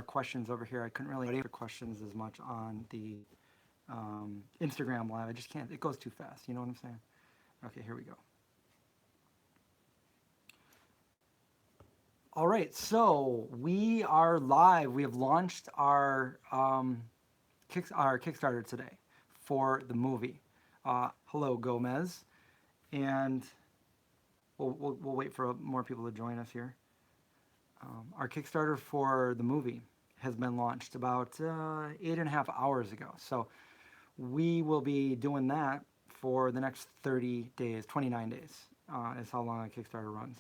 questions over here. I couldn't really answer questions as much on the Instagram live. I just can't. It goes too fast. You know what I'm saying? Okay, here we go. All right, so we are live. We have launched our Kickstarter today for the movie. Hello, Gomez, and we'll wait for more people to join us here. Our Kickstarter for the movie has been launched about 8.5 hours ago. So we will be doing that for the next 30 days, 29 days is how long a Kickstarter runs.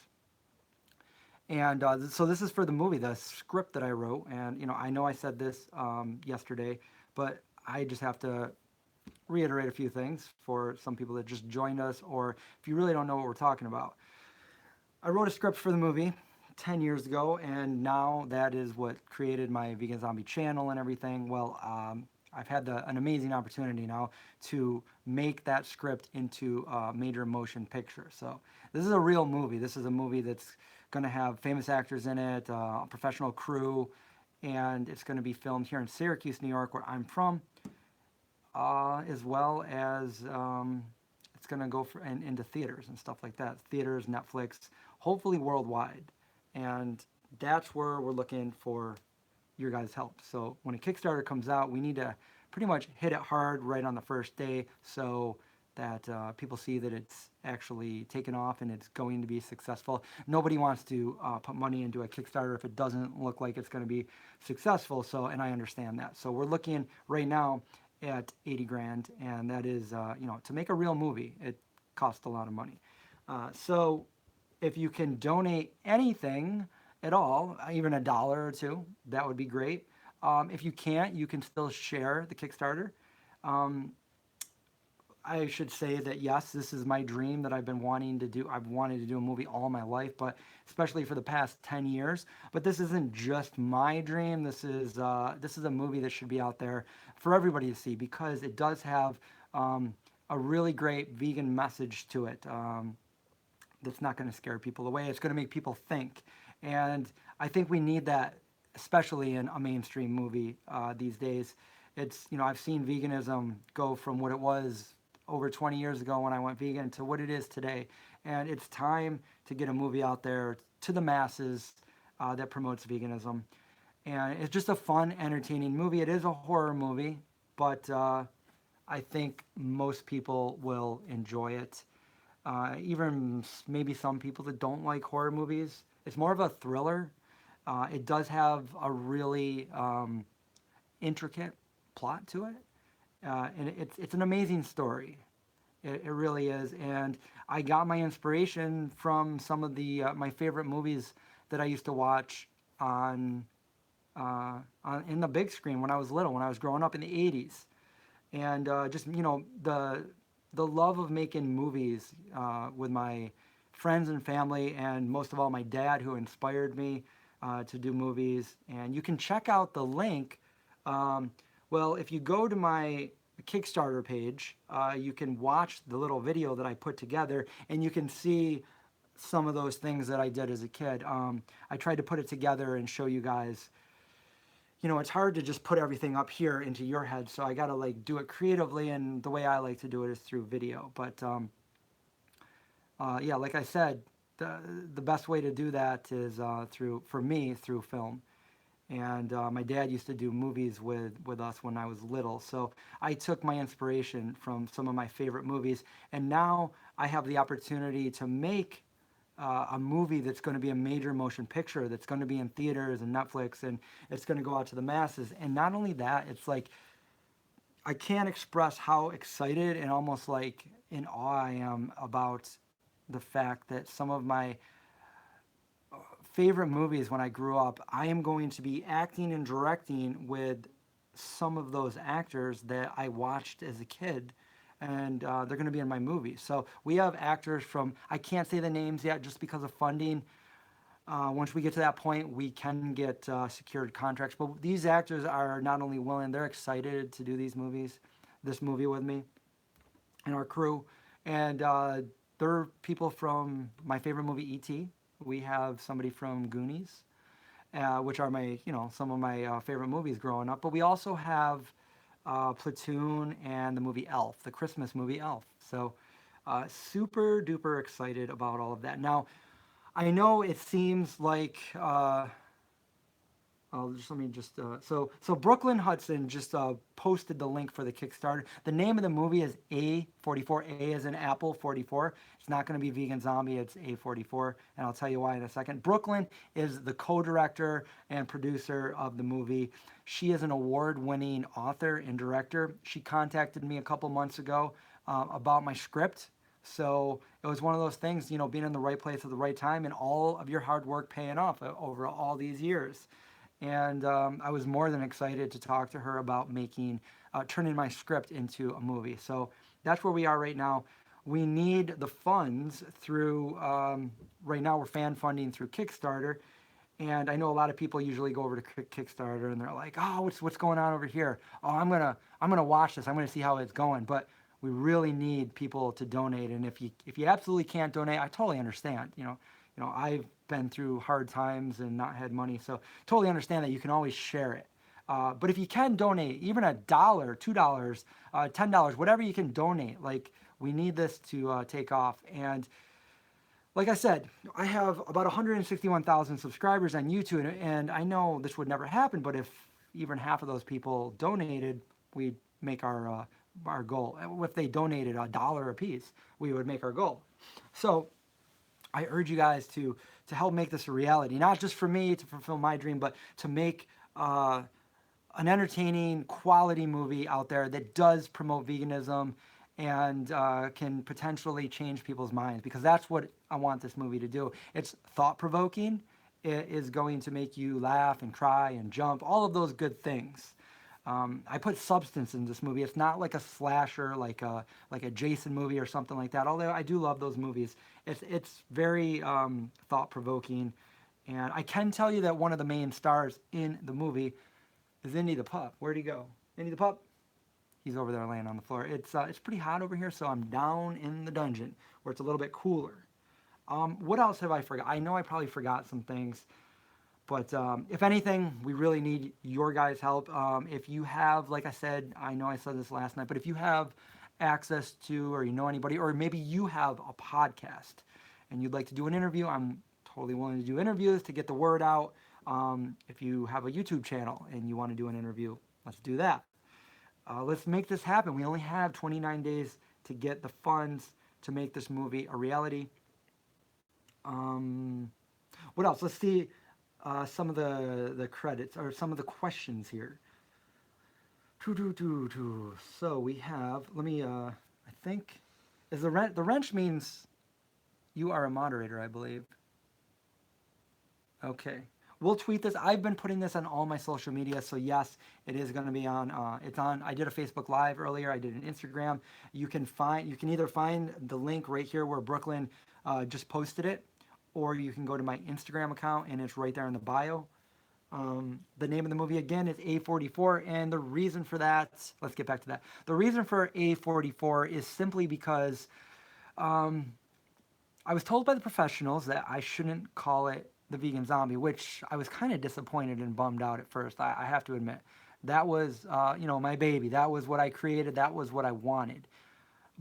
And so this is for the movie, the script that I wrote. And, I know I said this yesterday, but I just have to reiterate a few things for some people that just joined us, or if you really don't know what we're talking about. I wrote a script for the movie 10 years ago, and now that is what created my Vegan Zombie channel and everything. Well, I've had an amazing opportunity now to make that script into a major motion picture. So this is a real movie. This is a movie that's going to have famous actors in it, a professional crew, and it's going to be filmed here in Syracuse, New York, where I'm from, as well as it's going to go into theaters and stuff like that. Theaters, Netflix, hopefully worldwide. And that's where we're looking for your guys' help. So when a Kickstarter comes out, we need to pretty much hit it hard right on the first day so that people see that it's actually taken off and it's going to be successful. Nobody wants to put money into a Kickstarter if it doesn't look like it's going to be successful. So, and I understand that. So we're looking right now at 80 grand, and that is, to make a real movie, it costs a lot of money. So if you can donate anything at all, even $1 or $2, that would be great. If you can't, you can still share the Kickstarter. I should say that yes, this is my dream that I've been wanting to do. I've wanted to do a movie all my life, but especially for the past 10 years. But this isn't just my dream. This is a movie that should be out there for everybody to see, because it does have a really great vegan message to it. That's not going to scare people away. It's going to make people think. And I think we need that, especially in a mainstream movie these days. It's, I've seen veganism go from what it was over 20 years ago when I went vegan to what it is today. And it's time to get a movie out there to the masses that promotes veganism. And it's just a fun, entertaining movie. It is a horror movie, but I think most people will enjoy it. Even maybe some people that don't like horror movies. It's more of a thriller. It does have a really intricate plot to it. And it's an amazing story. It really is. And I got my inspiration from some of the my favorite movies that I used to watch in the big screen when I was little, when I was growing up in the 80s. And just, the love of making movies with my friends and family, and most of all my dad, who inspired me to do movies. And you can check out the link. Well, if you go to my Kickstarter page, you can watch the little video that I put together, and you can see some of those things that I did as a kid. I tried to put it together and show you guys. It's hard to just put everything up here into your head, so I gotta do it creatively, and the way I like to do it is through video. But yeah, like I said, the best way to do that is through film. And my dad used to do movies with us when I was little, so I took my inspiration from some of my favorite movies, and now I have the opportunity to make a movie that's going to be a major motion picture, that's going to be in theaters and Netflix, and it's going to go out to the masses. And not only that, it's I can't express how excited and almost in awe I am about the fact that some of my favorite movies when I grew up, I am going to be acting and directing with some of those actors that I watched as a kid, and they're going to be in my movie. So we have actors from, I can't say the names yet just because of funding. Once we get to that point, we can get secured contracts. But these actors are not only willing, they're excited to do this movie with me and our crew. And they're people from my favorite movie, E.T. We have somebody from Goonies. which are my, some of my favorite movies growing up. But we also have Platoon and the movie Elf, the Christmas movie Elf. So super duper excited about all of that. Now, I know it seems like let me just so Brooklyn Hudson just posted the link for the Kickstarter. The name of the movie is A44. A as in Apple 44. It's not going to be Vegan Zombie. It's A44, and I'll tell you why in a second. Brooklyn is the co-director and producer of the movie. She is an award-winning author and director. She contacted me a couple months ago about my script. So it was one of those things, being in the right place at the right time, and all of your hard work paying off over all these years. And I was more than excited to talk to her about turning my script into a movie. So that's where we are right now. We need the funds through, right now we're fan funding through Kickstarter. And I know a lot of people usually go over to Kickstarter and they're like, oh, what's going on over here? Oh, I'm gonna watch this. I'm gonna see how it's going. But we really need people to donate. And if you absolutely can't donate, I totally understand. I've been through hard times and not had money, so totally understand that you can always share it. But if you can donate, even $1, $2, $10, whatever you can donate, like we need this to take off. And like I said, I have about 161,000 subscribers on YouTube, and I know this would never happen, but if even half of those people donated, we'd make our goal. If they donated $1 a piece, we would make our goal. So I urge you guys to help make this a reality, not just for me to fulfill my dream, but to make an entertaining, quality movie out there that does promote veganism and can potentially change people's minds, because that's what I want this movie to do. It's thought-provoking. It is going to make you laugh and cry and jump, all of those good things. I put substance in this movie. It's not like a slasher, like a Jason movie or something like that. Although I do love those movies, it's very thought-provoking, and I can tell you that one of the main stars in the movie is Indy the pup. Where'd he go? Indy the pup? He's over there laying on the floor. It's pretty hot over here, so I'm down in the dungeon where it's a little bit cooler. What else have I forgot? I know I probably forgot some things. But if anything, we really need your guys' help. If you have, like I said, I know I said this last night, but if you have access to, or you know anybody, or maybe you have a podcast and you'd like to do an interview, I'm totally willing to do interviews to get the word out. If you have a YouTube channel and you want to do an interview, let's do that. Let's make this happen. We only have 29 days to get the funds to make this movie a reality. What else? Let's see. Some of the credits or some of the questions here. So we have. Let me. I think is the wrench means you are a moderator, I believe. Okay. We'll tweet this. I've been putting this on all my social media, so yes, it is going to be on. It's on. I did a Facebook Live earlier. I did an Instagram. You can either find the link right here where Brooklyn just posted it, or you can go to my Instagram account and it's right there in the bio. The name of the movie again is A44, and the reason for that, let's get back to that. The reason for A44 is simply because I was told by the professionals that I shouldn't call it the Vegan Zombie, which I was kind of disappointed and bummed out at first. I have to admit. That was, my baby. That was what I created. That was what I wanted.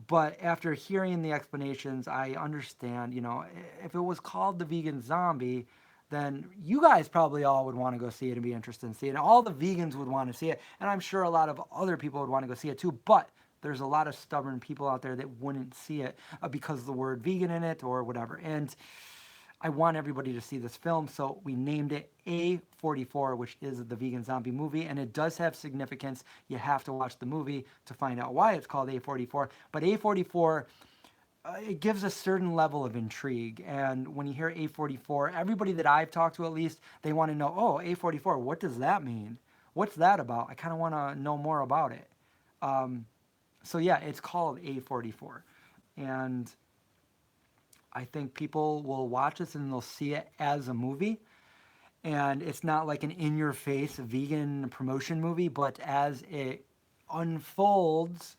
But after hearing the explanations, I understand, if it was called the Vegan Zombie, then you guys probably all would want to go see it and be interested in seeing it. All the vegans would want to see it. And I'm sure a lot of other people would want to go see it too. But there's a lot of stubborn people out there that wouldn't see it because of the word vegan in it or whatever. And I want everybody to see this film, so we named it A44, which is the Vegan Zombie movie, and it does have significance. You have to watch the movie to find out why it's called A44. But A44, it gives a certain level of intrigue, and when you hear A44, everybody that I've talked to at least, they want to know, oh, A44, what does that mean? What's that about? I kind of want to know more about it. So yeah, it's called A44, and I think people will watch this and they'll see it as a movie. And it's not like an in-your-face vegan promotion movie, but as it unfolds,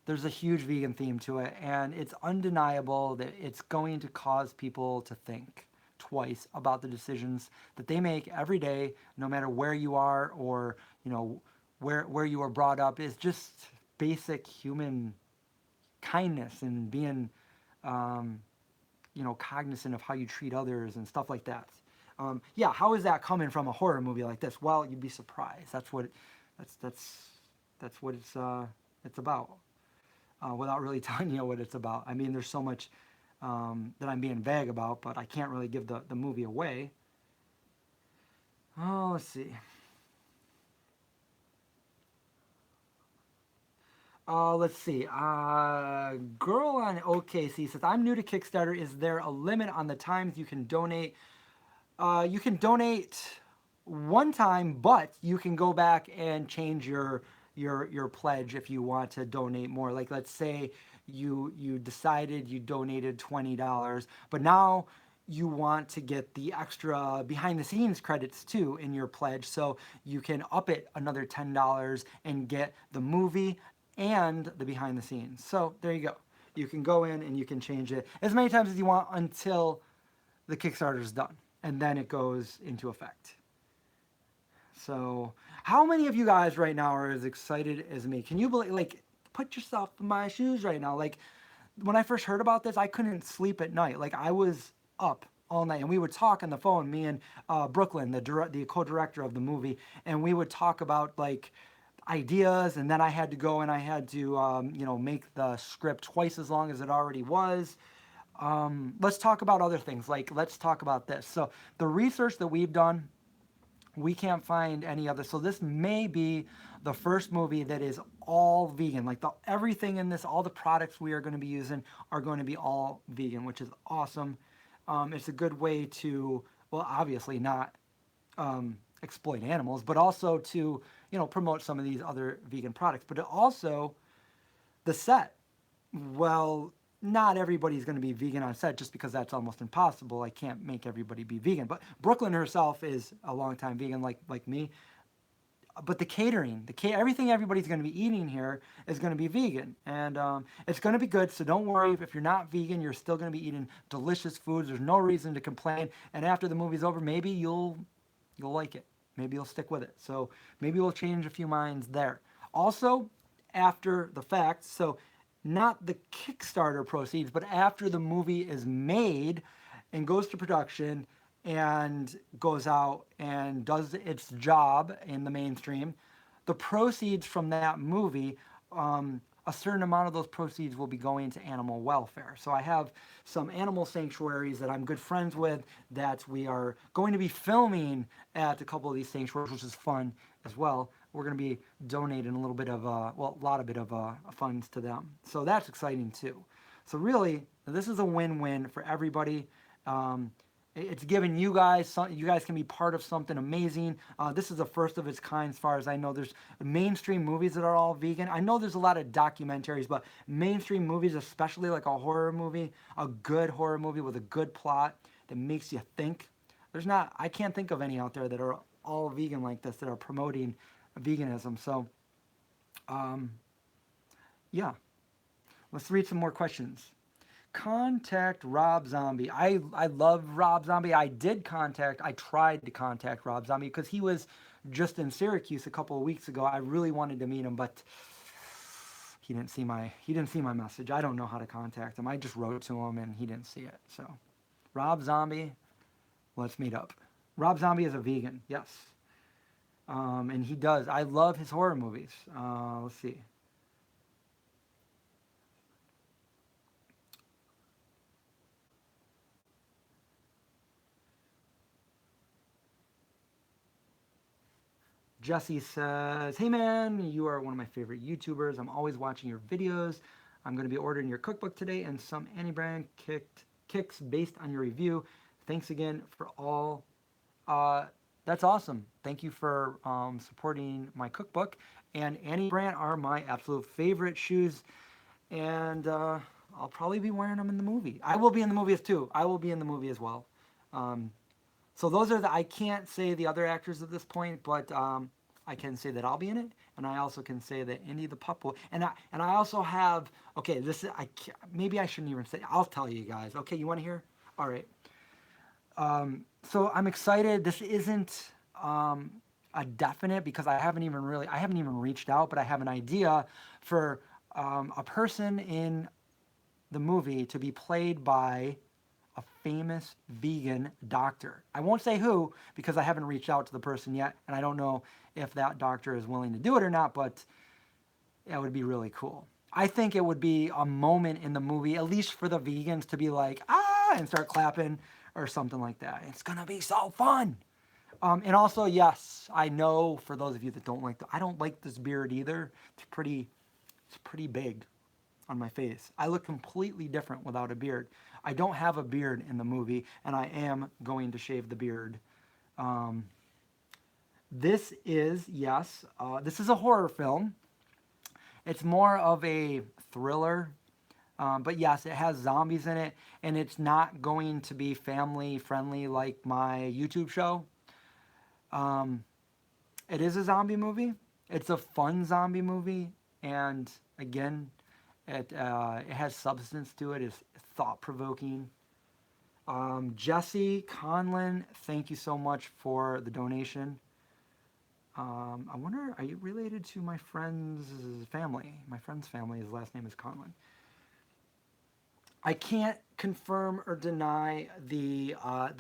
there's a huge vegan theme to it. And it's undeniable that it's going to cause people to think twice about the decisions that they make every day, no matter where you are or, you know, where you were brought up, is just basic human kindness and being, um, you know, cognizant of how you treat others and stuff like that. Yeah, how is that coming from a horror movie like this? Well, you'd be surprised. That's that's that's what it's about. Without really telling you what it's about. I mean, there's so much that I'm being vague about, but I can't really give the movie away. Oh, let's see. Let's see. Girl on OKC says, I'm new to Kickstarter. Is there a limit on the times you can donate? You can donate one time, but you can go back and change your pledge if you want to donate more. Like, let's say you decided you donated $20, but now you want to get the extra behind the scenes credits too in your pledge, so you can up it another $10 and get the movie and the behind the scenes. So there you go. You can go in and you can change it as many times as you want until the Kickstarter is done, and then it goes into effect. So, how many of you guys right now are as excited as me? Can you believe, like, put yourself in my shoes right now? Like, when I first heard about this, I couldn't sleep at night. Like, I was up all night, and we would talk on the phone, me and Brooklyn, the co-director of the movie, and we would talk about, like, ideas, and then I had to go and I had to, you know, make the script twice as long as it already was. Let's talk about other things. Like, let's talk about this. So, the research that we've done, we can't find any other. So this may be the first movie that is all vegan. Like, everything in this, all the products we are going to be using are going to be all vegan, which is awesome. It's a good way to, well, obviously not exploit animals, but also to, you know, promote some of these other vegan products. But it also, the set, well, not everybody's going to be vegan on set, just because that's almost impossible. I can't make everybody be vegan. But Brooklyn herself is a longtime vegan, like me. But the catering, everything everybody's going to be eating here is going to be vegan, and it's going to be good. So don't worry, if you're not vegan, you're still going to be eating delicious foods. There's no reason to complain. And after the movie's over, maybe you'll like it. Maybe you'll stick with it. So maybe we'll change a few minds there. Also, after the fact, so not the Kickstarter proceeds, but after the movie is made and goes to production and goes out and does its job in the mainstream, the proceeds from that movie, a certain amount of those proceeds will be going to animal welfare. So I have some animal sanctuaries that I'm good friends with that we are going to be filming at a couple of these sanctuaries, which is fun as well. We're going to be donating a little bit of, well, a lot of bit of funds to them. So that's exciting too. So really, this is a win-win for everybody. It's giving you guys, you guys can be part of something amazing. This is the first of its kind as far as I know. There's mainstream movies that are all vegan. I know there's a lot of documentaries, but mainstream movies, especially like a horror movie, a good horror movie with a good plot that makes you think. I can't think of any out there that are all vegan like this, that are promoting veganism. So, yeah, let's read some more questions. Contact Rob Zombie. I love Rob Zombie. I tried to contact Rob Zombie because he was just in Syracuse a couple of weeks ago. I really wanted to meet him, but he didn't see my message. I don't know how to contact him. I just wrote to him and he didn't see it. So, Rob Zombie, let's meet up. Rob Zombie is a vegan, yes. And he does. I love his horror movies. Let's see. Jesse says, hey man, you are one of my favorite YouTubers. I'm always watching your videos. I'm going to be ordering your cookbook today and some anti-brand kicks based on your review. Thanks again for all. That's awesome. Thank you for supporting my cookbook. And anti-brand are my absolute favorite shoes. And I'll probably be wearing them in the movie. I will be in the movie too. I will be in the movie as well. So those are I can't say the other actors at this point, but I can say that I'll be in it, and I also can say that Indy the pup will. And I also have, okay, maybe I shouldn't even say. I'll tell you guys. Okay, you want to hear? All right. So I'm excited. This isn't a definite because I haven't even reached out, but I have an idea for a person in the movie to be played by a famous vegan doctor. I won't say who because I haven't reached out to the person yet, and I don't know if that doctor is willing to do it or not, but it would be really cool. I think it would be a moment in the movie, at least for the vegans to be like, ah, and start clapping or something like that. It's gonna be so fun. And also, yes, I know for those of you that don't like I don't like this beard either. It's pretty big on my face. I look completely different without a beard. I don't have a beard in the movie, and I am going to shave the beard. Um, this is, yes, this is a horror film. It's more of a thriller, but yes, it has zombies in it, and it's not going to be family friendly like my YouTube show. Um, it is a zombie movie. It's a fun zombie movie, and again, it has substance to it. It's thought provoking. Jesse Conlon, thank you so much for the donation. I wonder, are you related to my friend's family? My friend's family, his last name is Conlon. I can't confirm or deny the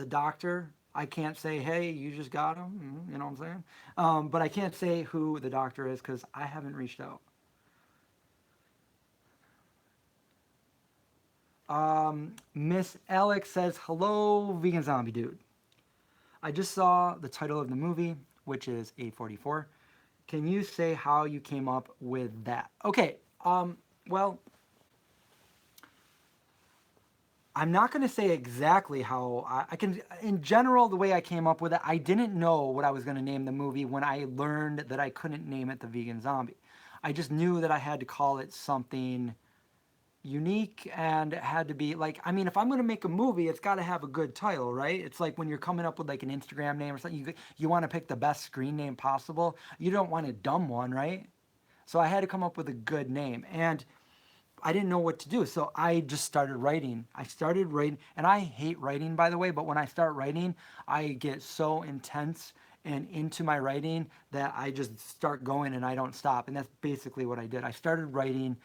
doctor. I can't say, hey, you just got him. You know what I'm saying? But I can't say who the doctor is because I haven't reached out. Miss Alex says, hello, vegan zombie dude. I just saw the title of the movie, which is 844. Can you say how you came up with that? Okay, well, I'm not going to say exactly how I can, in general, the way I came up with it, I didn't know what I was going to name the movie when I learned that I couldn't name it The Vegan Zombie. I just knew that I had to call it something unique and it had to be like, I mean, if I'm going to make a movie, it's got to have a good title, right? It's like when you're coming up with like an Instagram name or something, you want to pick the best screen name possible. You don't want a dumb one, right? So I had to come up with a good name. And I didn't know what to do. So I just started writing. I started writing, and I hate writing, by the way, but when I start writing, I get so intense and into my writing that I just start going and I don't stop. And that's basically what I did. I started writing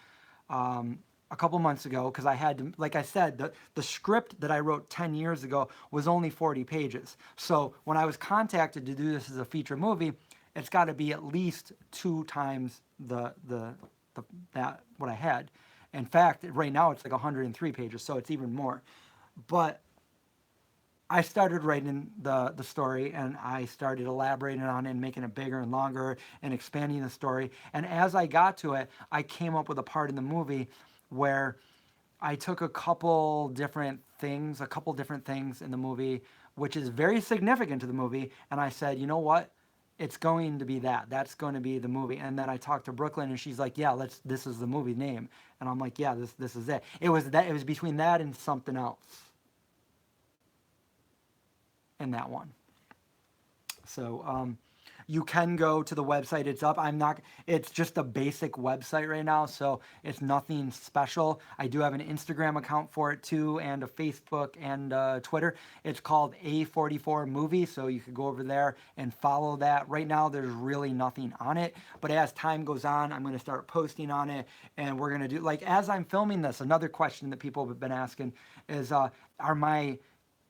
a couple months ago because I had to, like I said, the script that I wrote 10 years ago was only 40 pages. So when I was contacted to do this as a feature movie, it's got to be at least 2 times the that what I had. In fact, right now it's like 103 pages, so it's even more. But I started writing the story and I started elaborating on it and making it bigger and longer and expanding the story. And as I got to it, I came up with a part in the movie where I took a couple different things in the movie, which is very significant to the movie. And I said, you know what? It's going to be that. That's going to be the movie. And then I talked to Brooklyn, and she's like, "Yeah, this is the movie name." And I'm like, "Yeah, this is it." It was that. It was between that and something else in that one. So you can go to the website. It's up. I'm not. It's just a basic website right now, so it's nothing special. I do have an Instagram account for it too, and a Facebook and Twitter. It's called A44 Movie, so you could go over there and follow that. Right now, there's really nothing on it, but as time goes on, I'm going to start posting on it, and we're going to do like as I'm filming this. Another question that people have been asking is, are my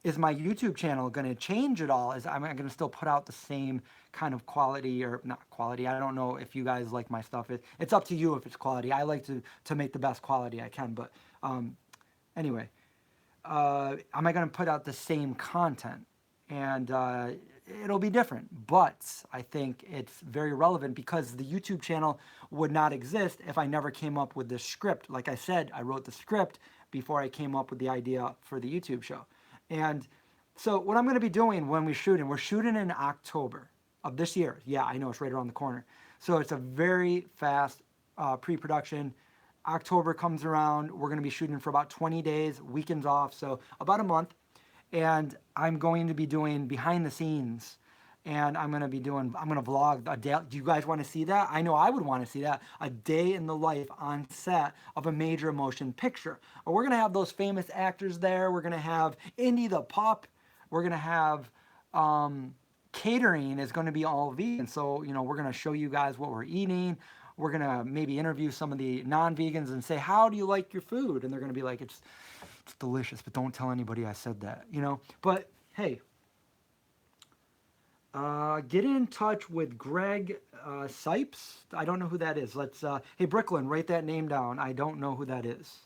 is my YouTube channel going to change at all? Is I'm going to still put out the same kind of quality or not quality? I don't know if you guys like my stuff. It's up to you if it's quality. I like to make the best quality I can. But anyway, am I going to put out the same content? And it'll be different. But I think it's very relevant because the YouTube channel would not exist if I never came up with this script. Like I said, I wrote the script before I came up with the idea for the YouTube show. And so what I'm going to be doing when we're shooting in October of this year. Yeah, I know it's right around the corner. So it's a very fast pre-production. October comes around. We're going to be shooting for about 20 days, weekends off, so about a month. And I'm going to be doing behind the scenes. And I'm going to vlog a day. Do you guys want to see that? I know I would want to see that. A day in the life on set of a major motion picture. Or we're going to have those famous actors there. We're going to have Indy the Pup. we're gonna have catering is going to be all vegan. So we're going to show you guys what we're eating. We're going to maybe interview some of the non-vegans and say, how do you like your food? And they're going to be like, it's delicious, but don't tell anybody I said that. But hey, get in touch with Greg Sipes. I don't know who that is. Hey, Brooklyn, write that name down. I don't know who that is,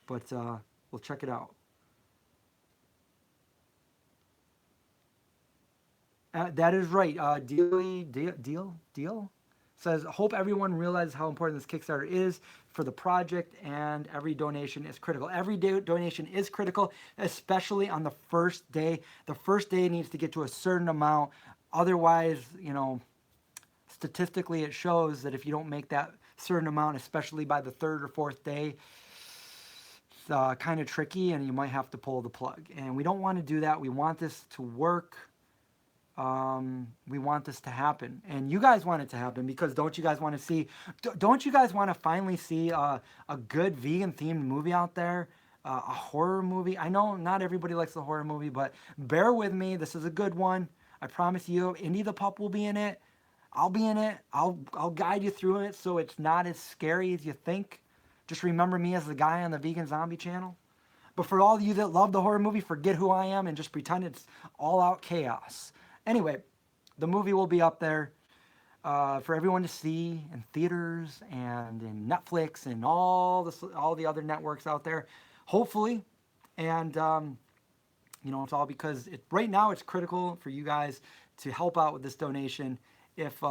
but we'll check it out. That is right. Deal says, hope everyone realizes how important this Kickstarter is for the project, and every donation is critical. Every donation is critical, especially on the first day. The first day needs to get to a certain amount. Otherwise, statistically, it shows that if you don't make that certain amount, especially by the third or fourth day, it's kind of tricky, and you might have to pull the plug. And we don't want to do that. We want this to work. We want this to happen, and you guys want it to happen, because don't you guys want to finally see a good vegan themed movie out there, a horror movie? I know not everybody likes the horror movie, but bear with me, this is a good one. I promise you. Indy the pup will be in it. I'll be in it. I'll guide you through it, so it's not as scary as you think. Just remember me as the guy on the Vegan Zombie channel. But for all of you that love the horror movie, forget who I am and just pretend it's all out chaos. Anyway, the movie will be up there for everyone to see in theaters and in Netflix and all the other networks out there, hopefully. And it's all because right now it's critical for you guys to help out with this donation. If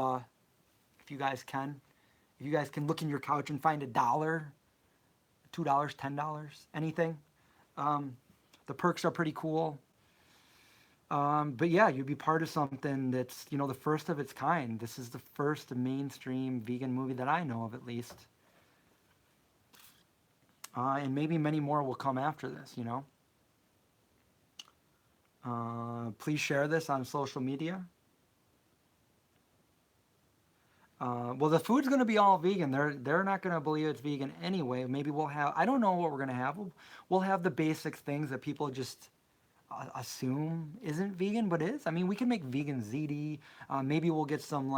you guys can, look in your couch and find $1, $2, $10, anything. The perks are pretty cool. But yeah, you'd be part of something that's, the first of its kind. This is the first mainstream vegan movie that I know of, at least. And maybe many more will come after this, Please share this on social media. Well, the food's going to be all vegan. They're not going to believe it's vegan anyway. Maybe we'll have, I don't know what we're going to have. We'll have the basic things that people just assume isn't vegan, but is. I mean, we can make vegan ziti. Maybe we'll get some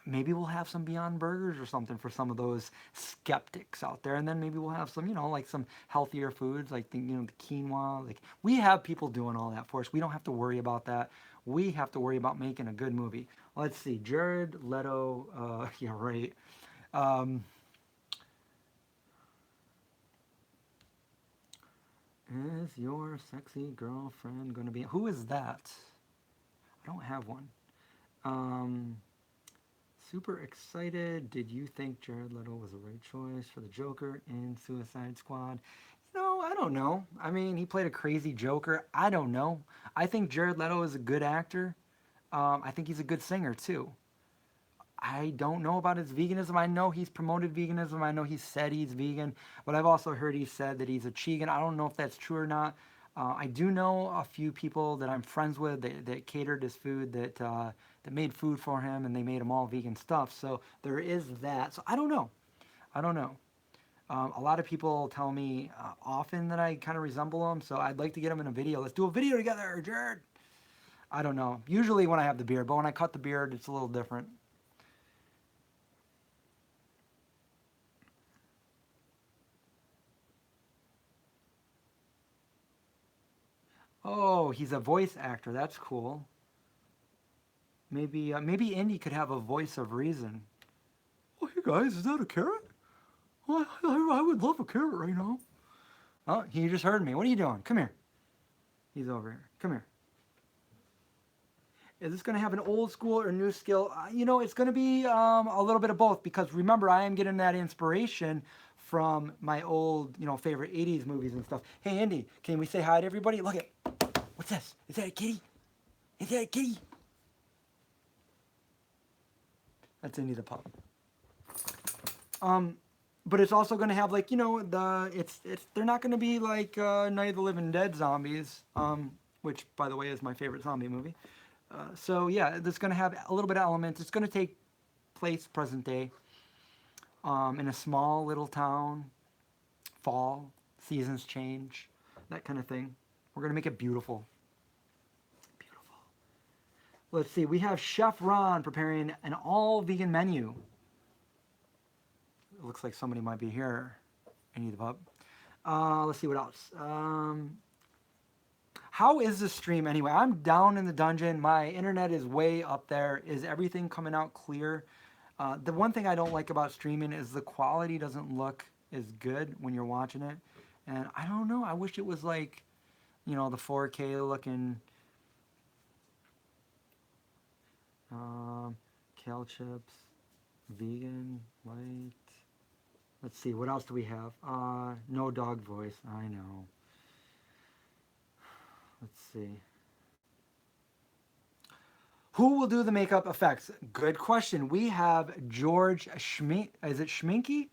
maybe we'll have some Beyond Burgers or something for some of those skeptics out there, and then maybe we'll have some, some healthier foods like the quinoa. Like, we have people doing all that for us. We don't have to worry about that. We have to worry about making a good movie. Let's see, Jared Leto. Yeah, right. Is your sexy girlfriend going to be... Who is that? I don't have one. Super excited. Did you think Jared Leto was the right choice for the Joker in Suicide Squad? I don't know. I mean, he played a crazy Joker. I don't know. I think Jared Leto is a good actor. I think he's a good singer, too. I don't know about his veganism. I know he's promoted veganism. I know he said he's vegan, but I've also heard he said that he's a chegan. I don't know if that's true or not. I do know a few people that I'm friends with that catered his food, that made food for him, and they made him all vegan stuff. So there is that. So I don't know. A lot of people tell me often that I kind of resemble him, so I'd like to get him in a video. Let's do a video together, Jared. I don't know. Usually when I have the beard, but when I cut the beard, it's a little different. Oh, he's a voice actor. That's cool. Maybe Indy could have a voice of reason. Oh, hey guys, is that a carrot? Well, I would love a carrot right now. Oh, he just heard me. What are you doing? Come here. He's over here. Come here. Is this going to have an old school or new skill? It's going to be a little bit of both, because remember, I am getting that inspiration from my old, favorite 80s movies and stuff. Hey, Andy, can we say hi to everybody? Look at, what's this? Is that a kitty? Is that a kitty? That's Indy the pup. But it's also going to have, like, they're not going to be like Night of the Living Dead zombies, which, by the way, is my favorite zombie movie. So yeah, it's going to have a little bit of elements. It's going to take place present day, in a small little town. Fall, seasons change, that kind of thing. We're going to make it beautiful. Let's see. We have Chef Ron preparing an all vegan menu. It looks like somebody might be here. I need the pub. Let's see what else. How is the stream anyway? I'm down in the dungeon. My internet is way up there. Is everything coming out clear? The one thing I don't like about streaming is the quality doesn't look as good when you're watching it. And I don't know. I wish it was like, the 4K looking kale chips, vegan, light. Let's see. What else do we have? No dog voice. I know. Let's see. Who will do the makeup effects? Good question. We have George Schmink. Is it Schminky?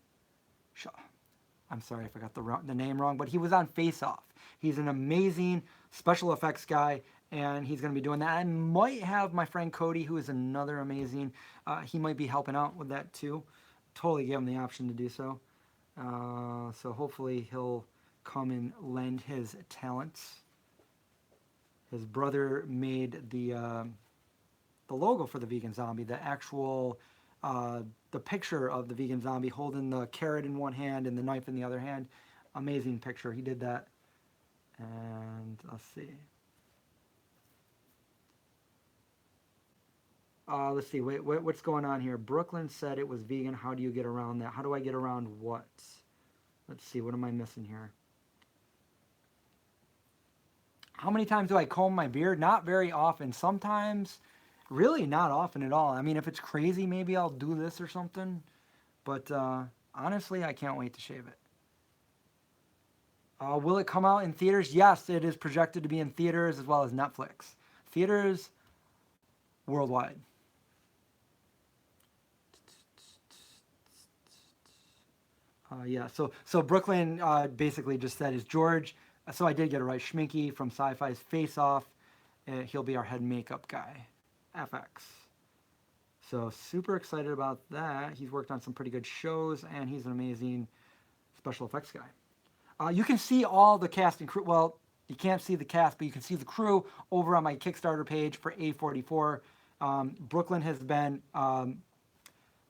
I'm sorry if I got the name wrong, but he was on Face Off. He's an amazing special effects guy, and he's going to be doing that. I might have my friend Cody, who is another amazing. He might be helping out with that too. Totally give him the option to do so. So hopefully he'll come and lend his talents. His brother made the logo for the vegan zombie, the actual the picture of the vegan zombie holding the carrot in one hand and the knife in the other hand. Amazing picture. He did that. And let's see. Let's see. What's going on here? Brooklyn said it was vegan. How do you get around that? How do I get around what? Let's see. What am I missing here? How many times do I comb my beard? Not very often. Sometimes, really not often at all. I mean, if it's crazy, maybe I'll do this or something. But honestly, I can't wait to shave it. Will it come out in theaters? Yes, it is projected to be in theaters as well as Netflix. Theaters worldwide. Yeah, so Brooklyn basically just said is George. So I did get it right. Schminky from Sci-Fi's Face Off. He'll be our head makeup guy. FX. So super excited about that. He's worked on some pretty good shows, and he's an amazing special effects guy. You can see all the cast and crew. Well, you can't see the cast, but you can see the crew over on my Kickstarter page for A44. Brooklyn has been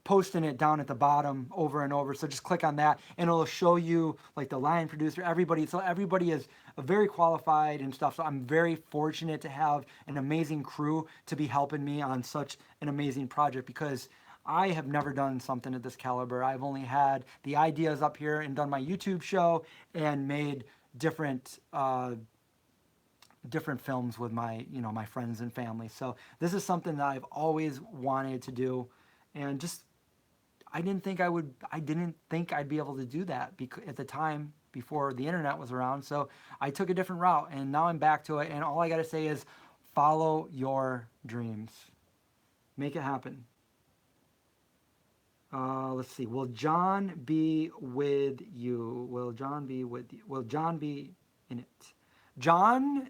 posting it down at the bottom over and over. So just click on that and it'll show you like the line producer, everybody. So everybody is very qualified and stuff. So I'm very fortunate to have an amazing crew to be helping me on such an amazing project because I have never done something at this caliber. I've only had the ideas up here and done my YouTube show and made different different films with my my friends and family. So this is something that I've always wanted to do, and just I didn't think I'd be able to do that at the time before the internet was around. So I took a different route, and now I'm back to it. And all I got to say is follow your dreams. Make it happen. Let's see. Will John be with you? Will John be with you? Will John be in it? John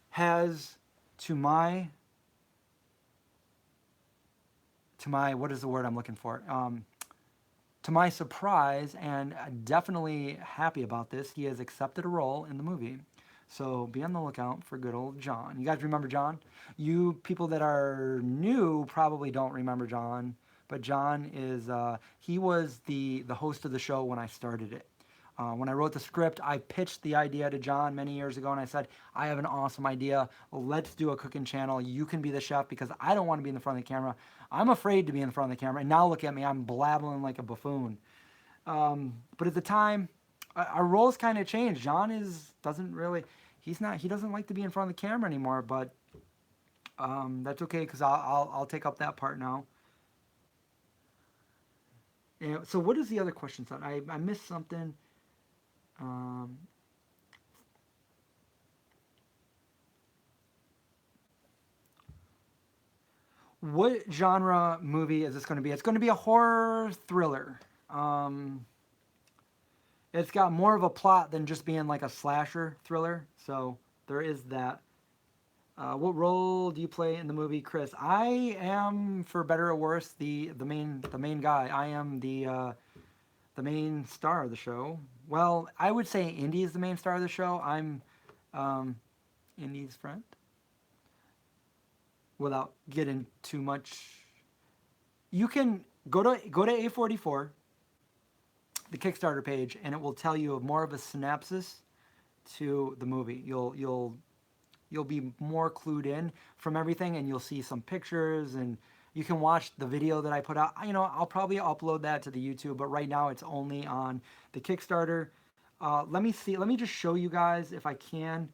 has, to my, what is the word I'm looking for? To my surprise, and definitely happy about this, he has accepted a role in the movie. So be on the lookout for good old John. You guys remember John? You people that are new probably don't remember John, but John is, he was the host of the show when I started it. When I wrote the script, I pitched the idea to John many years ago, and I said, I have an awesome idea. Let's do a cooking channel. You can be the chef because I don't want to be in the front of the camera. I'm afraid to be in the front of the camera. And now look at me. I'm blabbling like a buffoon. But at the time, our roles kind of changed. John he doesn't like to be in front of the camera anymore, but that's okay because I'll take up that part now. And so what is the other question? I missed something. What genre movie is this going to be? It's going to be a horror thriller. It's got more of a plot than just being like a slasher thriller. So there is that. What role do you play in the movie, Chris? I am, for better or worse, the main guy. I am the main star of the show. Well, I would say Indy is the main star of the show. I'm Indy's friend. without getting too much. You can go to A44, the Kickstarter page, and it will tell you more of a synopsis to the movie. You'll be more clued in from everything, and you'll see some pictures, and you can watch the video that I put out. I'll probably upload that to the YouTube, but right now it's only on the Kickstarter. Let me see. Let me just show you guys if I can.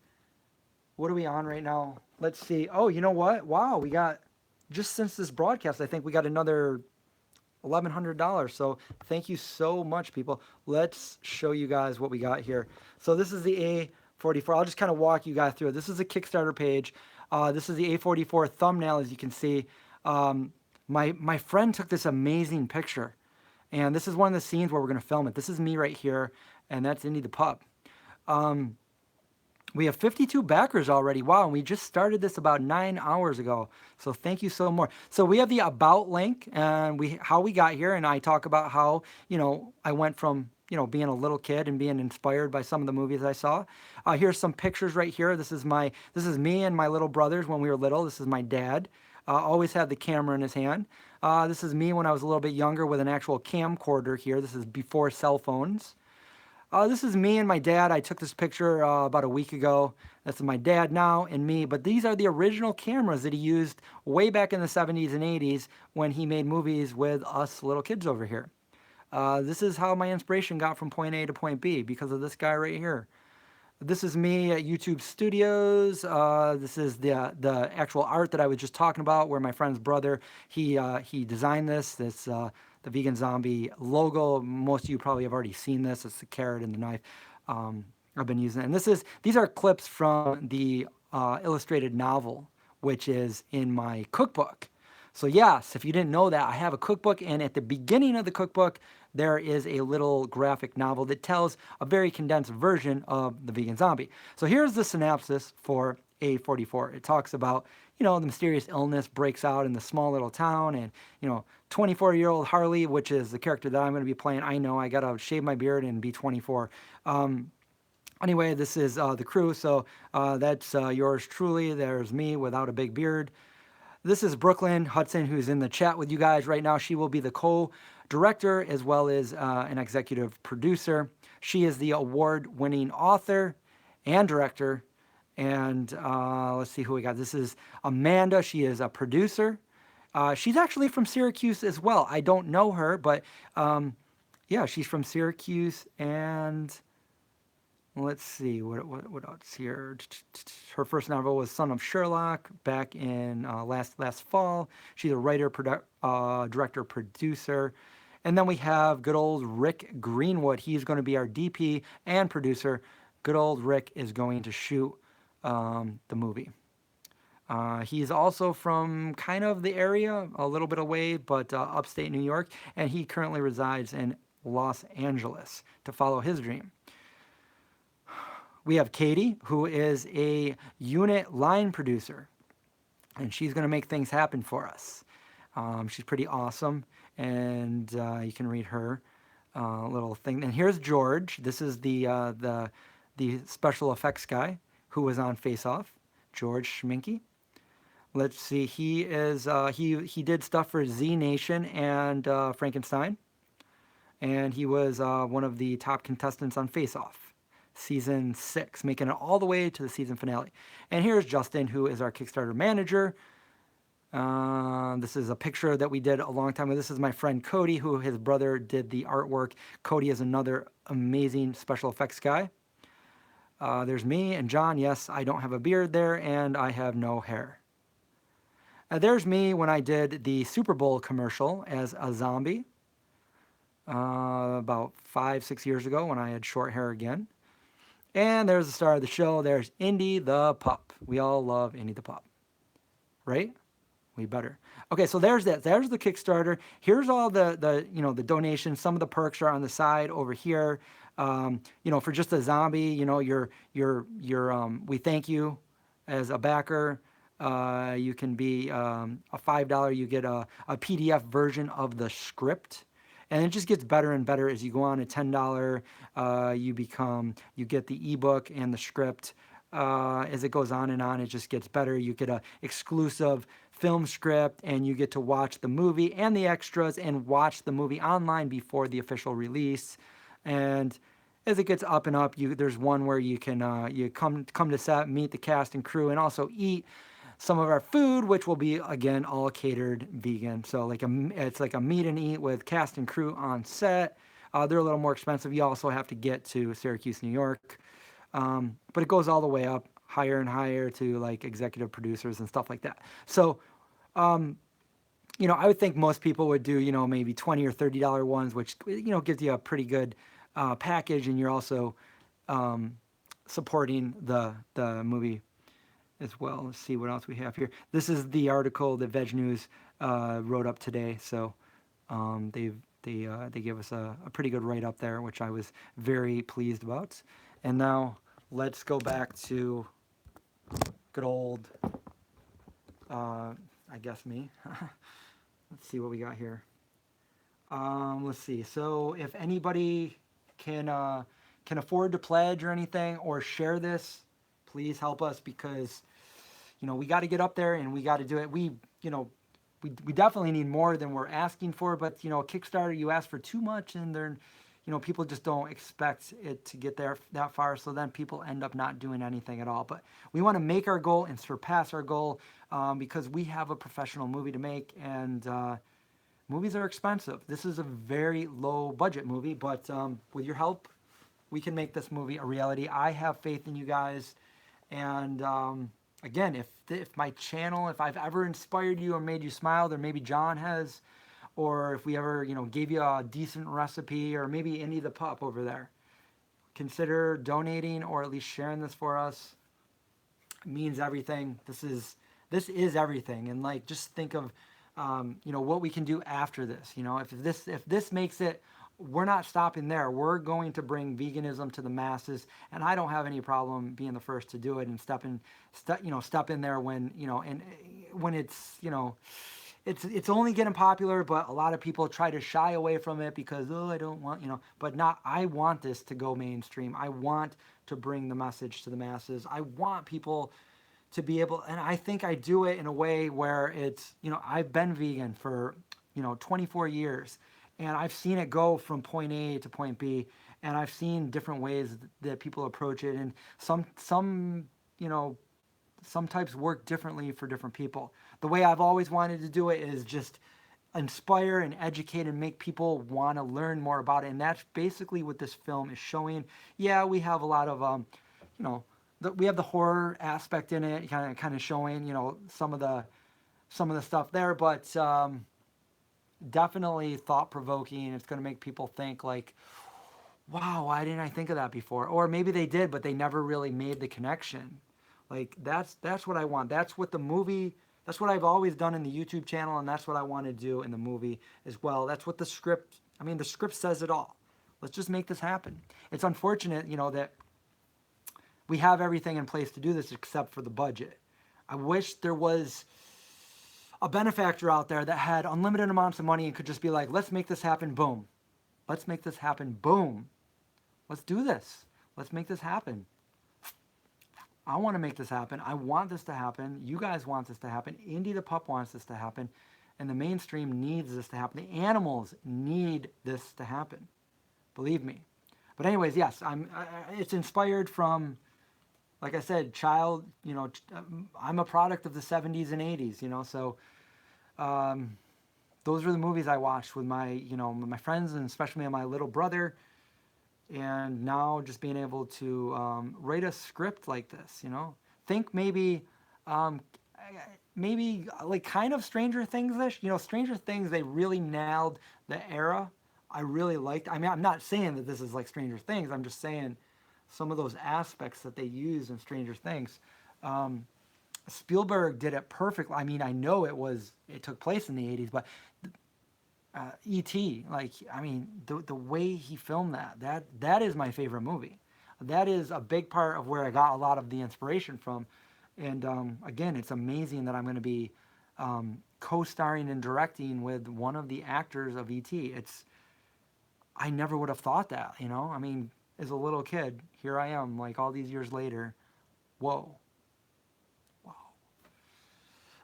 What are we on right now? Let's see. Oh, you know what? Wow, we got, just since this broadcast, I think we got another $1,100. So thank you so much, people. Let's show you guys what we got here. So this is the A44. I'll just kind of walk you guys through it. This is a Kickstarter page. This is the A44 thumbnail, as you can see. My friend took this amazing picture, and this is one of the scenes where we're going to film it. This is me right here, and that's Indy the pup. We have 52 backers already. Wow, and we just started this about 9 hours ago. So thank you so much. So we have the about link and how we got here, and I talk about how, I went from, being a little kid and being inspired by some of the movies I saw. Here's some pictures right here. This is me and my little brothers when we were little. This is my dad. Always had the camera in his hand. This is me when I was a little bit younger with an actual camcorder here. This is before cell phones. This is me and my dad. I took this picture about a week ago. That's my dad now and me. But these are the original cameras that he used way back in the 70s and 80s when he made movies with us little kids over here. This is how my inspiration got from point A to point B, because of this guy right here. This is me at YouTube Studios. This is the actual art that I was just talking about, where my friend's brother, he designed this. The Vegan Zombie logo. Most of you probably have already seen this. It's the carrot and the knife. I've been using it. And these are clips from the illustrated novel, which is in my cookbook. So yes, if you didn't know that, I have a cookbook, and at the beginning of the cookbook, there is a little graphic novel that tells a very condensed version of the Vegan Zombie. So here's the synopsis for A44. It talks about, the mysterious illness breaks out in the small little town, and, 24-year-old Harley, which is the character that I'm going to be playing. I know I got to shave my beard and be 24. Anyway, this is the crew. So that's yours truly. There's me without a big beard. This is Brooklyn Hudson, who's in the chat with you guys right now. She will be the co-director as well as an executive producer. She is the award-winning author and director. And let's see who we got. This is Amanda. She is a producer. She's actually from Syracuse as well. I don't know her, but yeah, she's from Syracuse. And let's see, what else here? Her first novel was Son of Sherlock back in last fall. She's a writer, director, producer. And then we have good old Rick Greenwood. He's going to be our DP and producer. Good old Rick is going to shoot the movie. He's also from kind of the area, a little bit away, but upstate New York, and he currently resides in Los Angeles to follow his dream. We have Katie, who is a unit line producer, and she's going to make things happen for us. She's pretty awesome, and you can read her little thing. And here's George. This is the special effects guy who was on Face Off, George Schminke. Let's see. He is he did stuff for Z Nation and Frankenstein, and he was one of the top contestants on Face Off, season 6, making it all the way to the season finale. And here's Justin, who is our Kickstarter manager. This is a picture that we did a long time ago. This is my friend Cody, who his brother did the artwork. Cody is another amazing special effects guy. There's me and John. Yes, I don't have a beard there, and I have no hair. There's me when I did the Super Bowl commercial as a zombie about 5-6 years ago when I had short hair again. And there's the star of the show. There's Indy the pup. We all love Indy the pup, right? We better. Okay, so there's that. There's the Kickstarter. Here's all the the donations. Some of the perks are on the side over here. For just a zombie, we thank you as a backer. You can be a $5. You get a PDF version of the script. And it just gets better and better as you go on. A $10, you get the ebook and the script. As it goes on and on, it just gets better. You get a exclusive film script, and you get to watch the movie and the extras and watch the movie online before the official release. And as it gets up and up, there's one where you can you come to set, meet the cast and crew, and also eat some of our food, which will be again all catered vegan. So it's like a meet and eat with cast and crew on set. They're a little more expensive. You also have to get to Syracuse, New York, but it goes all the way up higher and higher to like executive producers and stuff like that. So I would think most people would do maybe $20 or $30 ones, which gives you a pretty good package, and you're also supporting the movie as well. Let's see what else we have here. This is the article that Veg News wrote up today. So they gave us a pretty good write up there, which I was very pleased about. And now let's go back to good old, I guess me. Let's see what we got here. Let's see. So if anybody can afford to pledge or anything or share this, please help us, because we got to get up there and we got to do it. We definitely need more than we're asking for, but Kickstarter, you ask for too much, and they're people just don't expect it to get there that far, so then people end up not doing anything at all. But we want to make our goal and surpass our goal, because we have a professional movie to make, and movies are expensive. This is a very low budget movie, but with your help, we can make this movie a reality. I have faith in you guys, and again, if my channel, if I've ever inspired you or made you smile, or maybe John has, or if we ever, gave you a decent recipe, or maybe Indy the pup over there, consider donating or at least sharing this for us. It means everything. This is everything. And like, just think of, what we can do after this. If this makes it, we're not stopping there. We're going to bring veganism to the masses, and I don't have any problem being the first to do it and step in there when, and when it's, it's only getting popular, but a lot of people try to shy away from it because, I don't want, but I want this to go mainstream. I want to bring the message to the masses. I want people to be able, and I think I do it in a way where it's, I've been vegan for, 24 years, and I've seen it go from point A to point B, and I've seen different ways that people approach it, and some types work differently for different people. The way I've always wanted to do it is just inspire and educate and make people want to learn more about it. And that's basically what this film is showing. Yeah, we have a lot of, we have the horror aspect in it, kind of showing, some of the stuff there, but definitely thought-provoking. It's going to make people think like, wow, why didn't I think of that before? Or maybe they did, but they never really made the connection. Like, that's what I want. That's what I've always done in the YouTube channel, and that's what I want to do in the movie as well. That's what the script says it all. Let's just make this happen. It's unfortunate, that we have everything in place to do this except for the budget. I wish there was a benefactor out there that had unlimited amounts of money and could just be like, let's make this happen, boom. Let's make this happen, boom. Let's do this. Let's make this happen. I want to make this happen. I want this to happen. You guys want this to happen. Indy the pup wants this to happen. And the mainstream needs this to happen. The animals need this to happen. Believe me. But anyways, yes, it's inspired from, like I said, I'm a product of the 70s and 80s, so those were the movies I watched with my friends, and especially my little brother. And now just being able to write a script like this, think maybe like kind of Stranger Things-ish. Stranger Things, they really nailed the era. I really liked. I'm not saying that this is like Stranger Things. I'm just saying some of those aspects that they use in Stranger Things. Spielberg did it perfectly. I know it took place in the 80s, but E.T., the way he filmed that is my favorite movie. That is a big part of where I got a lot of the inspiration from. And again, it's amazing that I'm going to be co-starring and directing with one of the actors of E.T. I never would have thought that, as a little kid, here I am, like all these years later. Whoa. Wow.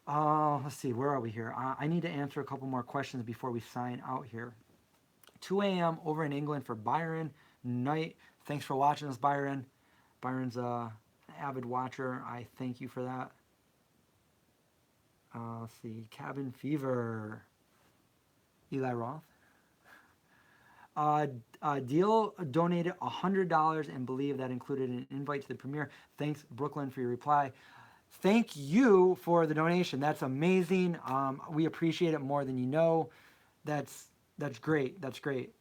Let's see, where are we here? I need to answer a couple more questions before we sign out here. 2 a.m. over in England for Byron Knight. Thanks for watching us, Byron. Byron's an avid watcher. I thank you for that. Let's see, Cabin Fever. Eli Roth. Deal donated $100 and believe that included an invite to the premiere. Thanks, Brooklyn, for your reply. Thank you for the donation. That's amazing. We appreciate it more than you know. That's great. That's great.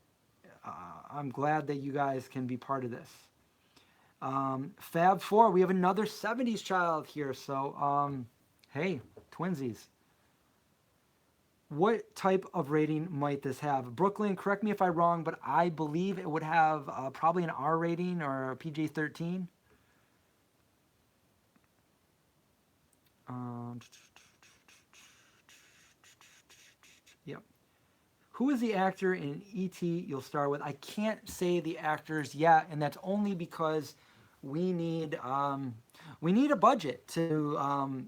I'm glad that you guys can be part of this. Fab Four, we have another 70s child here. So, hey, twinsies. What type of rating might this have? Brooklyn, correct me if I'm wrong, but I believe it would have probably an R rating or a PG-13. Yep. Who is the actor in E.T. you'll star with? I can't say the actors yet, and that's only because we need a budget to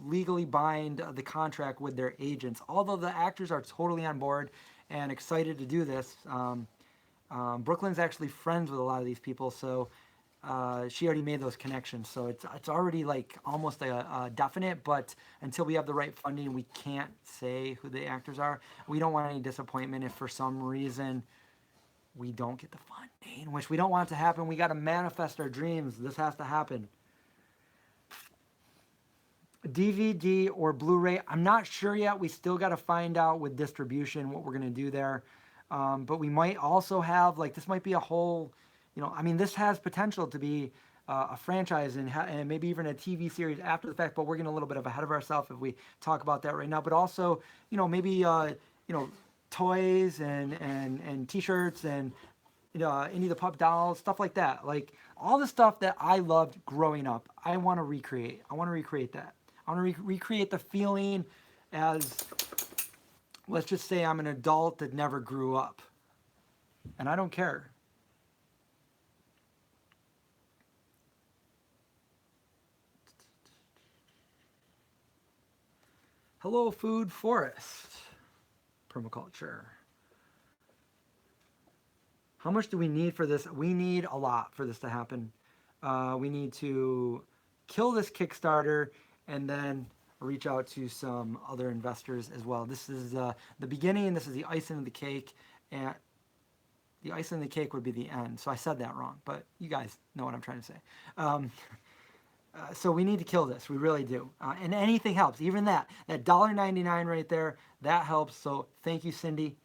legally bind the contract with their agents. Although the actors are totally on board and excited to do this, Brooklyn's actually friends with a lot of these people, so she already made those connections. So it's already like almost a definite, but until we have the right funding, we can't say who the actors are. We don't want any disappointment if for some reason we don't get the funding, which we don't want to happen. We got to manifest our dreams. This has to happen. DVD or Blu-ray, I'm not sure yet. We still got to find out with distribution what we're going to do there. But we might also have, like, this might be a whole, I mean, this has potential to be a franchise and maybe even a TV series after the fact, but we're getting a little bit ahead of ourselves if we talk about that right now. But also, maybe, toys and T-shirts and, Indy the Pup dolls, stuff like that. Like, all the stuff that I loved growing up, I want to recreate. I want to recreate that. I want to recreate the feeling as, let's just say I'm an adult that never grew up. And I don't care. Hello, Food Forest. Permaculture. How much do we need for this? We need a lot for this to happen. We need to kill this Kickstarter and then reach out to some other investors as well. This is the beginning. This is the icing of the cake. And the icing of the cake would be the end. So I said that wrong, but you guys know what I'm trying to say. So we need to kill this. We really do. And anything helps. Even that $1.99 right there, that helps. So thank you, Cindy.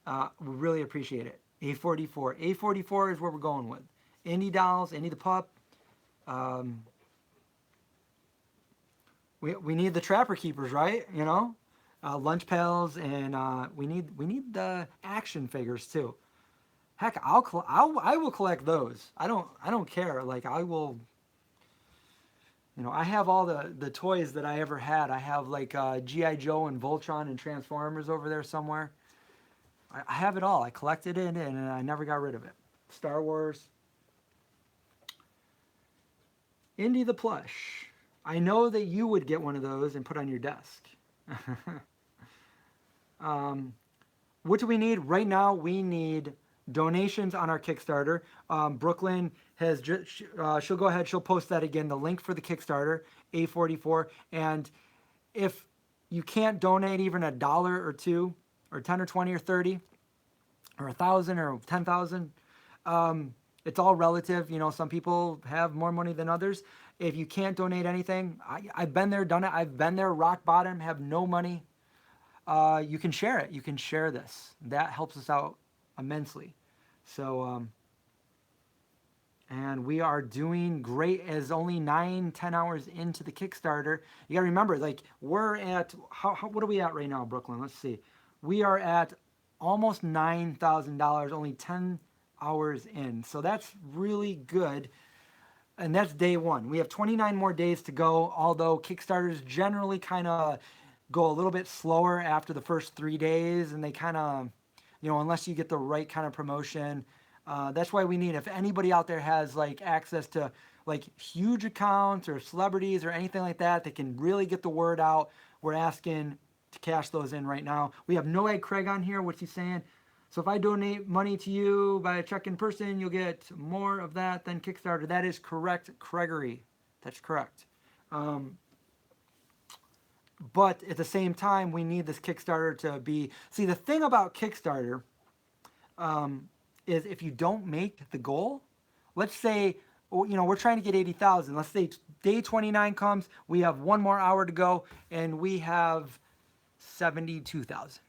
We really appreciate it. A44. A44 is where we're going with. Indy dolls, Indy the pup. We need the Trapper Keepers, right? Lunch pails, and we need the action figures too. Heck, I will collect those. I don't care. Like, I will. I have all the toys that I ever had. I have like G.I. Joe and Voltron and Transformers over there somewhere. I have it all. I collected it and I never got rid of it. Star Wars. Indy the plush. I know that you would get one of those and put on your desk. What do we need? Right now, we need donations on our Kickstarter. Brooklyn has she'll go ahead, she'll post that again, the link for the Kickstarter, A44. And if you can't donate even $1 or $2 or 10 or 20 or 30 or 1,000 or 10,000, it's all relative. Some people have more money than others. If you can't donate anything, I've been there, done it. I've been there, rock bottom, have no money. You can share it. You can share this. That helps us out immensely. So, and we are doing great as only 9-10 hours into the Kickstarter. You gotta remember, like, we're at, what are we at right now, Brooklyn? Let's see. We are at almost $9,000, only 10 hours in. So that's really good. And that's day one. We have 29 more days to go, although Kickstarters generally kind of go a little bit slower after the first 3 days, and they kind of, unless you get the right kind of promotion. That's why we need, if anybody out there has like access to like huge accounts or celebrities or anything like that that can really get the word out, we're asking to cash those in right now. We have No Egg Craig on here. What's he saying? So if I donate money to you by a check in person, you'll get more of that than Kickstarter. That is correct, Gregory. That's correct. Um, but at the same time, we need this Kickstarter to be. See, the thing about Kickstarter is if you don't make the goal, let's say, we're trying to get 80,000. Let's say day 29 comes, we have one more hour to go, and we have 72,000.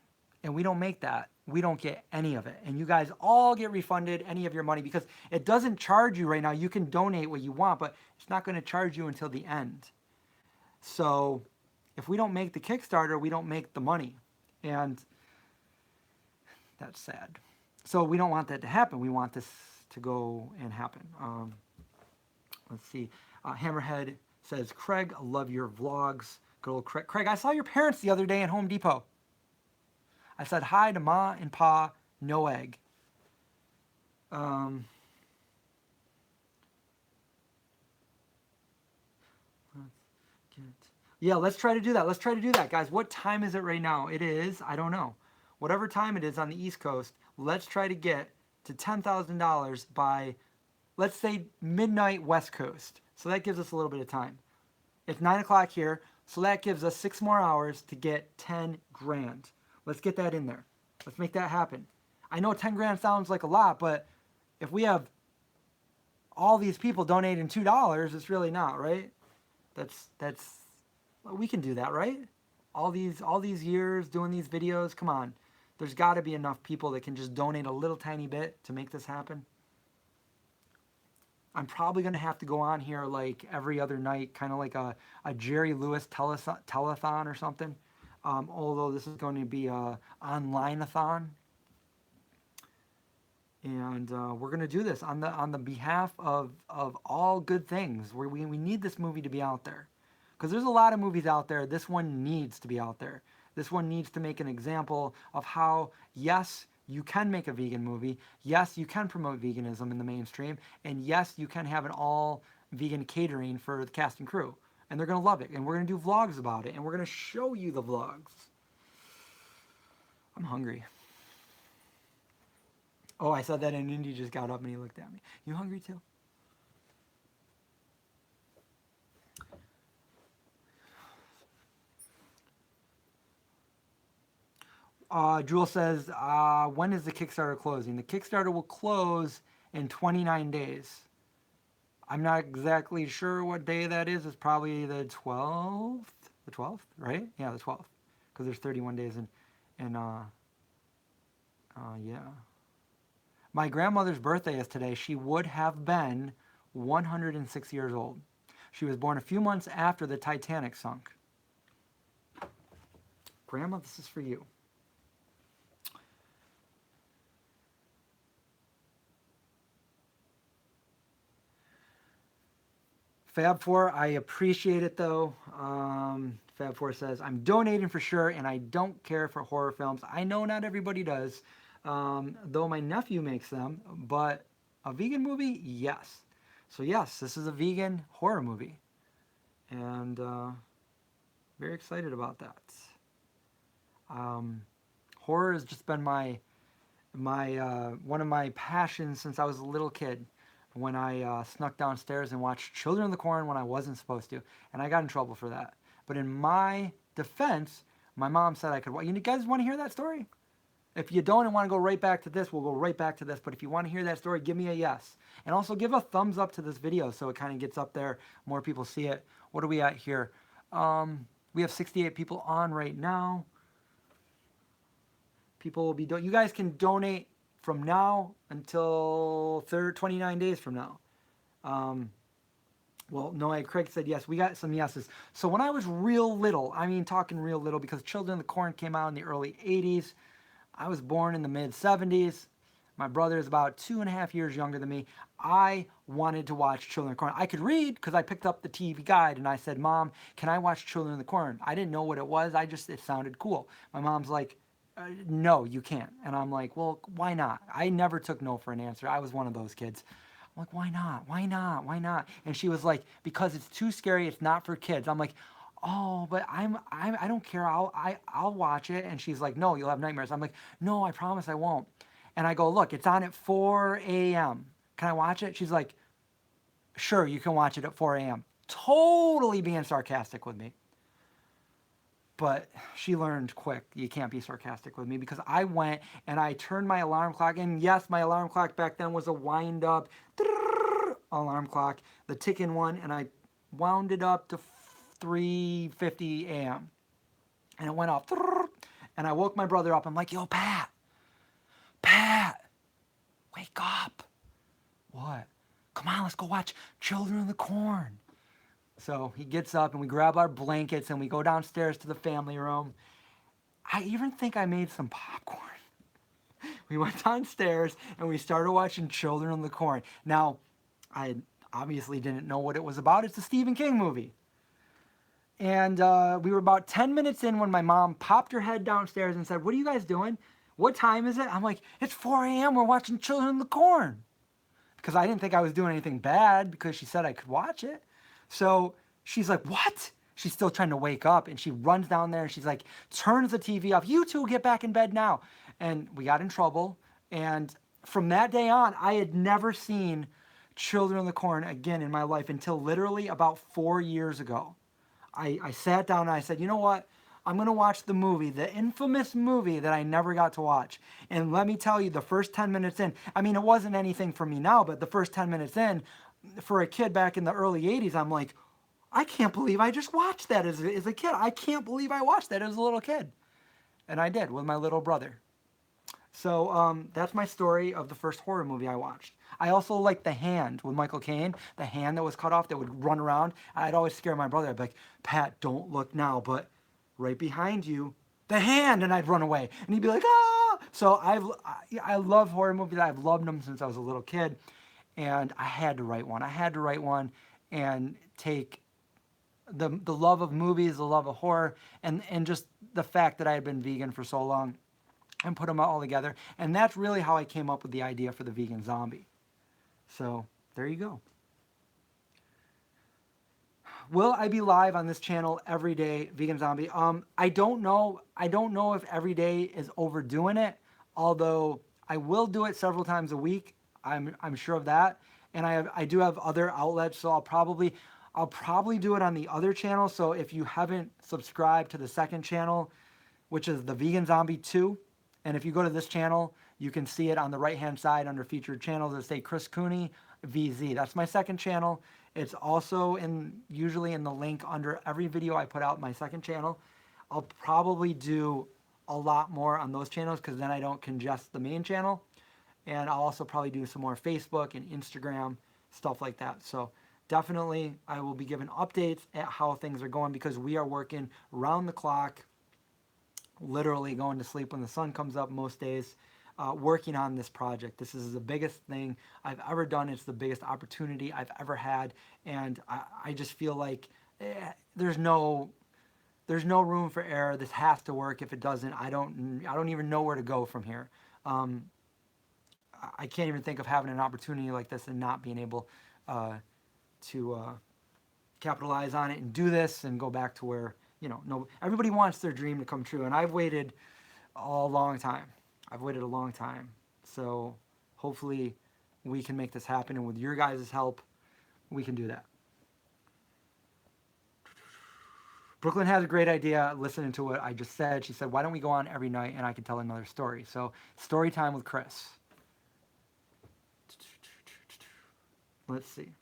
And we don't make that. We don't get any of it. And you guys all get refunded any of your money because it doesn't charge you right now. You can donate what you want, but it's not going to charge you until the end. So if we don't make the Kickstarter, we don't make the money. And that's sad. So we don't want that to happen. We want this to go and happen. Let's see. Hammerhead says, Craig, I love your vlogs. Good old Craig. Craig, I saw your parents the other day at Home Depot. I said hi to Ma and Pa, no egg. Yeah, let's try to do that. Let's try to do that, guys. What time is it right now? It is, I don't know. Whatever time it is on the East Coast, let's try to get to $10,000 by, let's say, midnight West Coast. So that gives us a little bit of time. It's 9 o'clock here, so that gives us 6 more hours to get 10 grand. Let's get that in there. Let's make that happen. I know 10 grand sounds like a lot, but if we have all these people donating $2, it's really not, right? That's we can do that, right? All these years doing these videos, come on. There's got to be enough people that can just donate a little tiny bit to make this happen. I'm probably going to have to go on here like every other night, kind of like a Jerry Lewis telethon or something. Although this is going to be a online-a-thon. And we're going to do this on the behalf of all good things. We need this movie to be out there. Because there's a lot of movies out there. This one needs to be out there. This one needs to make an example of how, yes, you can make a vegan movie. Yes, you can promote veganism in the mainstream. And yes, you can have an all vegan catering for the cast and crew. And they're going to love it. And we're going to do vlogs about it. And we're going to show you the vlogs. I'm hungry. Oh, I said that and Indy just got up and he looked at me. You hungry too? Jewel says, when is the Kickstarter closing? The Kickstarter will close in 29 days. I'm not exactly sure what day that is. It's probably the 12th. The 12th, right? Yeah, the 12th. Because there's 31 days yeah. My grandmother's birthday is today. She would have been 106 years old. She was born a few months after the Titanic sunk. Grandma, this is for you. Fab4, I appreciate it though. Fab4 says, I'm donating for sure and I don't care for horror films. I know not everybody does, though my nephew makes them, but a vegan movie, yes. So yes, this is a vegan horror movie. And very excited about that. Horror has just been my one of my passions since I was a little kid. When I snuck downstairs and watched Children of the Corn when I wasn't supposed to. And I got in trouble for that. But in my defense, my mom said I could watch. You guys want to hear that story? If you don't and want to go right back to this, we'll go right back to this. But if you want to hear that story, give me a yes. And also give a thumbs up to this video so it kind of gets up there. More people see it. What are we at here? We have 68 people on right now. People will be you guys can donate from now until 29 days from now. Well, no, Craig said yes. We got some yeses. So when I was real little, I mean talking real little because Children of the Corn came out in the early 80s. I was born in the mid 70s. My brother is about 2.5 years younger than me. I wanted to watch Children of the Corn. I could read because I picked up the TV guide and I said, Mom, can I watch Children of the Corn? I didn't know what it was. It sounded cool. My mom's like, no, you can't. And I'm like, well, why not? I never took no for an answer. I was one of those kids. I'm like, why not? Why not? Why not? And she was like, because it's too scary. It's not for kids. I'm like, oh, but I don't care. I'll watch it. And she's like, no, you'll have nightmares. I'm like, no, I promise I won't. And I go, look, it's on at 4 a.m. Can I watch it? She's like, sure, you can watch it at 4 a.m. Totally being sarcastic with me. But she learned quick, you can't be sarcastic with me, because I went and I turned my alarm clock. And yes, my alarm clock back then was a wind up alarm clock, the ticking one. And I wound it up to 3:50 a.m. And it went off. And I woke my brother up. I'm like, yo, Pat, wake up. What? Come on, let's go watch Children of the Corn. So he gets up and we grab our blankets and we go downstairs to the family room. I even think I made some popcorn. We went downstairs and we started watching Children of the Corn. Now, I obviously didn't know what it was about. It's a Stephen King movie. And we were about 10 minutes in when my mom popped her head downstairs and said, what are you guys doing? What time is it? I'm like, it's 4 a.m. We're watching Children of the Corn. Because I didn't think I was doing anything bad because she said I could watch it. So she's like, what? She's still trying to wake up, and she runs down there and she's like, turns the TV off. You two get back in bed now. And we got in trouble. And from that day on, I had never seen Children of the Corn again in my life until literally about 4 years ago. I sat down and I said, you know what? I'm going to watch the movie, the infamous movie that I never got to watch. And let me tell you, the first 10 minutes in, I mean, it wasn't anything for me now, but the first 10 minutes in, for a kid back in the early 80s, I'm like, I can't believe I just watched that as a kid. I can't believe I watched that as a little kid. And I did, with my little brother. So that's my story of the first horror movie I watched. I also like The Hand with Michael Caine, the hand that was cut off that would run around. I'd always scare my brother. I'd be like, Pat, don't look now, but right behind you, the hand, and I'd run away. And he'd be like, ah! So I love horror movies. I've loved them since I was a little kid. And I had to write one. I had to write one and take the love of movies, the love of horror, and just the fact that I had been vegan for so long and put them all together. And that's really how I came up with the idea for the vegan zombie. So there you go. Will I be live on this channel every day, Vegan Zombie? I don't know. I don't know if every day is overdoing it, although I will do it several times a week. I'm sure of that. And I do have other outlets, so I'll probably do it on the other channel. So if you haven't subscribed to the second channel, which is the Vegan Zombie 2, and if you go to this channel, you can see it on the right-hand side under featured channels. It'll say Chris Cooney VZ. That's my second channel. It's also usually in the link under every video I put out my second channel. I'll probably do a lot more on those channels because then I don't congest the main channel. And I'll also probably do some more Facebook and Instagram, stuff like that. So definitely I will be giving updates at how things are going because we are working round the clock, literally going to sleep when the sun comes up most days, working on this project. This is the biggest thing I've ever done. It's the biggest opportunity I've ever had. And I just feel like there's no room for error. This has to work. If it doesn't, I don't even know where to go from here. I can't even think of having an opportunity like this and not being able to capitalize on it and do this and go back to where, no, everybody wants their dream to come true. And I've waited a long time. So hopefully we can make this happen. And with your guys' help, we can do that. Brooklyn has a great idea listening to what I just said. She said, why don't we go on every night and I can tell another story? So story time with Chris. Let's see.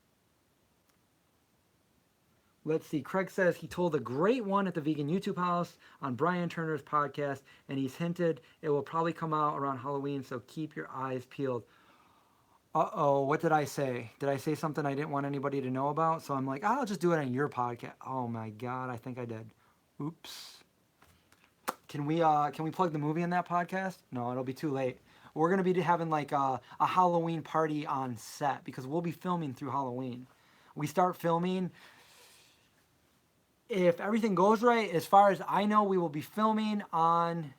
Craig says he told a great one at the Vegan YouTube House on Brian Turner's podcast, and he's hinted it will probably come out around Halloween, so keep your eyes peeled. Uh-oh, what did I say? Did I say something I didn't want anybody to know about? So I'm like, I'll just do it on your podcast. Oh my God, I think I did. Oops. Can we plug the movie in that podcast? No, it'll be too late. We're going to be having like a Halloween party on set because we'll be filming through Halloween. We start filming. If everything goes right, as far as I know, we will be filming on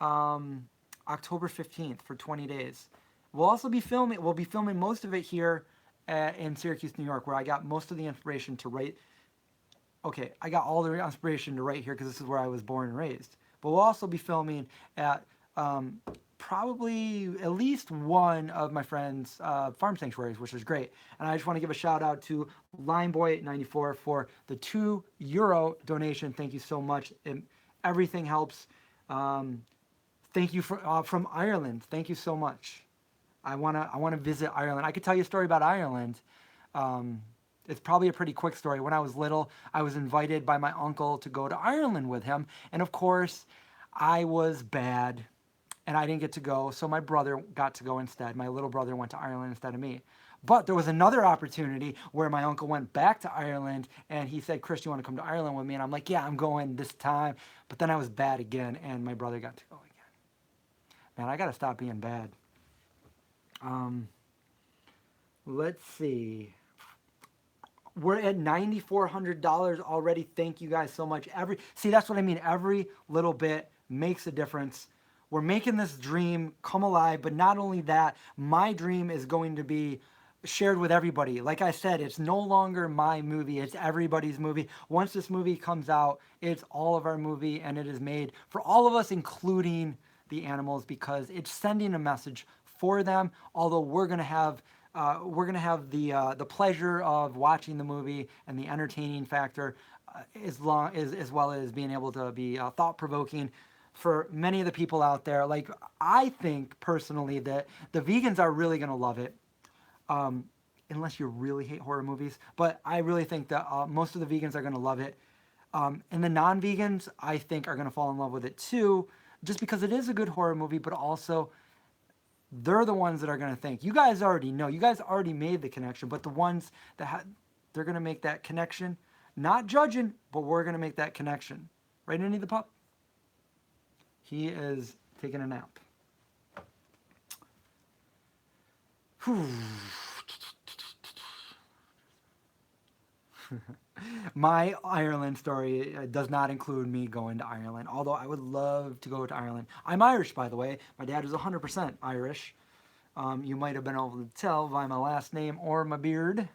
October 15th for 20 days. we'll also be filming. We'll be filming most of it here in Syracuse, New York, where I got most of the inspiration to write. Okay, I got all the inspiration to write here because this is where I was born and raised. But we'll also be filming at probably at least one of my friends' farm sanctuaries, which is great. And I just want to give a shout out to Lineboy94 for the €2 donation. Thank you so much. Everything helps. Thank you from Ireland. Thank you so much. I wanna visit Ireland. I could tell you a story about Ireland. It's probably a pretty quick story. When I was little, I was invited by my uncle to go to Ireland with him, and of course, I was bad, and I didn't get to go. So my brother got to go instead. My little brother went to Ireland instead of me. But there was another opportunity where my uncle went back to Ireland, and he said, "Chris, you want to come to Ireland with me?" And I'm like, "Yeah, I'm going this time." But then I was bad again, and my brother got to go again. Man, I got to stop being bad. Let's see. We're at $9,400 already. Thank you guys so much. See, that's what I mean. Every little bit makes a difference. We're making this dream come alive, but not only that, my dream is going to be shared with everybody. Like I said, it's no longer my movie, it's everybody's movie. Once this movie comes out, it's all of our movie, and it is made for all of us, including the animals, because it's sending a message for them. Although we're gonna have the pleasure of watching the movie and the entertaining factor, as well as being able to be thought provoking for many of the people out there. Like, I think personally that the vegans are really gonna love it. Unless you really hate horror movies, but I really think that most of the vegans are going to love it. And the non-vegans, I think, are going to fall in love with it too, just because it is a good horror movie, but also they're the ones that are going to think. You guys already know. You guys already made the connection, but the ones that they're going to make that connection, not judging, but we're going to make that connection. Right, Indy the pup? He is taking a nap. Whew. My Ireland story does not include me going to Ireland, although I would love to go to Ireland. I'm Irish, by the way. My dad is 100% Irish. You might have been able to tell by my last name or my beard.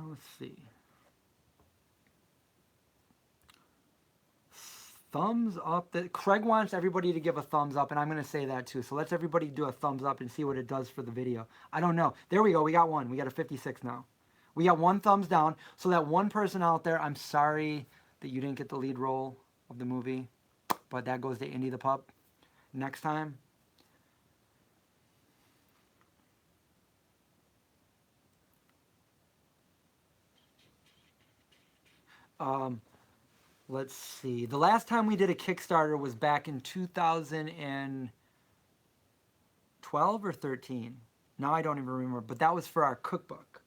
Let's see. Thumbs up. Craig wants everybody to give a thumbs up, and I'm going to say that too. So let's everybody do a thumbs up and see what it does for the video. I don't know. There we go. We got one. We got a 56 now. We got one thumbs down. So that one person out there, I'm sorry that you didn't get the lead role of the movie, but that goes to Indy the pup. Next time. Let's see. The last time we did a Kickstarter was back in 2012 or 13. Now I don't even remember, but that was for our cookbook.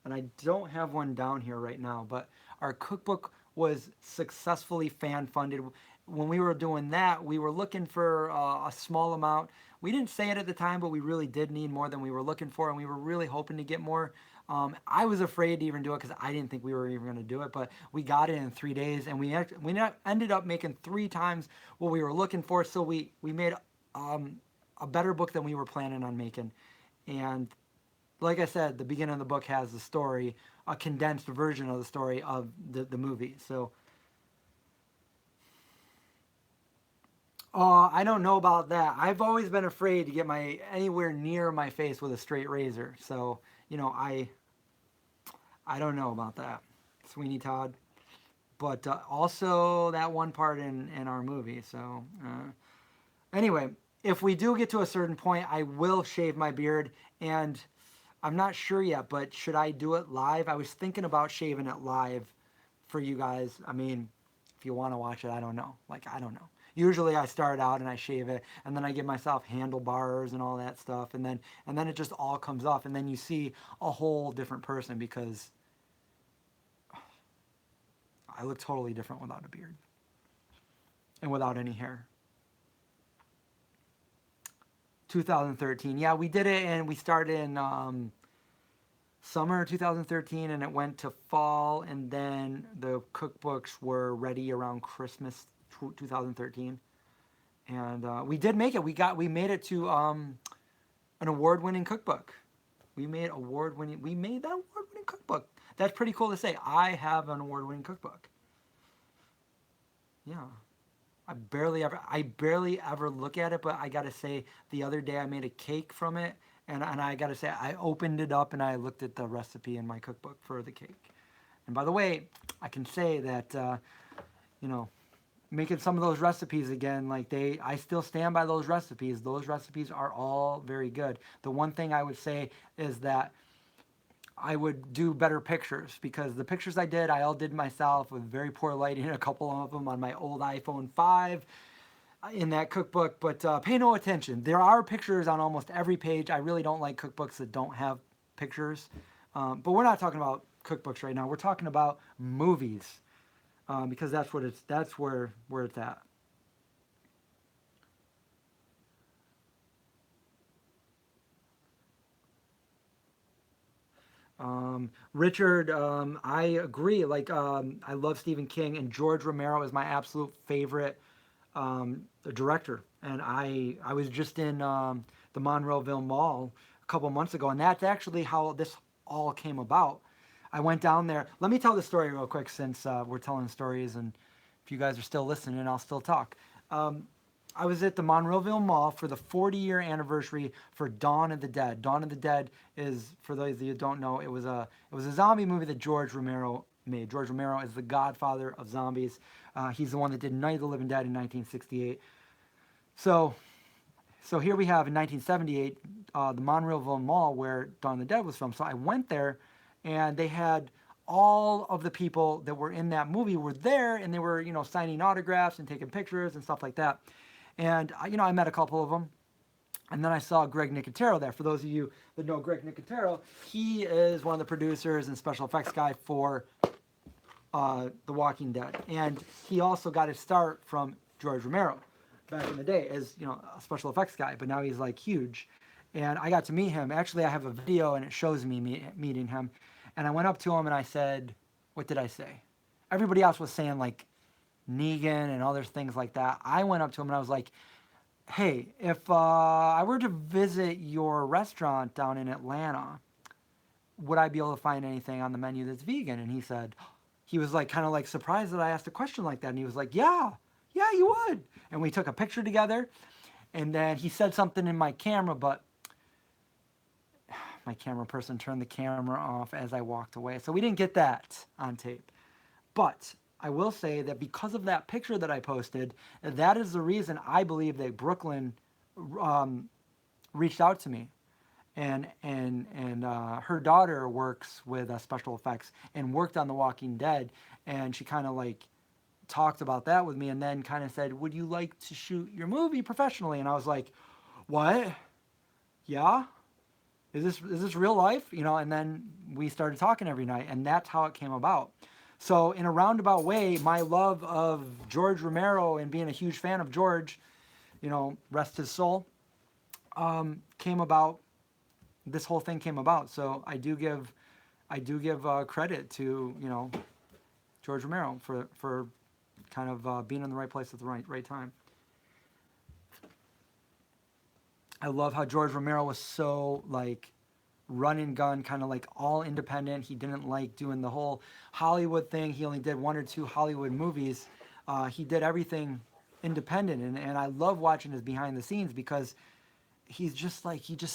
And I don't have one down here right now, but our cookbook was successfully fan funded. When we were doing that, we were looking for a small amount. We didn't say it at the time, but we really did need more than we were looking for, and we were really hoping to get more. I was afraid to even do it because I didn't think we were even going to do it, but we got it in 3 days, and we ended up making 3 times what we were looking for. So we made a better book than we were planning on making. And like I said, the beginning of the book has the story, a condensed version of the story of the movie. So I don't know about that. I've always been afraid to get anywhere near my face with a straight razor. So, you know, I don't know about that, Sweeney Todd. But also that one part in our movie. So anyway, if we do get to a certain point, I will shave my beard. And I'm not sure yet, but should I do it live? I was thinking about shaving it live for you guys. I mean, if you want to watch it, I don't know. Like, I don't know. Usually I start out and I shave it, and then I give myself handlebars and all that stuff, and then it just all comes off, and then you see a whole different person because I look totally different without a beard and without any hair. 2013. Yeah, we did it, and we started in summer 2013, and it went to fall, and then the cookbooks were ready around Christmas 2013. And we did make it. We made it to an award-winning cookbook. We made that award-winning cookbook. That's pretty cool to say. I have an award-winning cookbook. Yeah. I barely ever look at it, but I gotta say, the other day I made a cake from it, and I gotta say, I opened it up and I looked at the recipe in my cookbook for the cake. And by the way, I can say that you know, making some of those recipes again, I still stand by those recipes. Those recipes are all very good. The one thing I would say is that I would do better pictures, because the pictures I all did myself with very poor lighting, a couple of them on my old iPhone 5 in that cookbook. But pay no attention. There are pictures on almost every page. I really don't like cookbooks that don't have pictures. But we're not talking about cookbooks right now. We're talking about movies, because that's where it's at. Richard, I agree. I love Stephen King, and George Romero is my absolute favorite director. And I was just in the Monroeville Mall a couple months ago, and that's actually how this all came about. I went down there. Let me tell the story real quick, since we're telling stories, and if you guys are still listening, I'll still talk. Um, I was at the Monroeville Mall for the 40-year anniversary for Dawn of the Dead. Dawn of the Dead is, for those of you who don't know, it was a zombie movie that George Romero made. George Romero is the godfather of zombies. He's the one that did Night of the Living Dead in 1968. So, so here we have in 1978 the Monroeville Mall where Dawn of the Dead was filmed. So I went there, and they had all of the people that were in that movie were there, and they were signing autographs and taking pictures and stuff like that. And I met a couple of them, and then I saw Greg Nicotero there. For those of you that know Greg Nicotero, he is one of the producers and special effects guy for The Walking Dead, and he also got his start from George Romero back in the day as a special effects guy. But now he's like huge, and I got to meet him. Actually, I have a video, and it shows me meeting him. And I went up to him and I said, "What did I say?" Everybody else was saying like Negan and other things like that. I went up to him and I was like, "Hey, if I were to visit your restaurant down in Atlanta, would I be able to find anything on the menu that's vegan?" And he was like kind of like surprised that I asked a question like that. And he was like, "Yeah, yeah, you would." And we took a picture together. And then he said something in my camera, but my camera person turned the camera off as I walked away. So we didn't get that on tape. But I will say that because of that picture that I posted, that is the reason I believe that Brooklyn um, reached out to me. And her daughter works with special effects and worked on The Walking Dead, and she kind of like talked about that with me, and then kind of said, "Would you like to shoot your movie professionally?" And I was like, "What? Yeah? Is this real life?" And then we started talking every night, and that's how it came about. So in a roundabout way, my love of George Romero and being a huge fan of George, rest his soul, came about. This whole thing came about. So I do give credit to George Romero for kind of being in the right place at the right time. I love how George Romero was so like run and gun, kind of like all independent. He didn't like doing the whole Hollywood thing. He only did one or two Hollywood movies. He did everything independent, and I love watching his behind the scenes, because he just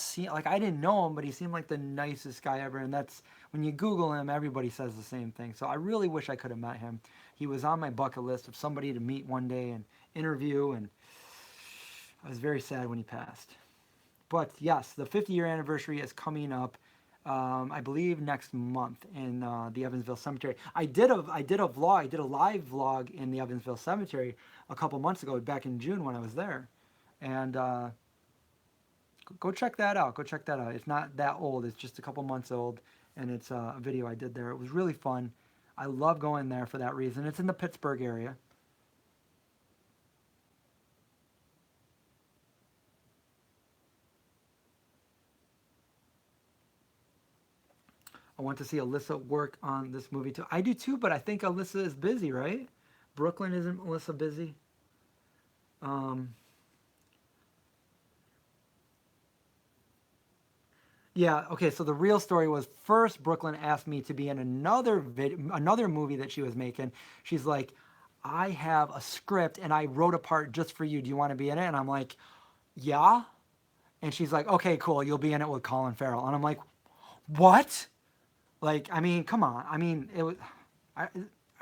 seemed like, I didn't know him, but he seemed like the nicest guy ever. And that's when you Google him, everybody says the same thing. So I really wish I could have met him. He was on my bucket list of somebody to meet one day and interview, and I was very sad when he passed. But yes, the 50-year anniversary is coming up. I believe next month in the Evansville Cemetery. I did a vlog. I did a live vlog in the Evansville Cemetery a couple months ago, back in June when I was there, and go check that out. Go check that out. It's not that old. It's just a couple months old, and it's a video I did there. It was really fun. I love going there for that reason. It's in the Pittsburgh area. I want to see Alyssa work on this movie too. I do too, but I think Alyssa is busy, right? Brooklyn, isn't Alyssa busy? Yeah, okay, so the real story was first Brooklyn asked me to be in another movie that she was making. She's like, I have a script and I wrote a part just for you. Do you want to be in it? And I'm like, yeah. And she's like, okay, cool. You'll be in it with Colin Farrell. And I'm like, what? Like, I mean, come on. I mean, it was, I,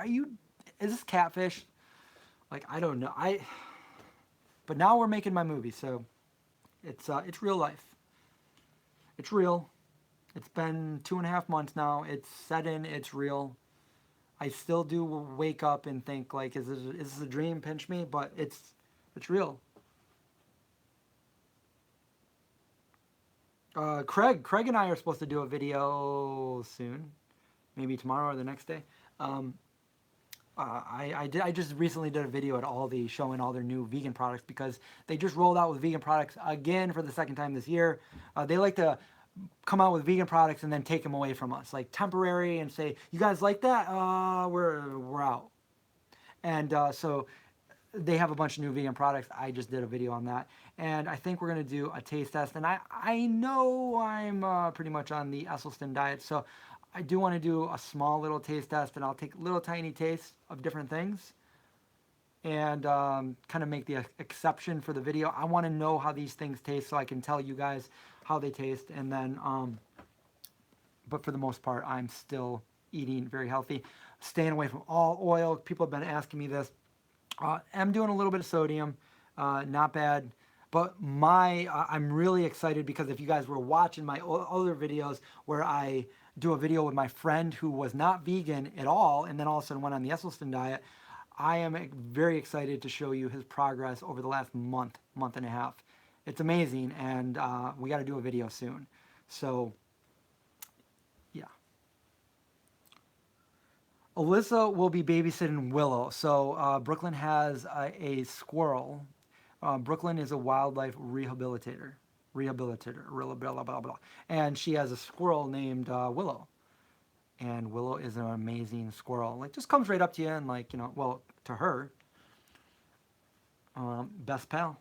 are you, is this catfish? Like, I don't know. But now we're making my movie. So it's real life. It's real. It's been 2.5 months now. It's set in. It's real. I still do wake up and think like, is this a dream? Pinch me, but it's real. Craig and I are supposed to do a video soon, maybe tomorrow or the next day. Um, I just recently did a video at Aldi showing all their new vegan products because they just rolled out with vegan products again for the second time this year. They like to come out with vegan products and then take them away from us, like temporary, and say, "You guys like that? We're out." And so they have a bunch of new vegan products. I just did a video on that, and I think we're gonna do a taste test. And I know I'm pretty much on the Esselstyn diet, so I do want to do a small little taste test, and I'll take little tiny tastes of different things, and kind of make the exception for the video. I want to know how these things taste so I can tell you guys how they taste, and then but for the most part, I'm still eating very healthy, staying away from all oil. People have been asking me this. I'm doing a little bit of sodium, not bad. But I'm really excited because if you guys were watching my other videos where I do a video with my friend who was not vegan at all and then all of a sudden went on the Esselstyn diet, I am very excited to show you his progress over the last month and a half. It's amazing, and we got to do a video soon. So, yeah. Alyssa will be babysitting Willow. So Brooklyn has a squirrel. Brooklyn is a wildlife rehabilitator, blah, blah, blah, blah. And she has a squirrel named Willow. And Willow is an amazing squirrel. Like, just comes right up to you and like, well, to her, best pal.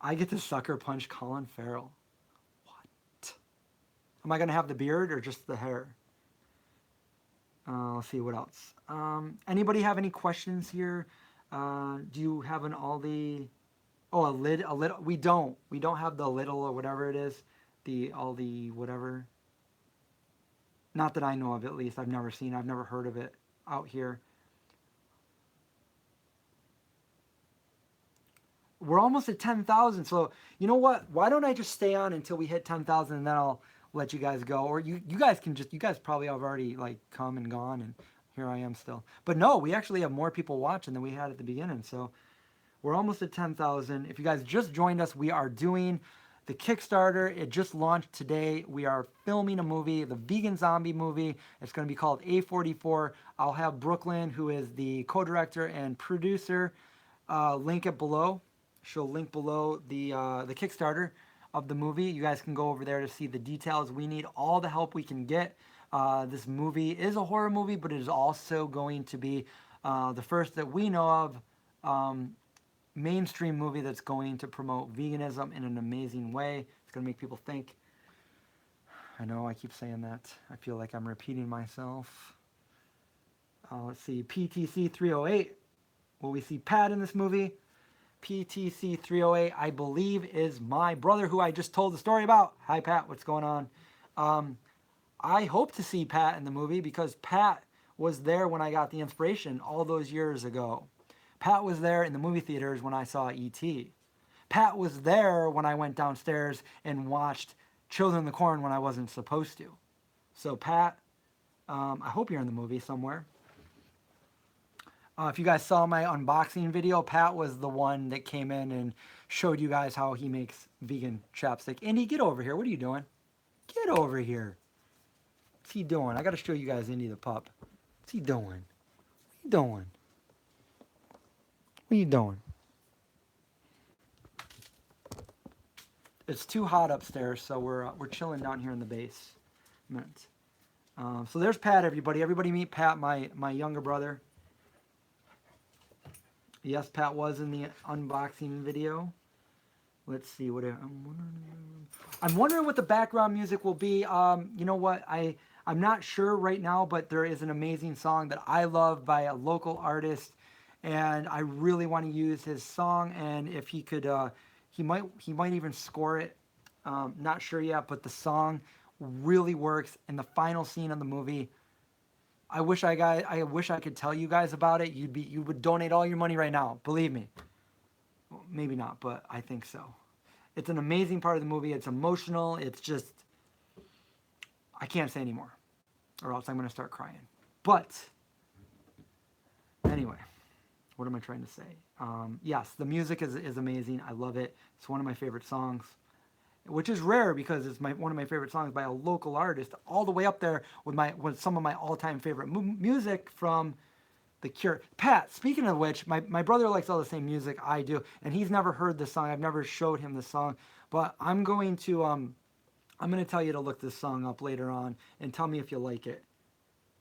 I get to sucker punch Colin Farrell. What? Am I going to have the beard or just the hair? Let's see what else. Anybody have any questions here? Do you have an Aldi? Oh, a lid. We don't have the little or whatever it is. The Aldi whatever. Not that I know of, at least. I've never seen. I've never heard of it out here. We're almost at 10,000. So you know what? Why don't I just stay on until we hit 10,000 and then I'll let you guys go. Or you guys can just, you guys probably have already like come and gone and here I am still. But no, we actually have more people watching than we had at the beginning. So we're almost at 10,000. If you guys just joined us, we are doing the Kickstarter. It just launched today. We are filming a movie, the vegan zombie movie. It's going to be called A44. I'll have Brooklyn, who is the co-director and producer, link it below. She'll link below the Kickstarter of the movie. You guys can go over there to see the details. We need all the help we can get. This movie is a horror movie, but it is also going to be the first that we know of mainstream movie that's going to promote veganism in an amazing way. It's going to make people think. I know I keep saying that. I feel like I'm repeating myself. Let's see, PTC 308. Will we see Pat in this movie? PTC 308, I believe, is my brother who I just told the story about. Hi, Pat. What's going on? I hope to see Pat in the movie because Pat was there when I got the inspiration all those years ago. Pat was there in the movie theaters when I saw E.T. Pat was there when I went downstairs and watched Children of the Corn when I wasn't supposed to. So Pat, I hope you're in the movie somewhere. If you guys saw my unboxing video, Pat was the one that came in and showed you guys how he makes vegan chapstick. Indy, get over here. What are you doing? Get over here. What's he doing? I got to show you guys Indy the pup. What's he doing? What are you doing? What are you doing? It's too hot upstairs, so we're chilling down here in the basement. So there's Pat, everybody. Everybody meet Pat, my younger brother. Yes, Pat was in the unboxing video. Let's see what I'm wondering what the background music will be. You know what? I'm not sure right now, but there is an amazing song that I love by a local artist, and I really want to use his song. And if he could, he might even score it. Not sure yet, but the song really works. And the final scene of the movie, I wish I could tell you guys about it. You would donate all your money right now. Believe me. Well, maybe not, but I think so. It's an amazing part of the movie. It's emotional. It's just, I can't say anymore, or else I'm going to start crying. But anyway, what am I trying to say? Yes, the music is amazing. I love it. It's one of my favorite songs, which is rare because it's one of my favorite songs by a local artist, all the way up there with some of my all-time favorite music from The Cure. Pat, speaking of which, my brother likes all the same music I do, and he's never heard this song. I've never showed him this song, but I'm going to tell you to look this song up later on and tell me if you like it.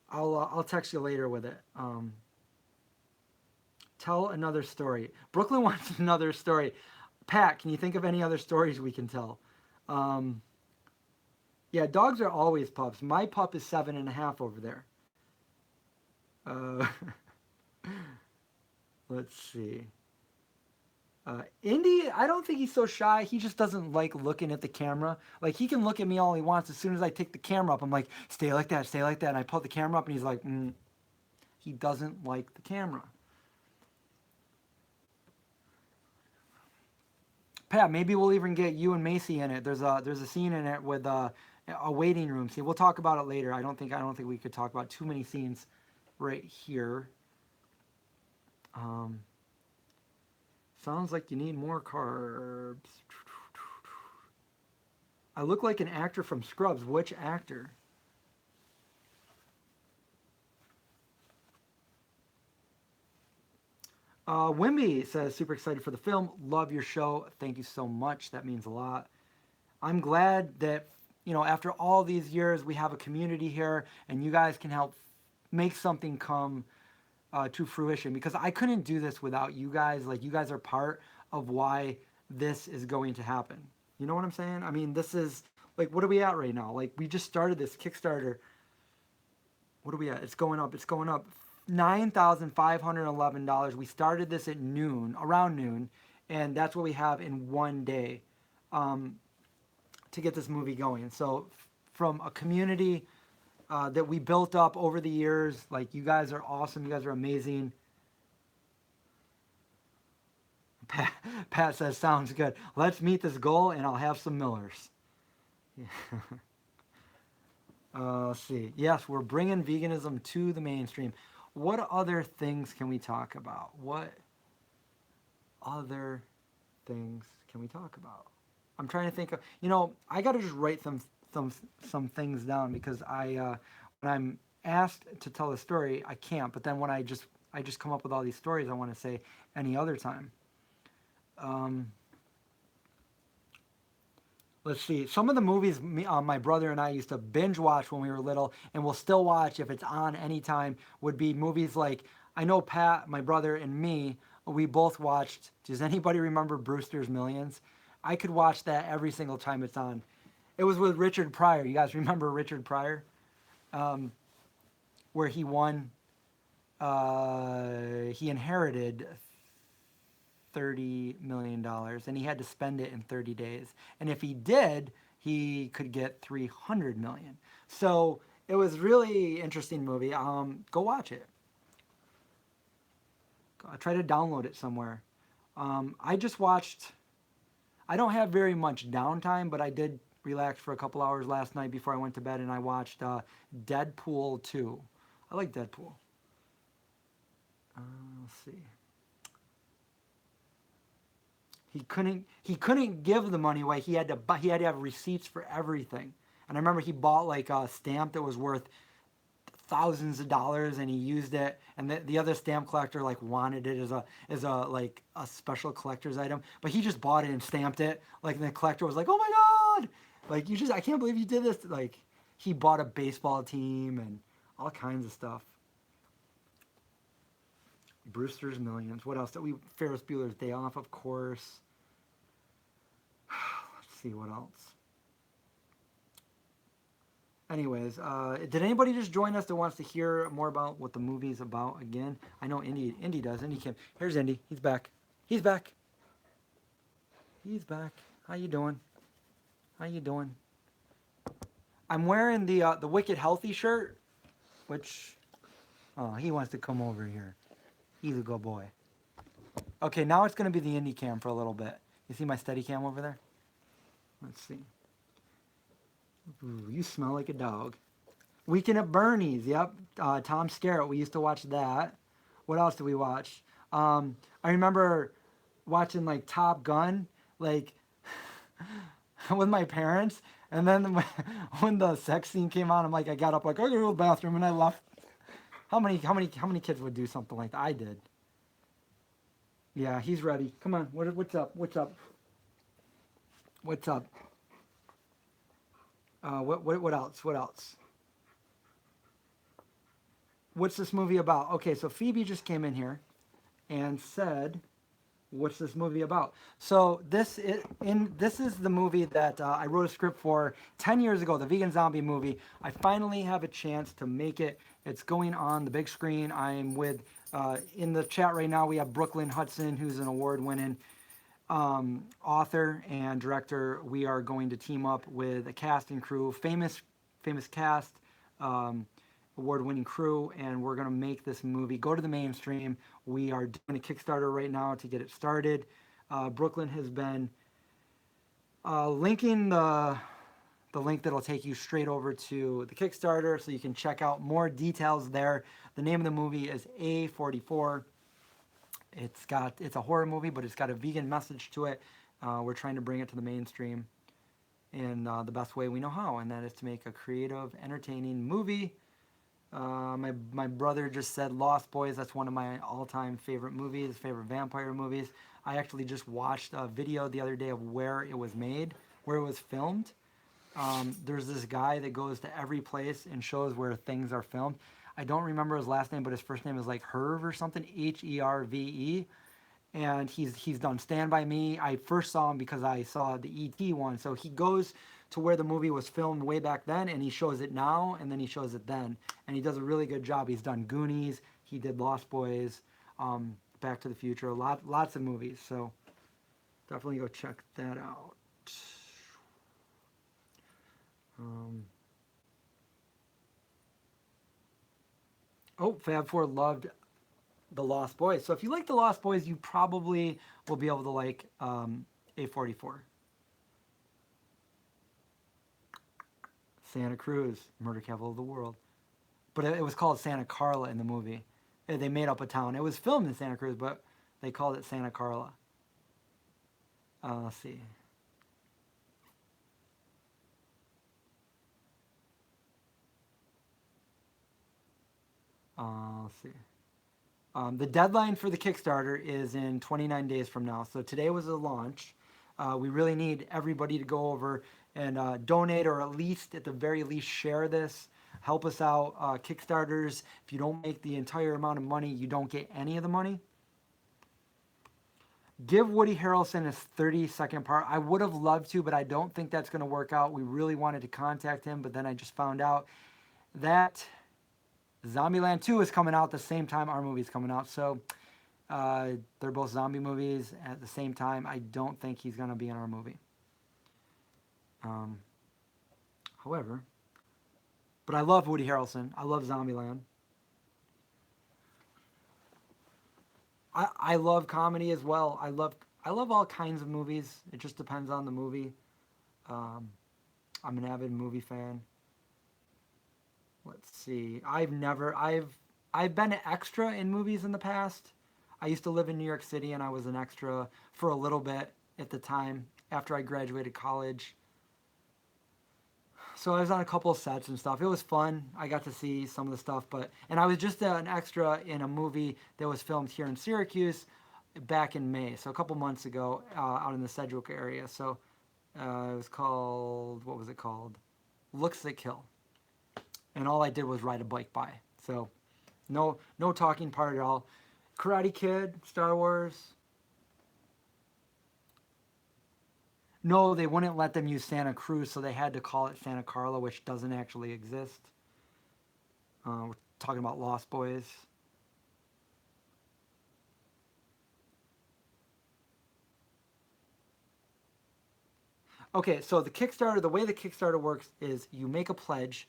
I'll text you later with it. Tell another story. Brooklyn wants another story. Pat, can you think of any other stories we can tell? Yeah, dogs are always pups. My pup is 7.5 over there. Let's see. Indy, I don't think he's so shy. He just doesn't like looking at the camera. Like, he can look at me all he wants. As soon as I take the camera up, I'm like, stay like that, stay like that. And I pull the camera up, and he's like, he doesn't like the camera. Pat, maybe we'll even get you and Macy in it. There's a scene in it with a waiting room. See, we'll talk about it later. I don't think we could talk about too many scenes right here. Sounds like you need more carbs. I look like an actor from Scrubs. Which actor? Wimby says, super excited for the film. Love your show. Thank you so much. That means a lot. I'm glad that, after all these years, we have a community here and you guys can help make something come to fruition, because I couldn't do this without you guys. Like, you guys are part of why this is going to happen. You know what I'm saying? I mean, this is, like, what are we at right now? Like, we just started this Kickstarter. What are we at? It's going up. $9,511. We started this at around noon, and that's what we have in one day to get this movie going. So from a community that we built up over the years, like, you guys are awesome. You guys are amazing. Pat says, sounds good. Let's meet this goal, and I'll have some Millers. Yeah. Let's see. Yes, we're bringing veganism to the mainstream. What other things can we talk about? What other things can we talk about? I'm trying to think of, I got to just write some things down, because when I'm asked to tell a story, I can't. But then when I just come up with all these stories I want to say any other time. Let's see. Some of the movies my brother and I used to binge watch when we were little, and we'll still watch if it's on anytime, would be movies like, I know Pat, my brother, and me, we both watched, does anybody remember Brewster's Millions? I could watch that every single time it's on. It was with Richard Pryor. You guys remember Richard Pryor? Where he won, he inherited $30 million, and he had to spend it in 30 days. And if he did, he could get $300 million. So it was really interesting movie. Go watch it. I try to download it somewhere. I just watched, I don't have very much downtime, but I did relax for a couple hours last night before I went to bed, and I watched Deadpool 2. I like Deadpool. Let's see. He couldn't give the money away. He had to have receipts for everything. And I remember he bought like a stamp that was worth thousands of dollars, and he used it. And the other stamp collector like wanted it as a like a special collector's item, but he just bought it and stamped it. Like, and the collector was like, "Oh my God! Like, I can't believe you did this!" Like, he bought a baseball team and all kinds of stuff. Brewster's Millions. What else? Ferris Bueller's Day Off, of course. see what else. Anyways, did anybody just join us that wants to hear more about what the movie's about again? I know Indy does. Indy came. Here's Indy. He's back. He's back. He's back. How you doing? How you doing? I'm wearing the Wicked Healthy shirt, which, oh, he wants to come over here. He's a good boy. Okay, now it's going to be the Indy cam for a little bit. You see my steady cam over there? Let's see. Ooh, you smell like a dog. Weekend at Bernie's, yep. Tom Skerritt, we used to watch that. What else did we watch? I remember watching like Top Gun, like with my parents. And then when the sex scene came on, I'm like, I got up like, I gotta go to the bathroom, and I left. How many kids would do something like that? I did. Yeah, he's ready. Come on, what's up? What's up? What's up? What else? What else? What's this movie about? Okay, so Phoebe just came in here and said, what's this movie about? So this is the movie that I wrote a script for 10 years ago, the Vegan Zombie movie. I finally have a chance to make it. It's going on the big screen. I'm with, in the chat right now, we have Brooklyn Hudson, who's an award-winning author and director. We are going to team up with a cast and crew, famous cast, award-winning crew, and we're going to make this movie go to the mainstream. We are doing a Kickstarter right now to get it started. Brooklyn has been linking the link that'll take you straight over to the Kickstarter, so you can check out more details there. The name of the movie is A44. It's a horror movie, but it's got a vegan message to it. We're trying to bring it to the mainstream in the best way we know how, and that is to make a creative, entertaining movie. My brother just said Lost Boys. That's one of my all-time favorite movies, favorite vampire movies. I actually just watched a video the other day of where it was made, where it was filmed. There's this guy that goes to every place and shows where things are filmed. I don't remember his last name, but his first name is like Herve or something, Herve. And he's done Stand By Me. I first saw him because I saw the E.T. one. So he goes to where the movie was filmed way back then, and he shows it now, and then he shows it then. And he does a really good job. He's done Goonies. He did Lost Boys, Back to the Future, lots of movies. So definitely go check that out. Oh, Fab Four loved the Lost Boys. So if you like the Lost Boys, you probably will be able to like A44. Santa Cruz, murder capital of the world. But it was called Santa Carla in the movie. They made up a town. It was filmed in Santa Cruz, but they called it Santa Carla. Let's see. Let's see. The deadline for the Kickstarter is in 29 days from now. So today was the launch. We really need everybody to go over and donate, or at the very least share this. Help us out. Kickstarters, if you don't make the entire amount of money, you don't get any of the money. Give Woody Harrelson his 30-second part. I would have loved to, but I don't think that's going to work out. We really wanted to contact him, but then I just found out that Zombieland 2 is coming out the same time our movie's coming out. So they're both zombie movies at the same time. I don't think he's going to be in our movie. However, but I love Woody Harrelson. I love Zombieland. I love comedy as well. I love all kinds of movies. It just depends on the movie. I'm an avid movie fan. Let's see. I've been an extra in movies in the past. I used to live in New York City, and I was an extra for a little bit at the time after I graduated college. So I was on a couple of sets and stuff. It was fun. I got to see some of the stuff, and I was just an extra in a movie that was filmed here in Syracuse back in May, so a couple months ago, out in the Sedgwick area. So it was called, what was it called? Looks That Kill. And all I did was ride a bike by. So no talking part at all. Karate Kid, Star Wars. No, they wouldn't let them use Santa Cruz, so they had to call it Santa Carla, which doesn't actually exist. We're talking about Lost Boys. Okay, so the Kickstarter, the way the Kickstarter works is you make a pledge.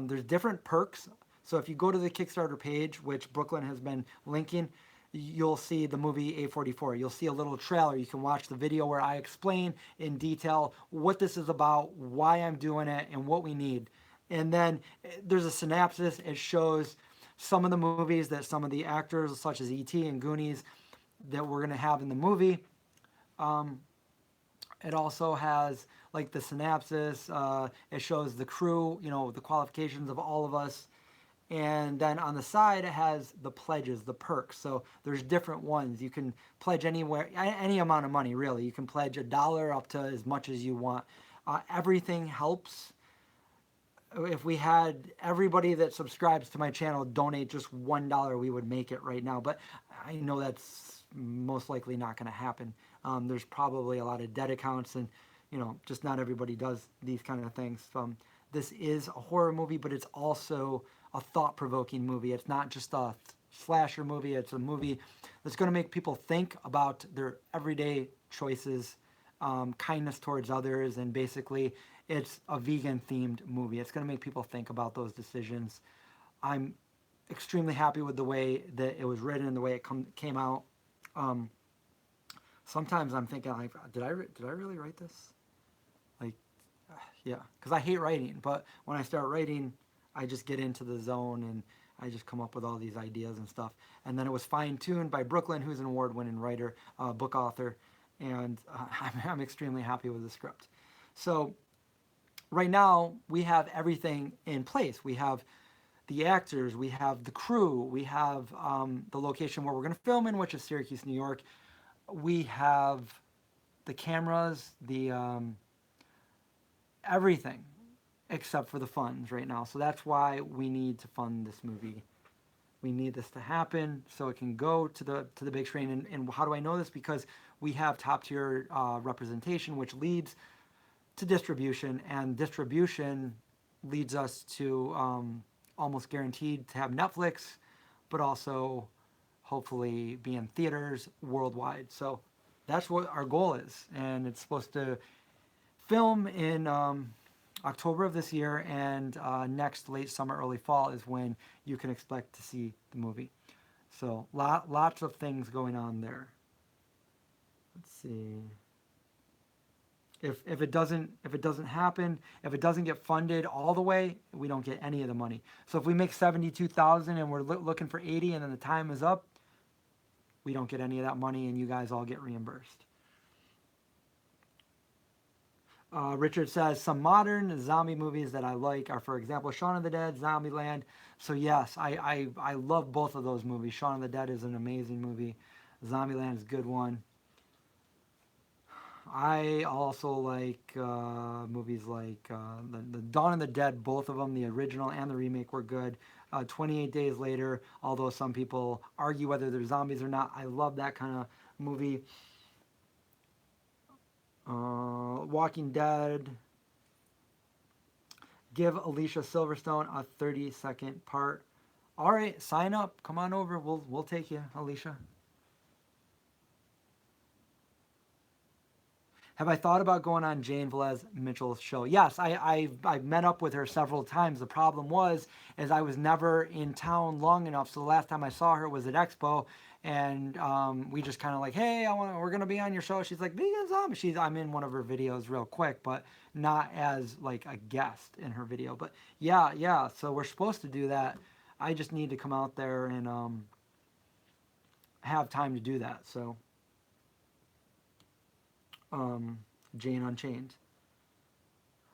There's different perks. So if you go to the Kickstarter page, which Brooklyn has been linking, you'll see the movie A44. You'll see a little trailer. You can watch the video where I explain in detail what this is about, why I'm doing it, and what we need. And then there's a synopsis. It shows some of the movies that some of the actors, such as E.T. and Goonies, that we're going to have in the movie. Um, it also has like the synopsis. It shows the crew, the qualifications of all of us. And then on the side, it has the pledges, the perks. So there's different ones. You can pledge anywhere, any amount of money, really. You can pledge $1 up to as much as you want. Everything helps. If we had everybody that subscribes to my channel donate just $1, we would make it right now. But I know that's most likely not going to happen. There's probably a lot of dead accounts, and just not everybody does these kind of things. This is a horror movie, but it's also a thought-provoking movie. It's not just a slasher movie. It's a movie that's going to make people think about their everyday choices, kindness towards others, and basically it's a vegan-themed movie. It's going to make people think about those decisions. I'm extremely happy with the way that it was written and the way it came out. Um, Sometimes I'm thinking, like, did I really write this? Like, yeah, because I hate writing, but when I start writing, I just get into the zone and I just come up with all these ideas and stuff. And then it was fine-tuned by Brooklyn, who's an award-winning writer, book author, and I'm extremely happy with the script. So right now, we have everything in place. We have the actors, we have the crew, we have the location where we're going to film in, which is Syracuse, New York. We have the cameras, the everything except for the funds right now. So that's why we need to fund this movie. We need this to happen so it can go to the big screen. And how do I know this? Because we have top tier representation, which leads to distribution, and distribution leads us to almost guaranteed to have Netflix, but also hopefully be in theaters worldwide. So that's what our goal is, and it's supposed to film in October of this year, and next late summer, early fall is when you can expect to see the movie. So lots of things going on there. Let's see. If it doesn't happen, if it doesn't get funded all the way, we don't get any of the money. So if we make 72,000 and we're looking for 80, and then the time is up, we don't get any of that money, and you guys all get reimbursed. Richard says, some modern zombie movies that I like are, for example, Shaun of the Dead, Zombieland. So yes, I love both of those movies. Shaun of the Dead is an amazing movie. Zombieland is a good one. I also like movies like the Dawn of the Dead, both of them, the original and the remake, were good. 28 Days Later, although some people argue whether they're zombies or not, I love that kind of movie. Walking Dead. Give Alicia Silverstone a 30-second part. All right, sign up. Come on over. We'll take you, Alicia. Have I thought about going on Jane Velez Mitchell's show? Yes, I've met up with her several times. The problem was, is I was never in town long enough. So the last time I saw her was at Expo, and we just kind of like, hey, we're gonna be on your show. She's like, vegan zombie. I'm in one of her videos real quick, but not as like a guest in her video. But yeah. So we're supposed to do that. I just need to come out there and have time to do that. So. Jane Unchained.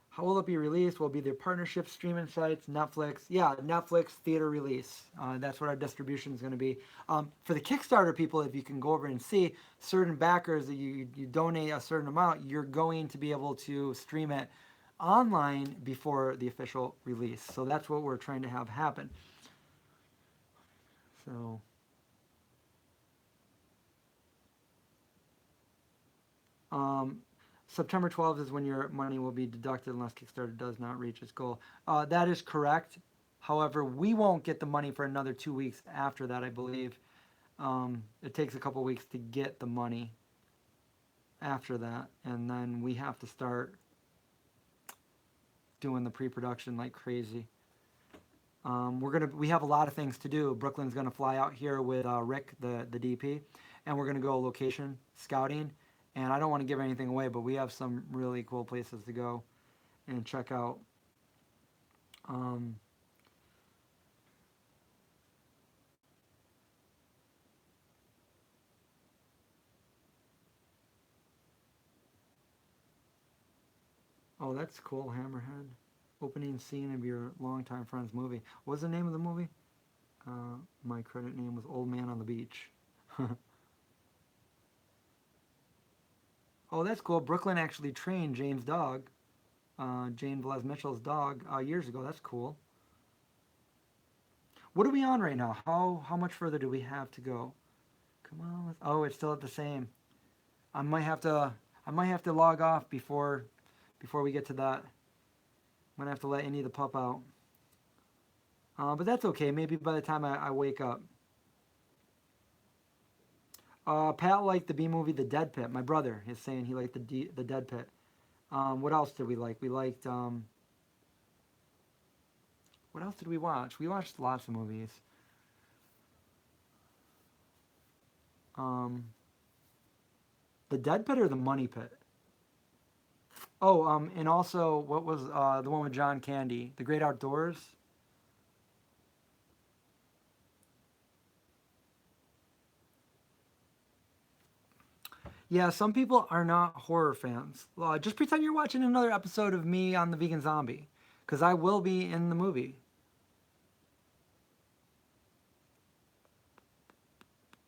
How will it be released? Will it be their partnership streaming sites, Netflix? Yeah, Netflix theater release. That's what our distribution is going to be. For the Kickstarter people, if you can go over and see certain backers that you donate a certain amount, you're going to be able to stream it online before the official release. So that's what we're trying to have happen. So. September 12th is when your money will be deducted unless Kickstarter does not reach its goal. That is correct. However, we won't get the money for another 2 weeks after that, I believe. It takes a couple weeks to get the money after that, and then we have to start doing the pre-production like crazy. We have a lot of things to do. Brooklyn's gonna fly out here with Rick, the DP, and we're gonna go location scouting. And I don't want to give anything away, but we have some really cool places to go and check out. Um, oh, that's cool, Hammerhead. Opening scene of your longtime friend's movie. What was the name of the movie? My credit name was Old Man on the Beach. Oh, that's cool. Brooklyn actually trained Jane's dog, Jane Velez Mitchell's dog, years ago. That's cool. What are we on right now? How much further do we have to go? Come on. Oh, it's still at the same. I might have to log off before we get to that. I'm gonna have to let Indy the pup out. But that's okay. Maybe by the time I wake up. Pat liked the B movie The Dead Pit. My brother is saying he liked the Dead Pit. What else did we like? We liked what else did we watch? We watched lots of movies. The Dead Pit or the Money Pit? Oh, and also what was the one with John Candy? The Great Outdoors. Yeah, some people are not horror fans. Just pretend you're watching another episode of me on the Vegan Zombie, because I will be in the movie.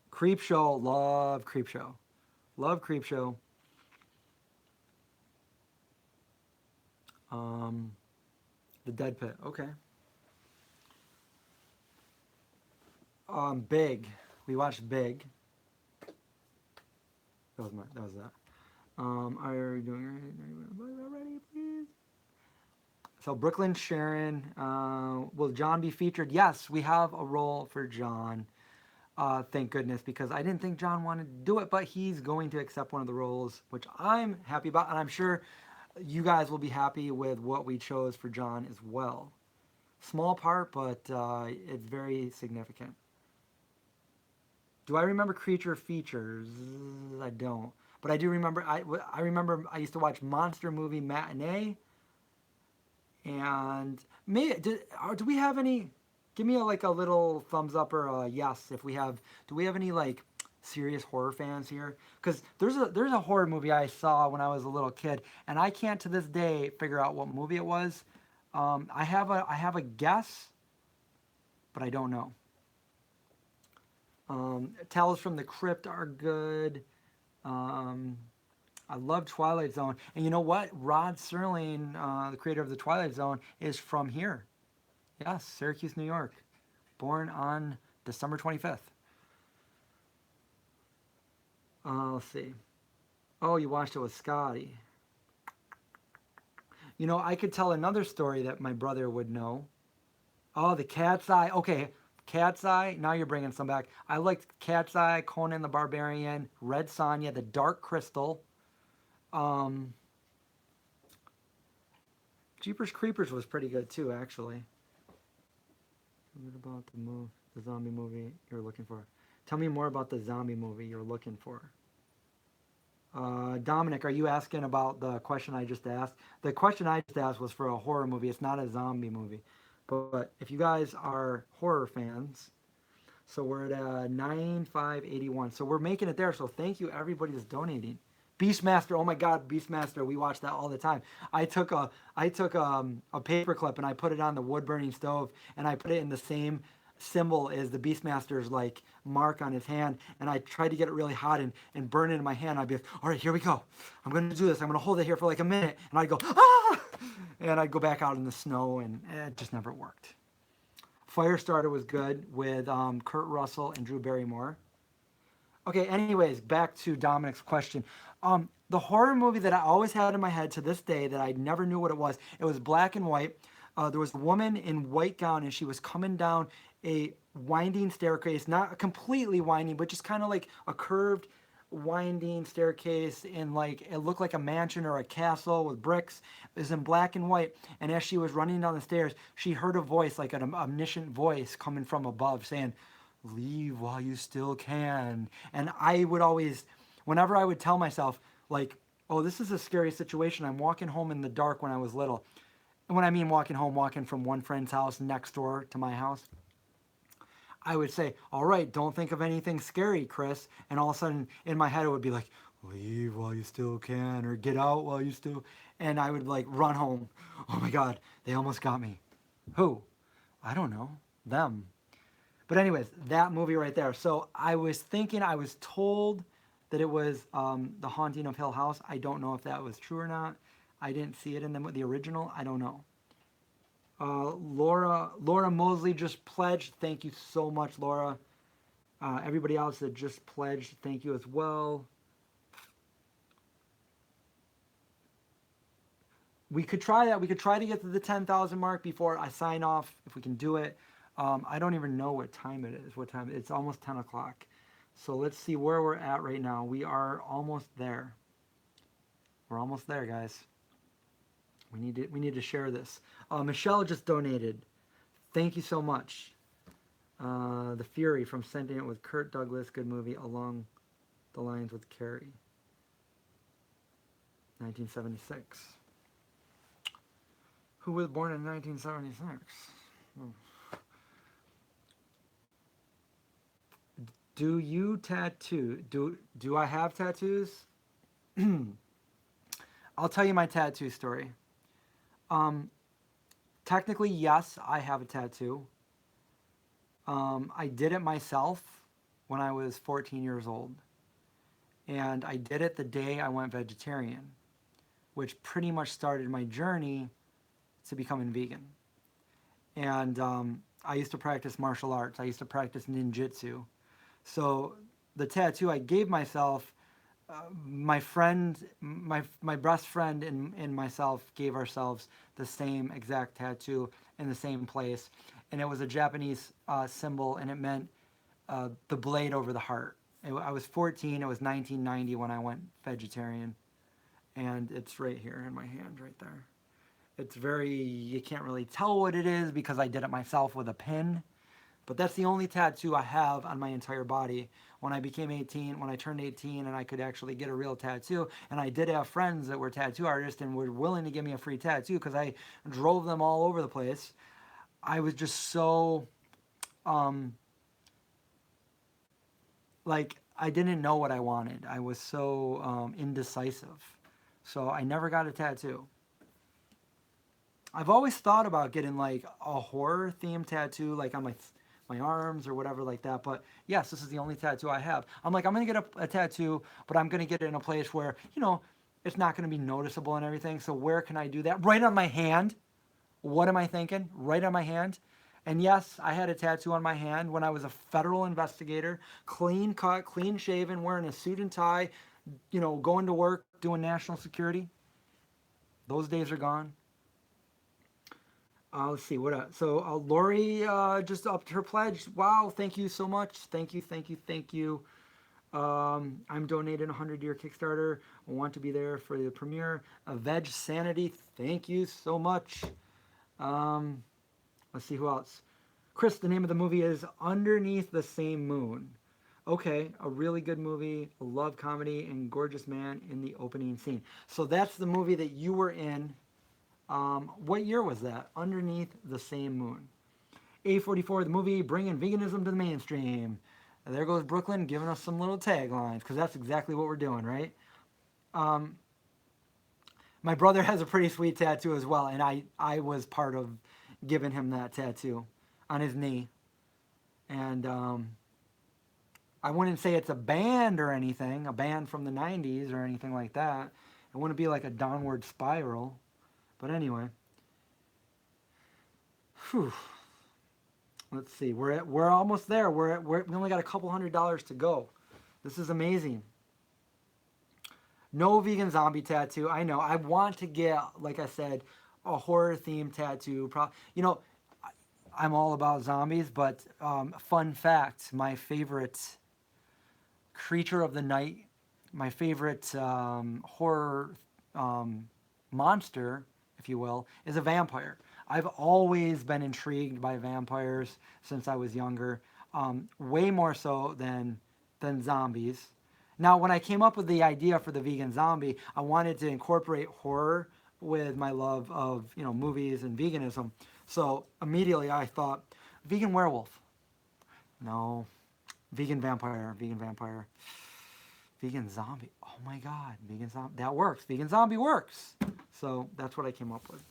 Creep Show, love Creep Show, love Creep Show. Um, the Dead Pit, okay. Big, we watched Big. That was that. Are you doing ready, please? So Brooklyn Sharon, will John be featured? Yes, we have a role for John. Thank goodness, because I didn't think John wanted to do it, but he's going to accept one of the roles, which I'm happy about, and I'm sure you guys will be happy with what we chose for John as well. Small part, but it's very significant. Do I remember creature features? I don't. But I do remember, I remember I used to watch Monster Movie Matinee. And do we have any, give me like a little thumbs up or a yes if we have, do we have any like serious horror fans here? Because there's a horror movie I saw when I was a little kid, and I can't to this day figure out what movie it was. I have a guess, but I don't know. Tales from the Crypt are good. Um, I love Twilight Zone. And you know what? Rod Serling, the creator of the Twilight Zone, is from here. Yes, Syracuse, New York. Born on December 25th. Let's see. Oh, you watched it with Scotty. You know, I could tell another story that my brother would know. Oh, the Cat's Eye. Okay, Cat's Eye. Now you're bringing some back. I liked Cat's Eye, Conan the Barbarian, Red Sonja, The Dark Crystal. Um, Jeepers Creepers was pretty good too, actually. What about the zombie movie you're looking for? Tell me more about the zombie movie you're looking for. Dominic, are you asking about the question I just asked? The question I just asked was for a horror movie. It's not a zombie movie. But if you guys are horror fans, so we're at 9581. So we're making it there. So thank you everybody that's donating. Beastmaster, oh my God, Beastmaster, we watch that all the time. I took a paper clip and I put it on the wood burning stove and I put it in the same symbol as the Beastmaster's like mark on his hand, and I tried to get it really hot and burn it in my hand. I'd be like, all right, here we go. I'm gonna do this. I'm gonna hold it here for like a minute, and I'd go ah, and I'd go back out in the snow, and it just never worked. Firestarter was good with Kurt Russell and Drew Barrymore. Okay, anyways, back to Dominic's question. The horror movie that I always had in my head to this day that I never knew what it was black and white. There was a woman in white gown and she was coming down a winding staircase, not completely winding, but just kind of like a curved winding staircase, and like it looked like a mansion or a castle with bricks. It was in black and white, and as she was running down the stairs, she heard a voice, like an omniscient voice coming from above saying, leave while you still can. And I would always, whenever I would tell myself, like, oh, this is a scary situation. I'm walking home in the dark when I was little. And when I mean walking home, walking from one friend's house next door to my house, I would say, all right, don't think of anything scary, Chris. And all of a sudden in my head, it would be like, leave while you still can, or get out while you still. And I would like run home. Oh my God, they almost got me. Who? I don't know. Them. But anyways, that movie right there. So I was thinking, I was told that it was The Haunting of Hill House. I don't know if that was true or not. I didn't see it in the original. I don't know. Laura Mosley just pledged. Thank you so much, Laura. Everybody else that just pledged, thank you as well. We could try that. We could try to get to the 10,000 mark before I sign off, if we can do it. I don't even know what time it is. What time? It's almost 10 o'clock. So let's see where we're at right now. We are almost there. We're almost there, guys. We need to share this. Michelle just donated. Thank you so much. The Fury from Sentient with Kurt Douglas. Good movie along the lines with Carrie. 1976. Who was born in 1976? Do you tattoo? Do I have tattoos? I'll tell you my tattoo story. Um, Technically, yes, I have a tattoo. I did it myself when I was 14 years old, and I did it the day I went vegetarian, which pretty much started my journey to becoming vegan. And I used to practice martial arts. I used to practice ninjutsu. So the tattoo I gave myself, my friend, my best friend and myself gave ourselves the same exact tattoo in the same place, and it was a Japanese symbol, and it meant the blade over the heart. I was 14. It was 1990 when I went vegetarian, and it's right here in my hand, right there. It's very, you can't really tell what it is because I did it myself with a pin. But that's the only tattoo I have on my entire body. When I became 18, when I turned 18 and I could actually get a real tattoo, and I did have friends that were tattoo artists and were willing to give me a free tattoo because I drove them all over the place. I was just so, um, like, I didn't know what I wanted. I was so indecisive. So I never got a tattoo. I've always thought about getting like a horror themed tattoo, like on my arms or whatever like that. But yes, this is the only tattoo I have. I'm like, I'm gonna get a tattoo, but I'm gonna get it in a place where it's not gonna be noticeable and everything. So where can I do that? Right on my hand. What am I thinking? Right on my hand. And yes, I had a tattoo on my hand when I was a federal investigator, clean cut, clean shaven, wearing a suit and tie, going to work, doing national security. Those days are gone. Let's see what. So Lori just upped her pledge. Wow, thank you so much. Thank you, thank you, thank you. I'm donating a 100-year Kickstarter. I want to be there for the premiere. Veg Sanity. Thank you so much. Um, let's see who else. Chris, the name of the movie is Underneath the Same Moon. Okay, a really good movie, a love comedy, and gorgeous man in the opening scene. So that's the movie that you were in. What year was that? Underneath the Same Moon. A44, the movie bringing veganism to the mainstream. And there goes Brooklyn giving us some little taglines, because that's exactly what we're doing, right? Um, my brother has a pretty sweet tattoo as well, and I was part of giving him that tattoo on his knee. And I wouldn't say it's a band or anything, a band from the 90s or anything like that. It wouldn't be like a downward spiral. But anyway, whew. Let's see. We're almost there. We only got a couple $100 to go. This is amazing. No vegan zombie tattoo. I know. I want to get, like I said, a horror themed tattoo. You know, I'm all about zombies, but fun fact: my favorite creature of the night, my favorite horror um, monster, if you will, is a vampire. I've always been intrigued by vampires since I was younger, way more so than zombies. Now, when I came up with the idea for the vegan zombie, I wanted to incorporate horror with my love of movies and veganism. So immediately I thought, vegan werewolf. No, vegan vampire, vegan zombie. Oh my God, vegan zombie. That works. Vegan zombie works. So that's what I came up with.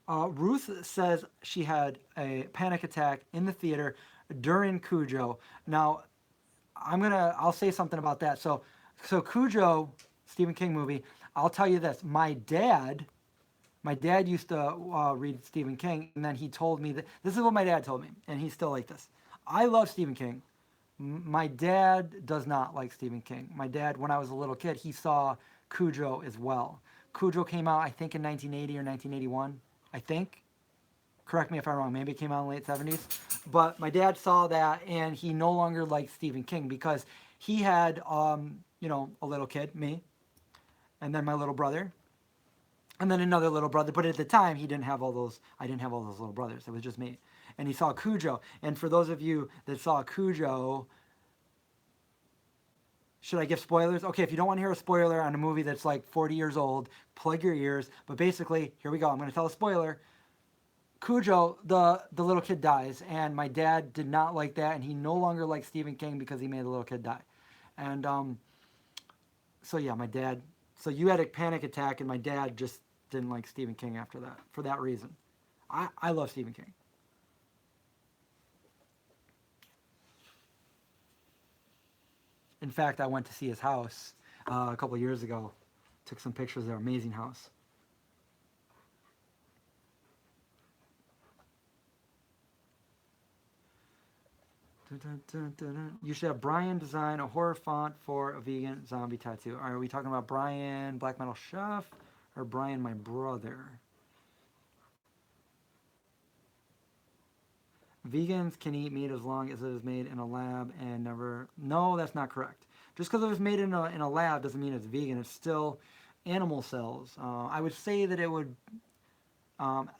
Ruth says she had a panic attack in the theater during Cujo. Now, I'll say something about that. So Cujo, Stephen King movie. I'll tell you this. My dad used to read Stephen King, and then he told me that this is what my dad told me, and he's still like this. I love Stephen King. My dad does not like Stephen King. My dad, when I was a little kid, he saw Cujo as well. Cujo came out, I think, in 1980 or 1981. I think. Correct me if I'm wrong. Maybe it came out in the late 70s. But my dad saw that, and he no longer liked Stephen King because he had, a little kid, me, and then my little brother, and then another little brother. But at the time, he didn't have all those. I didn't have all those little brothers. It was just me. And he saw Cujo. And for those of you that saw Cujo, should I give spoilers? Okay, if you don't want to hear a spoiler on a movie that's like 40 years old, plug your ears. But basically, here we go. I'm going to tell a spoiler. Cujo, the little kid dies, and my dad did not like that, and he no longer liked Stephen King because he made the little kid die. And so yeah, my dad. So you had a panic attack, and my dad just didn't like Stephen King after that for that reason. I love Stephen King. In fact, I went to see his house a couple years ago. Took some pictures of their amazing house. Dun, dun, dun, dun. You should have Brian design a horror font for a vegan zombie tattoo. Are we talking about Brian Black Metal Chef or Brian my brother? Vegans can eat meat as long as it is made in a lab and never. No, that's not correct. Just because it was made in a lab doesn't mean it's vegan. It's still animal cells. I would say that it would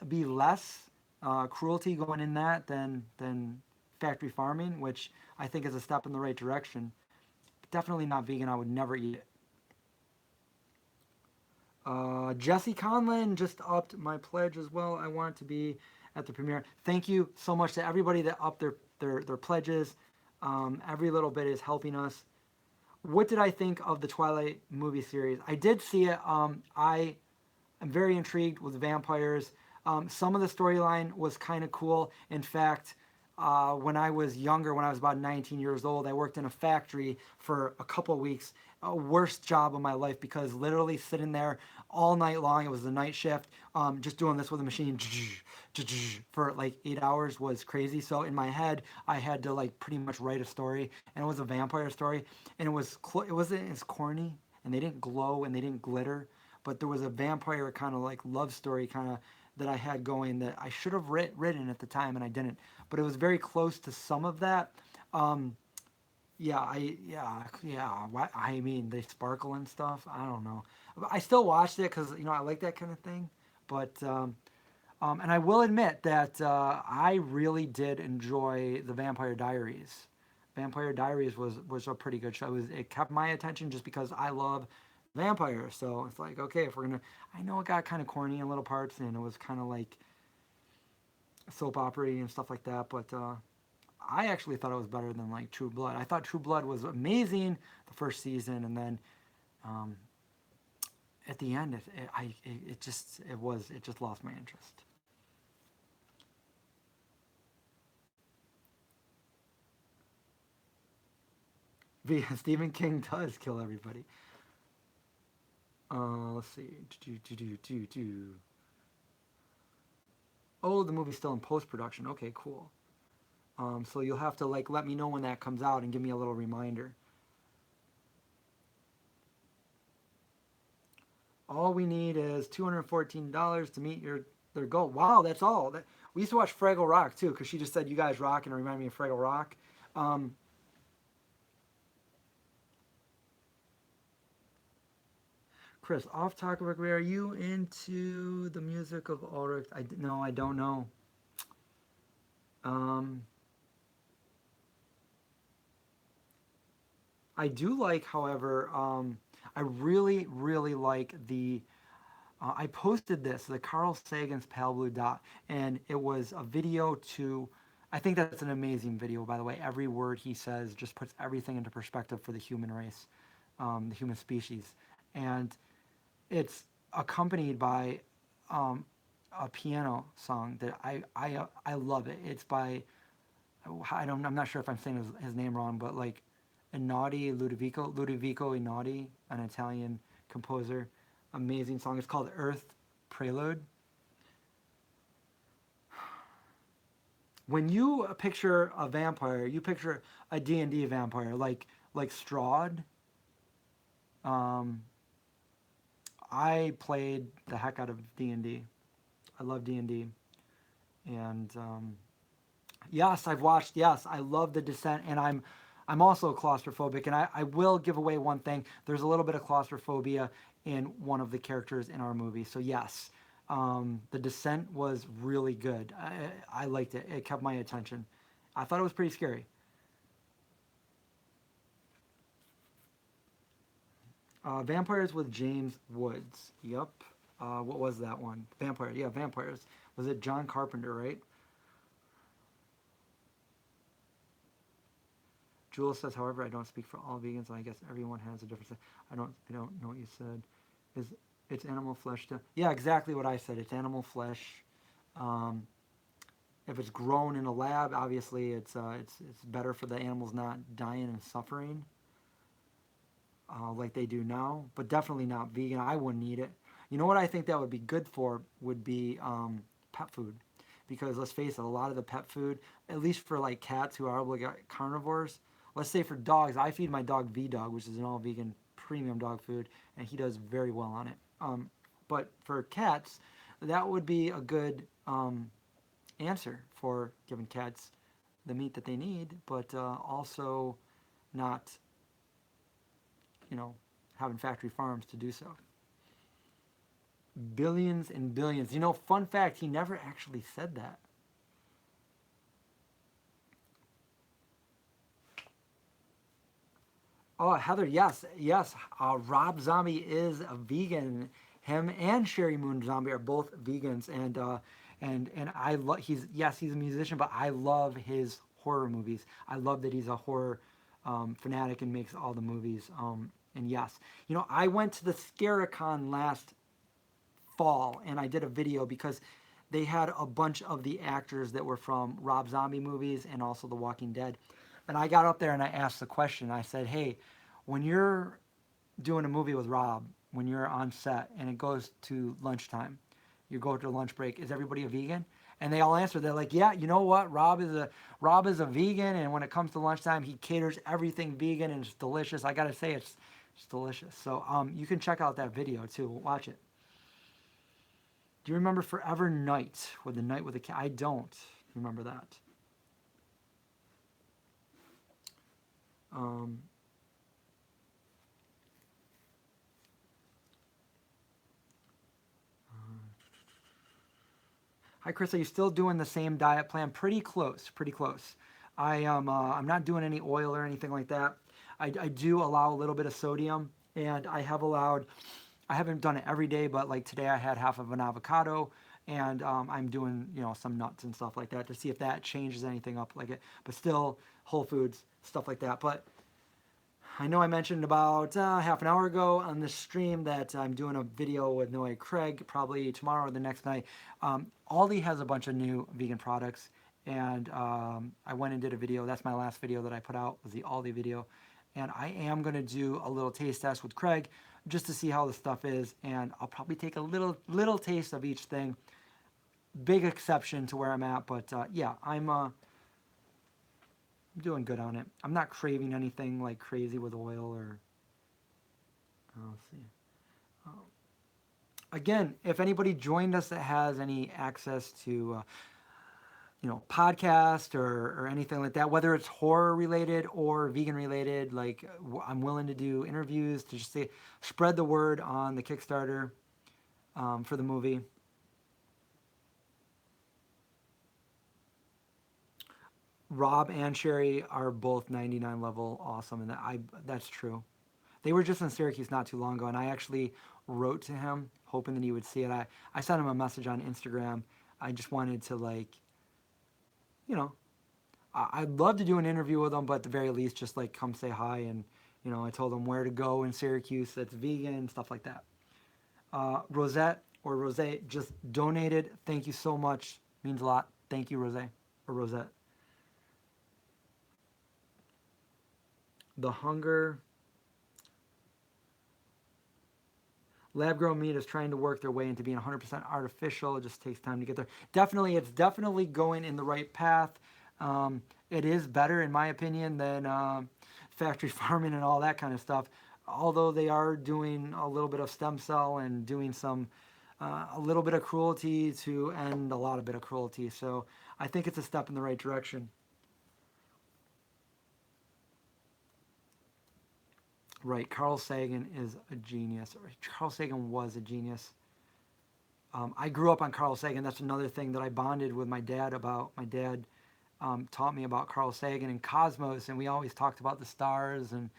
be less cruelty going in that than factory farming, which I think is a step in the right direction. Definitely not vegan. I would never eat it. Jesse Conlon just upped my pledge as well. I want to be at the premiere. Thank you so much to everybody that upped their pledges. Every little bit is helping us. What did I think of the Twilight movie series? I did see it. I am very intrigued with vampires. Some of the storyline was kind of cool. In fact, when I was younger, when I was about 19 years old, I worked in a factory for a couple weeks. Worst job of my life because literally sitting there all night long. It was the night shift, just doing this with a machine for like 8 hours was crazy. So in my head, I had to like pretty much write a story, and it was a vampire story, and it wasn't as corny, and they didn't glow and they didn't glitter, but there was a vampire kind of like love story kind of that I had going that I should have written at the time and I didn't. But it was very close to some of that. Um, yeah. I mean, they sparkle and stuff. I don't know. I still watched it because I like that kind of thing. But and I will admit that I really did enjoy the Vampire Diaries. Vampire Diaries was a pretty good show. It kept my attention just because I love vampires. So it's like, okay, if we're gonna, I know it got kind of corny in little parts, and it was kind of like soap opera and stuff like that. But I actually thought it was better than like True Blood. I thought True Blood was amazing the first season, and then um, at the end, it just lost my interest. Stephen King does kill everybody. Let's see. Oh, the movie's still in post production. Okay, cool. So you'll have to like let me know when that comes out and give me a little reminder. All we need is $214 to meet their goal. Wow, that's all. We used to watch Fraggle Rock too, because she just said you guys rock and it reminded me of Fraggle Rock. Um, Chris, off topic, are you into the music of Ulrich? No, I don't know. Um, I do like, however, I really, really like the. I posted this, the Carl Sagan's Pale Blue Dot, and it was a video to. I think that's an amazing video, by the way. Every word he says just puts everything into perspective for the human race, the human species, and it's accompanied by um, a piano song that I love it. It's by I'm not sure if I'm saying his name wrong, but like Ludovico Einaudi, an Italian composer. Amazing song. It's called Earth Prelude. When you picture a vampire, you picture a D&D vampire, like Strahd. Um, I played the heck out of D&D. I love D&D, and yes, I've watched. Yes, I love The Descent, and I'm also claustrophobic. And I will give away one thing. There's a little bit of claustrophobia in one of the characters in our movie. So yes, The Descent was really good. I liked it. It kept my attention. I thought it was pretty scary. Vampires with James Woods. Yep. What was that one? Vampire. Yeah, vampires. Was it John Carpenter, right? Jules says, however, I don't speak for all vegans, and I guess everyone has a different. I don't know what you said. Is it's animal flesh? Yeah, exactly what I said. It's animal flesh. Um, if it's grown in a lab, obviously it's better for the animals not dying and suffering like they do now. But definitely not vegan. I wouldn't eat it. You know what I think that would be good for would be pet food, because let's face it, a lot of the pet food, at least for like cats who are carnivores. Let's say for dogs, I feed my dog V Dog, which is an all vegan premium dog food, and he does very well on it. But for cats, that would be a good answer for giving cats the meat that they need, but also not, you know, having factory farms to do so. Billions and billions. You know, fun fact, he never actually said that. Oh, Heather, yes, yes. Rob Zombie is a vegan. Him and Sherry Moon Zombie are both vegans, and I love. He's a musician, but I love his horror movies. I love that he's a horror fanatic and makes all the movies. And yes, you know, I went to the Scaricon last fall and I did a video because they had a bunch of the actors that were from Rob Zombie movies and also The Walking Dead. And I got up there and I asked the question. I said, "Hey, when you're doing a movie with Rob, when you're on set and it goes to lunchtime, you go to lunch break, is everybody a vegan?" And they all answered. They're like, "Yeah, you know what? Rob is a vegan, and when it comes to lunchtime, he caters everything vegan, and it's delicious. I gotta say, it's delicious." So you can check out that video too. Watch it. Do you remember Forever Night with the night with the cat? I don't remember that. Um, Hi, Chris. Are you still doing the same diet plan? Pretty close. Pretty close. I am. I'm not doing any oil or anything like that. I do allow a little bit of sodium, and I have allowed. I haven't done it every day, but like today I had half of an avocado, and I'm doing some nuts and stuff like that to see if that changes anything up like it. But still, whole foods stuff like that. But I know I mentioned about half an hour ago on the stream that I'm doing a video with Noe Craig probably tomorrow or the next night. Aldi has a bunch of new vegan products, and I went and did a video. That's my last video that I put out, was the Aldi video. And I am going to do a little taste test with Craig just to see how the stuff is, and I'll probably take a little taste of each thing. Big exception to where I'm at, but yeah, I'm doing good on it. I'm not craving anything like crazy with oil or. Let's see. Um, Again, if anybody joined us that has any access to podcast or anything like that, whether it's horror related or vegan related, like I'm willing to do interviews to just say, spread the word on the Kickstarter for the movie. Rob and Sherry are both 99 level awesome, and that's true. They were just in Syracuse not too long ago, and I actually wrote to him hoping that he would see it. I sent him a message on Instagram. I just wanted to you know, I'd love to do an interview with him, but at the very least, just like come say hi. And I told him where to go in Syracuse that's vegan, stuff like that. Rosette or Rose just donated. Thank you so much. Means a lot. Thank you, Rose or Rosette. The hunger. Lab grown meat is trying to work their way into being 100% artificial. It just takes time to get there. Definitely, it's definitely going in the right path. It is better, in my opinion, than factory farming and all that kind of stuff. Although they are doing a little bit of stem cell and doing a little bit of cruelty to end a lot of bit of cruelty. So I think it's a step in the right direction. Right, Carl Sagan is a genius. Carl Sagan was a genius. I grew up on Carl Sagan. That's another thing that I bonded with my dad about. My dad taught me about Carl Sagan and Cosmos, and we always talked about the stars, and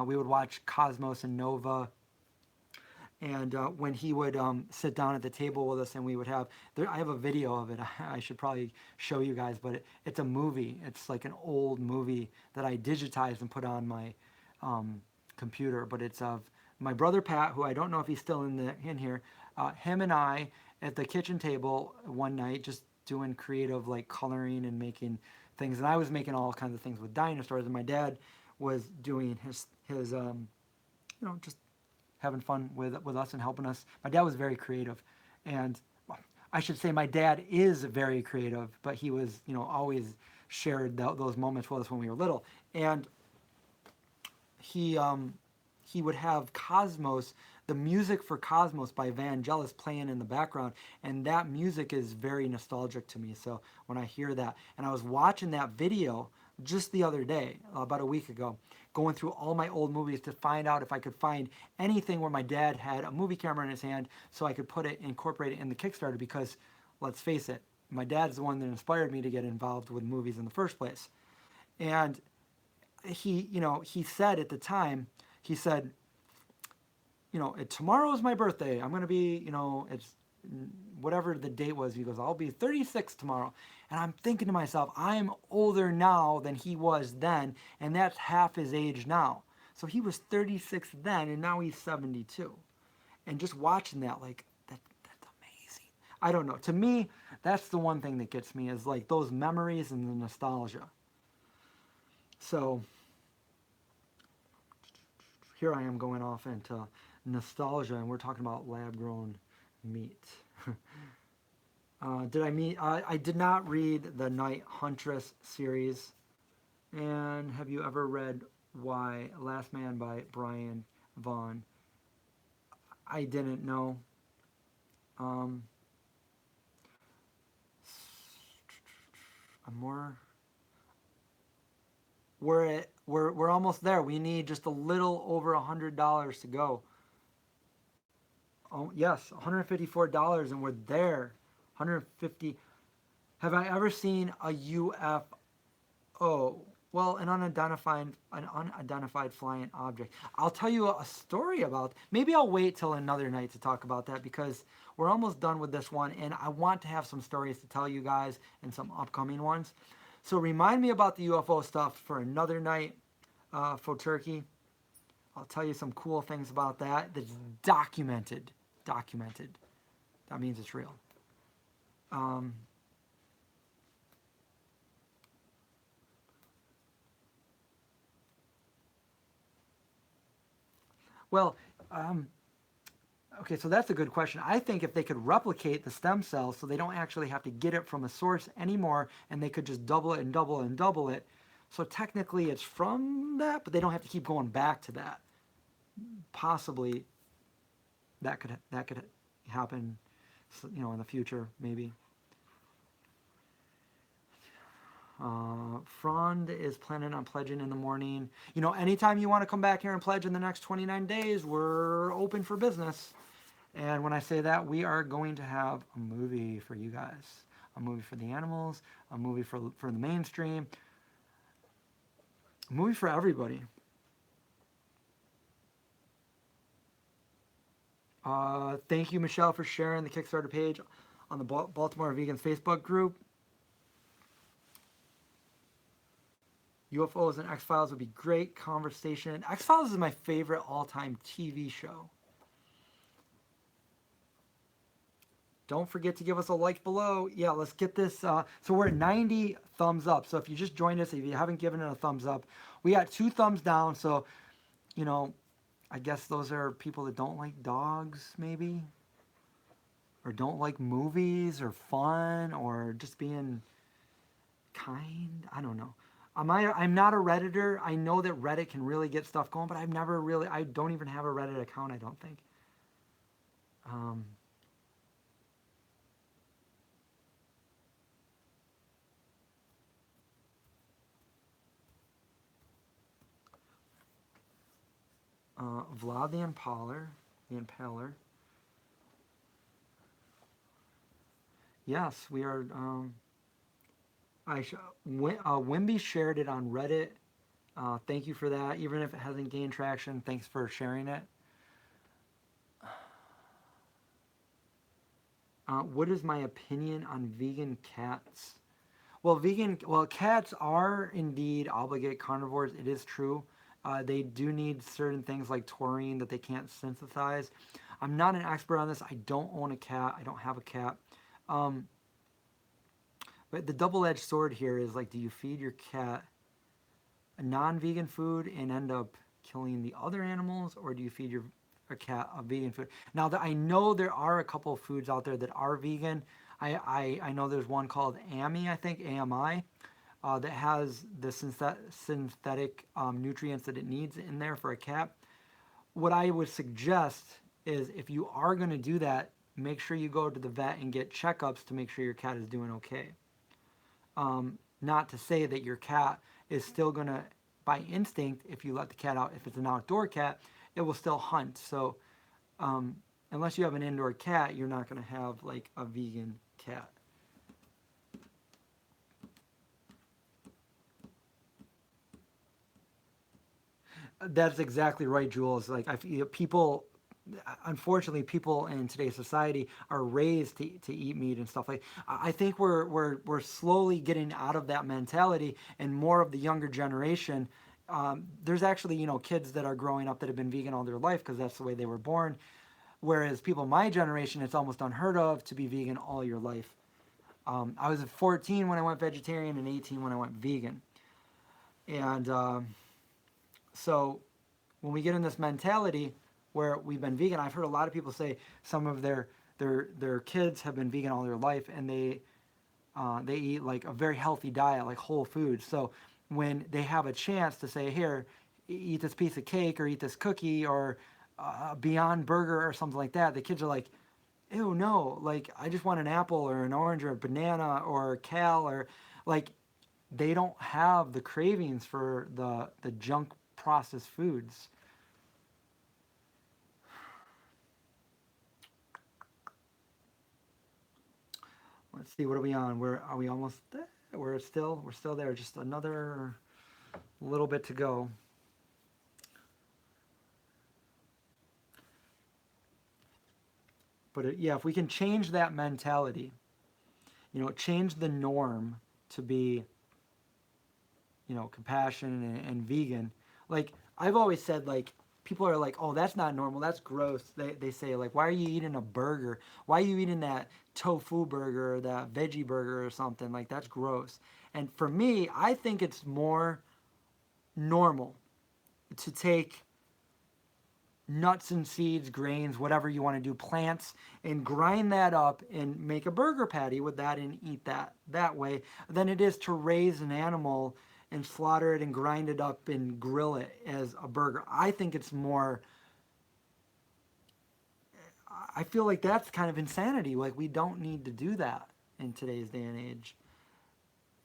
we would watch Cosmos and Nova. And when he would sit down at the table with us, and we would I have a video of it. I should probably show you guys, but it's a movie. It's like an old movie that I digitized and put on my computer. But it's of my brother Pat, who I don't know if he's still in here. Him and I at the kitchen table one night, just doing creative like coloring and making things. And I was making all kinds of things with dinosaurs, and my dad was doing his just having fun with us and helping us. My dad was very creative, and I should say my dad is very creative, but he was always shared those moments with us when we were little. And he would have Cosmos, the music for Cosmos by Vangelis playing in the background, and that music is very nostalgic to me. So when I hear that, and I was watching that video just the other day, about a week ago, going through all my old movies to find out if I could find anything where my dad had a movie camera in his hand so I could incorporate it in the Kickstarter, because let's face it, my dad's the one that inspired me to get involved with movies in the first place. And he said at the time, he said, tomorrow is my birthday. I'm going to be, it's whatever the date was. He goes, I'll be 36 tomorrow. And I'm thinking to myself, I'm older now than he was then, and that's half his age now. So he was 36 then, and now he's 72. And just watching that, that's amazing. I don't know. To me, that's the one thing that gets me, is like those memories and the nostalgia. So here I am going off into nostalgia, and we're talking about lab-grown meat. I did not read the Night Huntress series. And have you ever read Why Last Man by Brian Vaughan? I didn't know. I'm more. We're almost there. We need just a little over $100 to go. Oh yes, $154, and we're there. 150. Have I ever seen a UFO? Well, an unidentified flying object. I'll tell you a story about. Maybe I'll wait till another night to talk about that, because we're almost done with this one, and I want to have some stories to tell you guys and some upcoming ones. So remind me about the UFO stuff for another night, for Turkey. I'll tell you some cool things about that. That's documented. Documented. That means it's real. Well, Okay, so that's a good question. I think if they could replicate the stem cells so they don't actually have to get it from a source anymore and they could just double it and double it and double it. So technically it's from that, but they don't have to keep going back to that. Possibly that could happen, in the future maybe. Frond is planning on pledging in the morning. Anytime you want to come back here and pledge in the next 29 days, we're open for business. And when I say that, we are going to have a movie for you guys, a movie for the animals, a movie for the mainstream, a movie for everybody. Thank you, Michelle, for sharing the Kickstarter page on the Baltimore Vegans Facebook group. UFOs and X-Files would be great conversation. X-Files is my favorite all-time TV show. Don't forget to give us a like below. Yeah, let's get this. So we're at 90 thumbs up. So if you just joined us, if you haven't given it a thumbs up, we got 2 thumbs down. So, I guess those are people that don't like dogs, maybe, or don't like movies or fun or just being kind. I don't know. I'm not a Redditor. I know that Reddit can really get stuff going, but I don't even have a Reddit account, I don't think. Um, Vlad the Impaler. Yes, we are. Wimby shared it on Reddit. Thank you for that. Even if it hasn't gained traction, thanks for sharing it. What is my opinion on vegan cats? Well, cats are indeed obligate carnivores. It is true. They do need certain things like taurine that they can't synthesize. I'm not an expert on this. I don't own a cat. I don't have a cat. Um, but the double-edged sword here is like, do you feed your cat a non-vegan food and end up killing the other animals, or do you feed a cat a vegan food? Now, I know there are a couple of foods out there that are vegan. I know there's one called AMI, I think, AMI, that has the synthetic nutrients that it needs in there for a cat. What I would suggest is, if you are going to do that, make sure you go to the vet and get checkups to make sure your cat is doing okay. Not to say that your cat is still going to, by instinct, if you let the cat out, if it's an outdoor cat, it will still hunt. So unless you have an indoor cat, you're not going to have like a vegan cat. That's exactly right, Jules. Like, I feel people, unfortunately, people in today's society are raised to eat meat and stuff like. I think we're slowly getting out of that mentality, and more of the younger generation. There's actually kids that are growing up that have been vegan all their life because that's the way they were born. Whereas people my generation, it's almost unheard of to be vegan all your life. I was 14 when I went vegetarian and 18 when I went vegan, and so when we get in this mentality where we've been vegan, I've heard a lot of people say some of their kids have been vegan all their life, and they eat like a very healthy diet, like whole foods. So when they have a chance to say, here, eat this piece of cake or eat this cookie or Beyond Burger or something like that, the kids are like, ew, no, like I just want an apple or an orange or a banana or a kale, or like they don't have the cravings for the junk processed foods. Let's see, what are we on? Where are we almost there? We're still there. Just another little bit to go. But yeah, if we can change that mentality, change the norm to be, compassion and vegan. Like I've always said, like people are like, oh, that's not normal. That's gross. They say like, why are you eating a burger? Why are you eating that tofu burger or that veggie burger or something? Like that's gross. And for me, I think it's more normal to take nuts and seeds, grains, whatever you want to do, plants, and grind that up and make a burger patty with that and eat that way than it is to raise an animal and slaughter it and grind it up and grill it as a burger. I think it's more, I feel like that's kind of insanity. Like, we don't need to do that in today's day and age.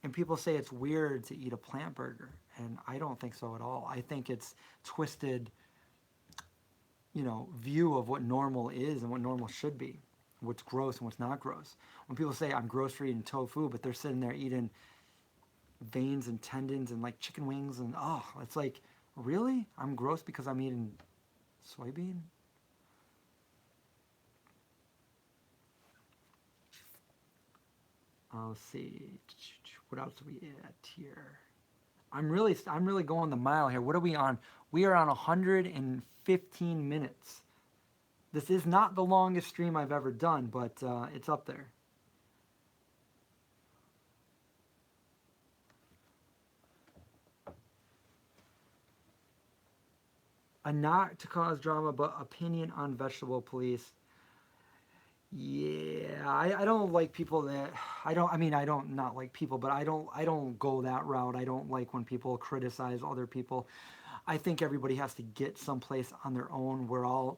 And people say it's weird to eat a plant burger, and I don't think so at all. I think it's twisted, view of what normal is and what normal should be, what's gross and what's not gross. When people say I'm gross for eating tofu, but they're sitting there eating veins and tendons and like chicken wings, and oh, it's like, really? I'm gross because I'm eating soybean? Let's see, what else are we at here? I'm really going the mile here. What are we on? We are on 115 minutes. This is not the longest stream I've ever done, but it's up there. A not to cause drama, but opinion on vegetable police. Yeah, I don't like people that I don't not like people, but I don't go that route. I don't like when people criticize other people. I think everybody has to get someplace on their own.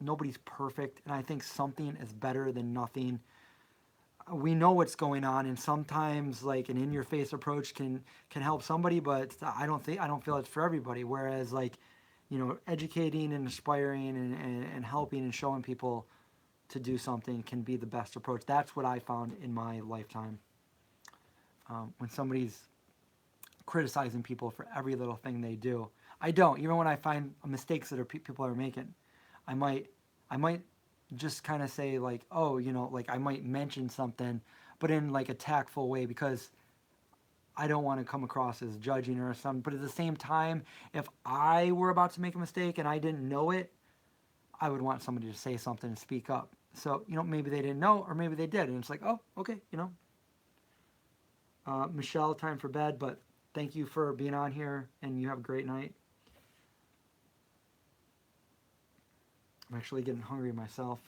Nobody's perfect, and I think something is better than nothing. We know what's going on, and sometimes like an in-your-face approach can help somebody, but I don't feel it's for everybody. Whereas like, educating and inspiring and helping and showing people to do something can be the best approach. That's what I found in my lifetime. When somebody's criticizing people for every little thing they do, I don't. Even when I find mistakes that people are making, I might, I might just kind of say like, oh, like I might mention something, but in like a tactful way because I don't want to come across as judging or something. But at the same time, if I were about to make a mistake and I didn't know it, I would want somebody to say something and speak up. So, maybe they didn't know or maybe they did. And it's like, oh, okay. Michelle, time for bed, but thank you for being on here and you have a great night. I'm actually getting hungry myself.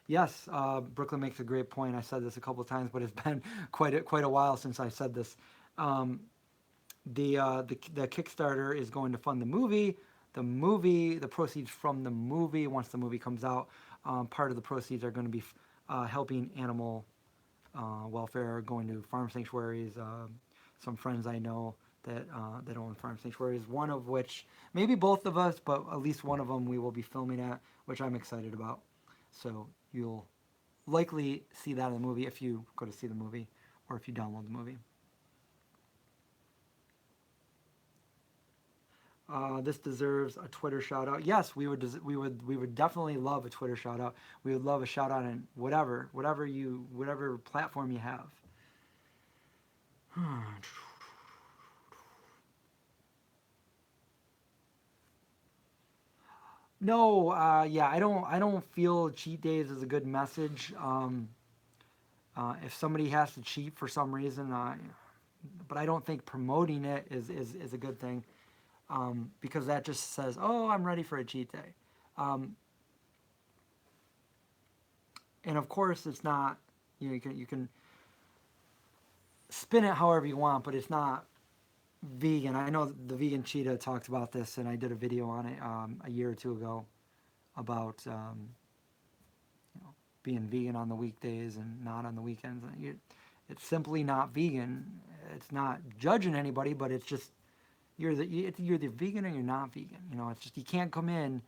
Yes, Brooklyn makes a great point. I said this a couple of times, but it's been quite a while since I said this. Um, the Kickstarter is going to fund the movie. The proceeds from the movie, once the movie comes out, part of the proceeds are going to be helping animal welfare, going to farm sanctuaries. Some friends I know that own farm sanctuaries, one of which, maybe both of us, but at least one of them we will be filming at, which I'm excited about. So you'll likely see that in the movie if you go to see the movie or if you download the movie. This deserves a Twitter shout out. Yes, we would definitely love a Twitter shout out. We would love a shout out in whatever platform you have. No, yeah, I don't feel cheat days is a good message. If somebody has to cheat for some reason, but I don't think promoting it is a good thing, because that just says, oh, I'm ready for a cheat day. Um, and of course, it's not. You can spin it however you want, but it's not vegan. I know the vegan cheetah talked about this, and I did a video on it a year or two ago about being vegan on the weekdays and not on the weekends. It's simply not vegan. It's not judging anybody, but it's just you're the vegan or you're not vegan. It's just you can't come in.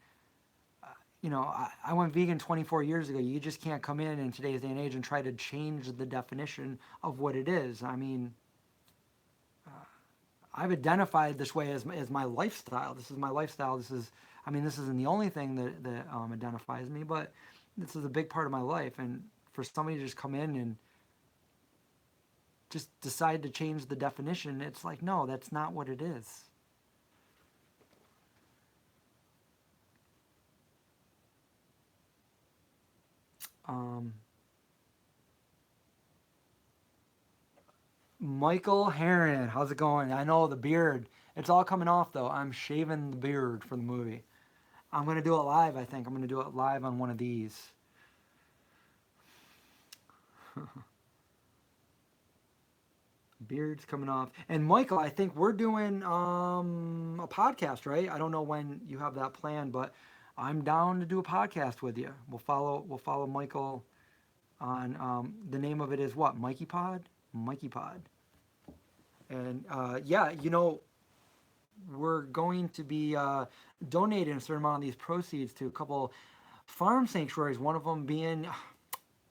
I went vegan 24 years ago. You just can't come in today's day and age and try to change the definition of what it is. I mean, I've identified this way as my lifestyle. This is my lifestyle. This isn't the only thing that identifies me, but this is a big part of my life. And for somebody to just come in and just decide to change the definition, it's like, no, that's not what it is. Um, Michael Heron, how's it going? I know the beard. It's all coming off though. I'm shaving the beard for the movie. I'm gonna do it live. I think I'm gonna do it live on one of these. Beard's coming off. And Michael, I think we're doing a podcast, right? I don't know when you have that planned, but I'm down to do a podcast with you. We'll follow Michael on the name of it is what? Mikey Pod? Mikey Pod. And yeah, we're going to be donating a certain amount of these proceeds to a couple farm sanctuaries, one of them being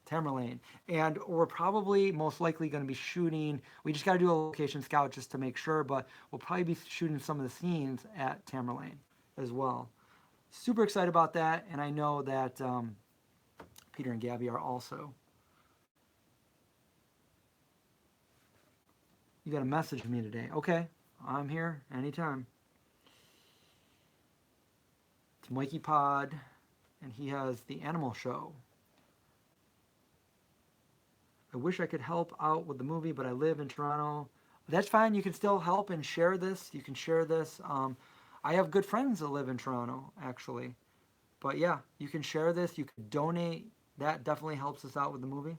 Tamerlane. And we're probably most likely going to be shooting, we just got to do a location scout just to make sure, but we'll probably be shooting some of the scenes at Tamerlane as well. Super excited about that, and I know that Peter and Gabby are also. You got a message from me today. Okay, I'm here anytime. It's Mikey Pod, and he has the animal show. I wish I could help out with the movie, but I live in Toronto. That's fine. You can still help and share this. You can share this. I have good friends that live in Toronto, actually. But yeah, you can share this. You can donate. That definitely helps us out with the movie.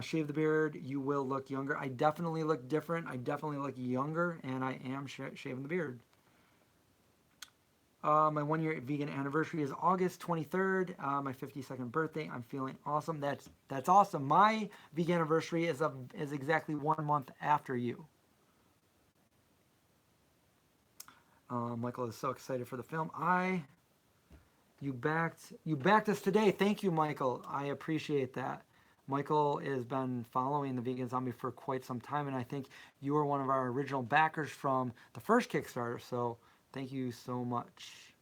Shave the beard. You will look younger. I definitely look different. I definitely look younger, and I am shaving the beard. My 1 year vegan anniversary is August 23rd. My 52nd birthday. I'm feeling awesome. That's awesome. My vegan anniversary is exactly 1 month after you. Michael is so excited for the film. You backed us today. Thank you, Michael. I appreciate that. Michael has been following the Vegan Zombie for quite some time, and I think you were one of our original backers from the first Kickstarter. So thank you so much.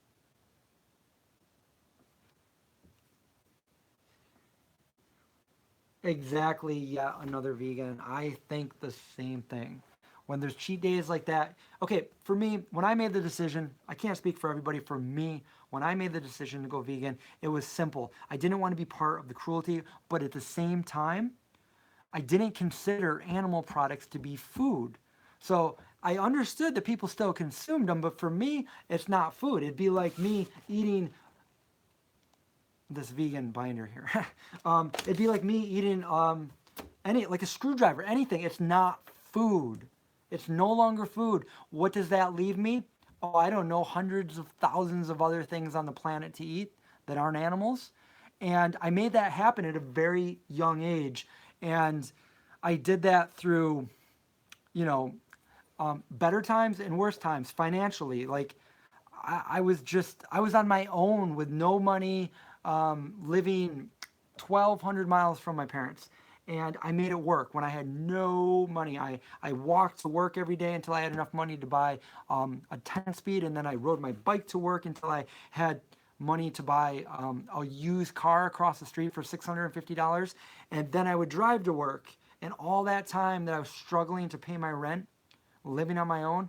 Exactly, yeah, another vegan. I think the same thing. When there's cheat days like that, okay, for me, when I made the decision, I can't speak for everybody. For me, when I made the decision to go vegan, it was simple. I didn't want to be part of the cruelty, but at the same time, I didn't consider animal products to be food. So I understood that people still consumed them, but for me, it's not food. It'd be like me eating this vegan binder here. It'd be like me eating like a screwdriver, anything. It's not food. It's no longer food. What does that leave me? Oh, I don't know, hundreds of thousands of other things on the planet to eat that aren't animals. And I made that happen at a very young age. And I did that through, you know, better times and worse times financially. Like I was on my own with no money, living 1,200 miles from my parents. And I made it work when I had no money. I walked to work every day until I had enough money to buy a 10 speed. And then I rode my bike to work until I had money to buy a used car across the street for $650. And then I would drive to work. And all that time that I was struggling to pay my rent, living on my own,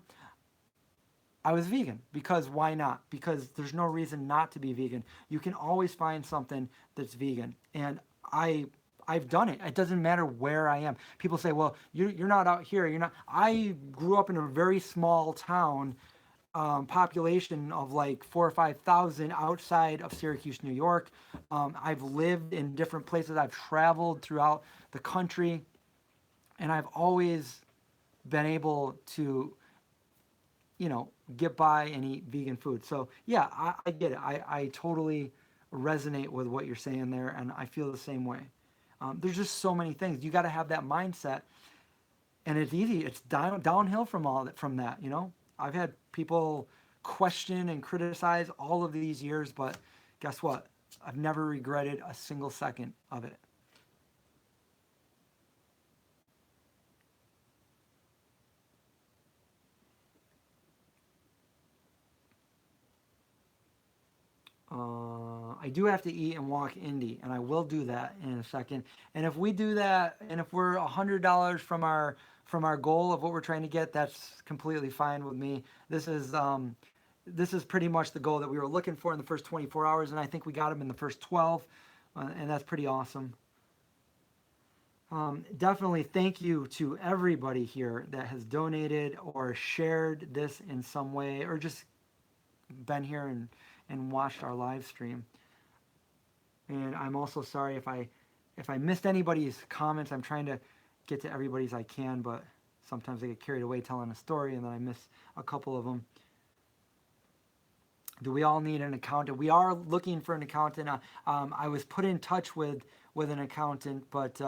I was vegan because why not? Because there's no reason not to be vegan. You can always find something that's vegan, and I've done it. It doesn't matter where I am. People say, "Well, you're not out here. You're not." I grew up in a very small town, population of like 4 or 5 thousand outside of Syracuse, New York. I've lived in different places. I've traveled throughout the country, and I've always been able to get by and eat vegan food. So yeah, I get it. I totally resonate with what you're saying there, and I feel the same way. There's just so many things. You got to have that mindset, and it's easy. It's downhill from all that. From that, I've had people question and criticize all of these years, but guess what? I've never regretted a single second of it. I do have to eat and walk Indy, and I will do that in a second. And if we do that, and if we're $100 from our goal of what we're trying to get, that's completely fine with me. This is pretty much the goal that we were looking for in the first 24 hours, and I think we got them in the first 12, and that's pretty awesome. Definitely thank you to everybody here that has donated or shared this in some way, or just been here and watched our live stream. And I'm also sorry if I missed anybody's comments. I'm trying to get to everybody's I can, but sometimes I get carried away telling a story and then I miss a couple of them. Do we all need an accountant? We are looking for an accountant. I was put in touch with an accountant, but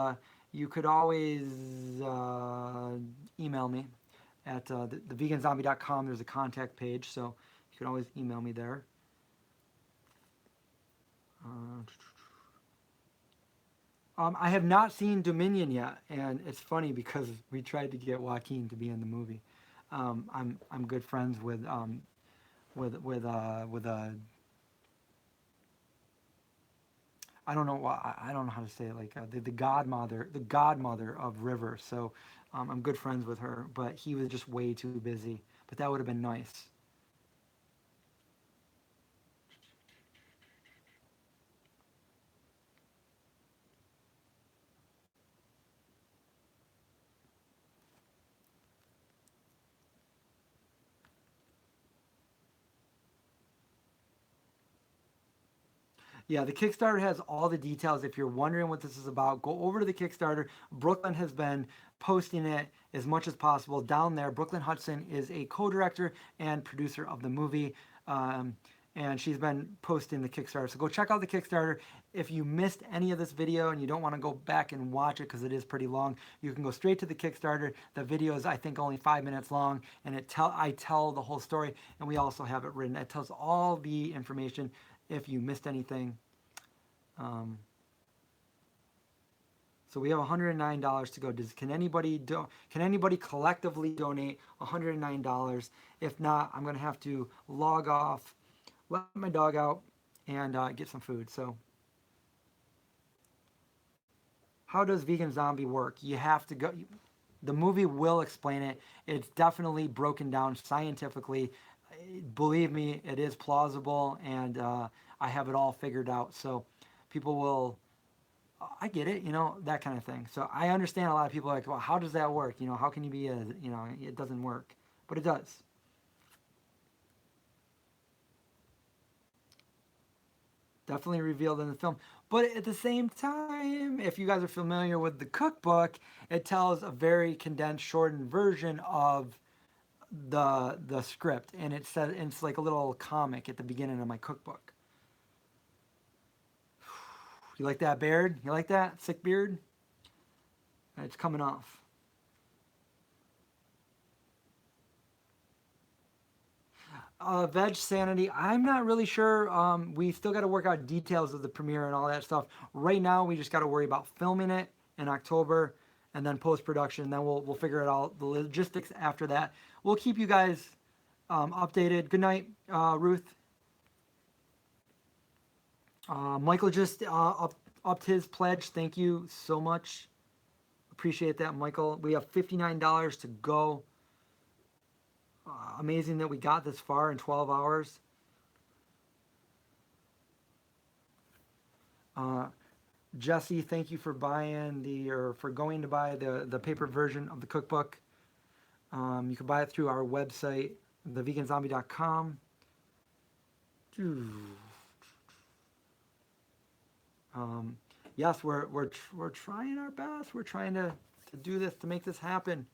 you could always email me at theveganzombie.com. There's a contact page, so you can always email me there. I have not seen Dominion yet, and it's funny because we tried to get Joaquin to be in the movie. I'm good friends with I don't know why I don't know how to say it, like the godmother of River. So I'm good friends with her, but he was just way too busy. But that would have been nice. Yeah, the Kickstarter has all the details. If you're wondering what this is about, go over to the Kickstarter. Brooklyn has been posting it as much as possible down there. Brooklyn Hudson is a co-director and producer of the movie. And she's been posting the Kickstarter. So go check out the Kickstarter. If you missed any of this video and you don't want to go back and watch it because it is pretty long, you can go straight to the Kickstarter. The video is, I think, only 5 minutes long, and I tell the whole story, and we also have it written. It tells all the information if you missed anything. Um, so we have $109 to go. Can anybody collectively donate $109? If not, I'm gonna have to log off, let my dog out, and get some food. So, how does Vegan Zombie work? You have to go. The movie will explain it. It's definitely broken down scientifically. Believe me, it is plausible, and I have it all figured out. So, people will. I get it, that kind of thing. So I understand a lot of people are like, well, how does that work? How can you be it doesn't work, but it does. Definitely revealed in the film. But at the same time, if you guys are familiar with the cookbook, it tells a very condensed, shortened version of the script, and it says it's like a little comic at the beginning of my cookbook. You like that beard? You like that sick beard? It's coming off. Veg Sanity, I'm not really sure. We still got to work out details of the premiere and all that stuff. Right now, we just got to worry about filming it in October, and then post production. Then we'll figure it out, the logistics after that. We'll keep you guys updated. Good night, Ruth. Michael just upped his pledge. Thank you so much. Appreciate that, Michael. We have $59 to go. Amazing that we got this far in 12 hours. Jesse, thank you for for going to buy the paper version of the cookbook. You can buy it through our website, theveganzombie.com. Yes, we're trying our best. We're trying to do this, to make this happen.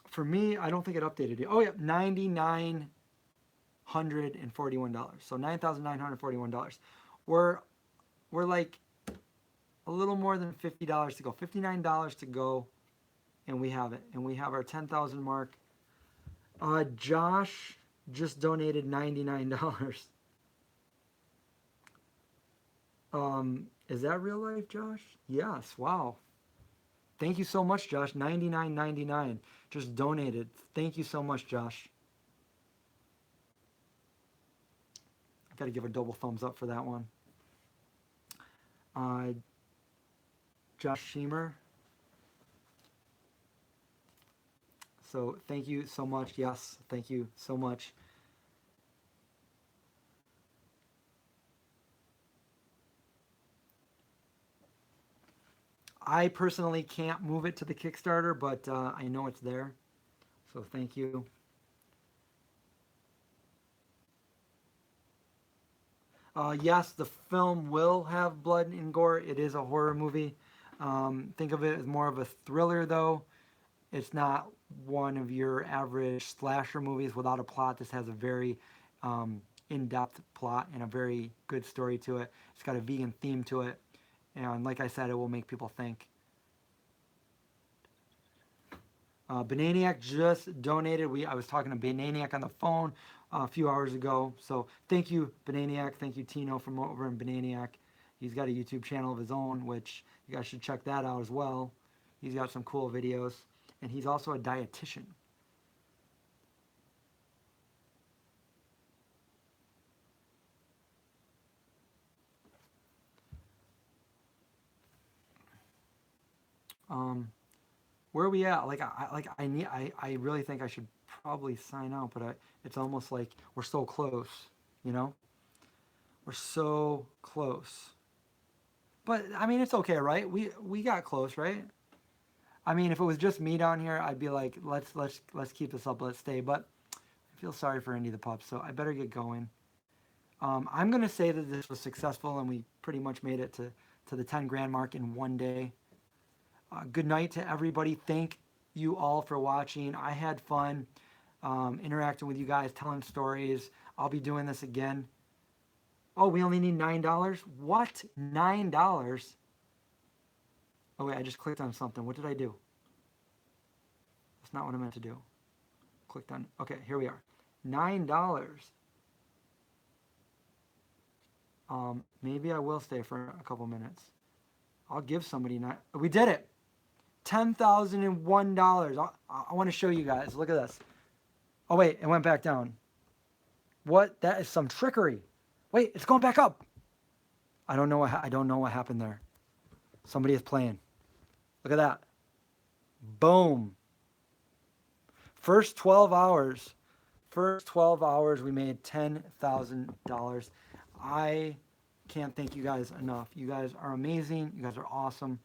For me, I don't think it updated yet. Oh yeah, $9,941. So $9,941. We're like a little more than $50 to go. $59 to go, and we have it. And we have our 10,000 mark. Josh just donated $99. Is that real life, Josh? Yes. Wow. Thank you so much, Josh. $99.99 just donated. Thank you so much, Josh. I got to give a double thumbs up for that one. Josh Sheemer. So thank you so much. Yes, thank you so much. I personally can't move it to the Kickstarter, but I know it's there. So thank you. Yes, the film will have blood and gore. It is a horror movie. Think of it as more of a thriller, though. It's not one of your average slasher movies without a plot. This has a very in-depth plot and a very good story to it. It's got a vegan theme to it, and like I said, it will make people think. Bananiac just donated. I was talking to Bananiac on the phone a few hours ago. So thank you, Bananiac. Thank you, Tino, from over in Bananiac. He's got a YouTube channel of his own, which you guys should check that out as well. He's got some cool videos, and he's also a dietitian. Um, where are we at? I really think I should probably sign out, but it's almost like we're so close. You know, we're so close. But I mean, it's okay, right? We got close, right? I mean, if it was just me down here, I'd be like, let's keep this up, let's stay. But I feel sorry for Indy the pup, so I better get going. I'm gonna say that this was successful, and we pretty much made it to the 10 grand mark in one day. Good night to everybody. Thank you all for watching. I had fun interacting with you guys, telling stories. I'll be doing this again. Oh, we only need $9. What? $9? Oh wait, I just clicked on something. What did I do? That's not what I meant to do. Clicked on. Okay, here we are. $9. Maybe I will stay for a couple minutes. I'll give somebody nine. We did it. $10,001. I want to show you guys. Look at this. Oh wait, it went back down. What? That is some trickery. Wait, it's going back up. I don't know what happened there. Somebody is playing. Look at that. Boom. First 12 hours. First 12 hours, we made $10,000. I can't thank you guys enough. You guys are amazing. You guys are awesome.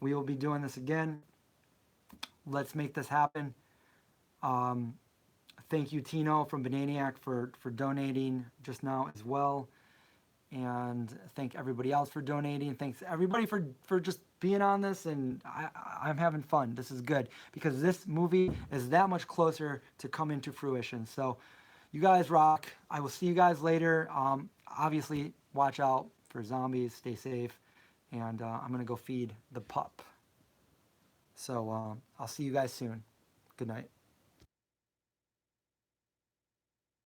We will be doing this again. Let's make this happen. Thank you, Tino from Bananiac, for donating just now as well. And thank everybody else for donating. Thanks everybody for just being on this, and I'm having fun. This is good because this movie is that much closer to coming to fruition. So you guys rock. I will see you guys later. Obviously, watch out for zombies. Stay safe. And I'm going to go feed the pup. So I'll see you guys soon. Good night.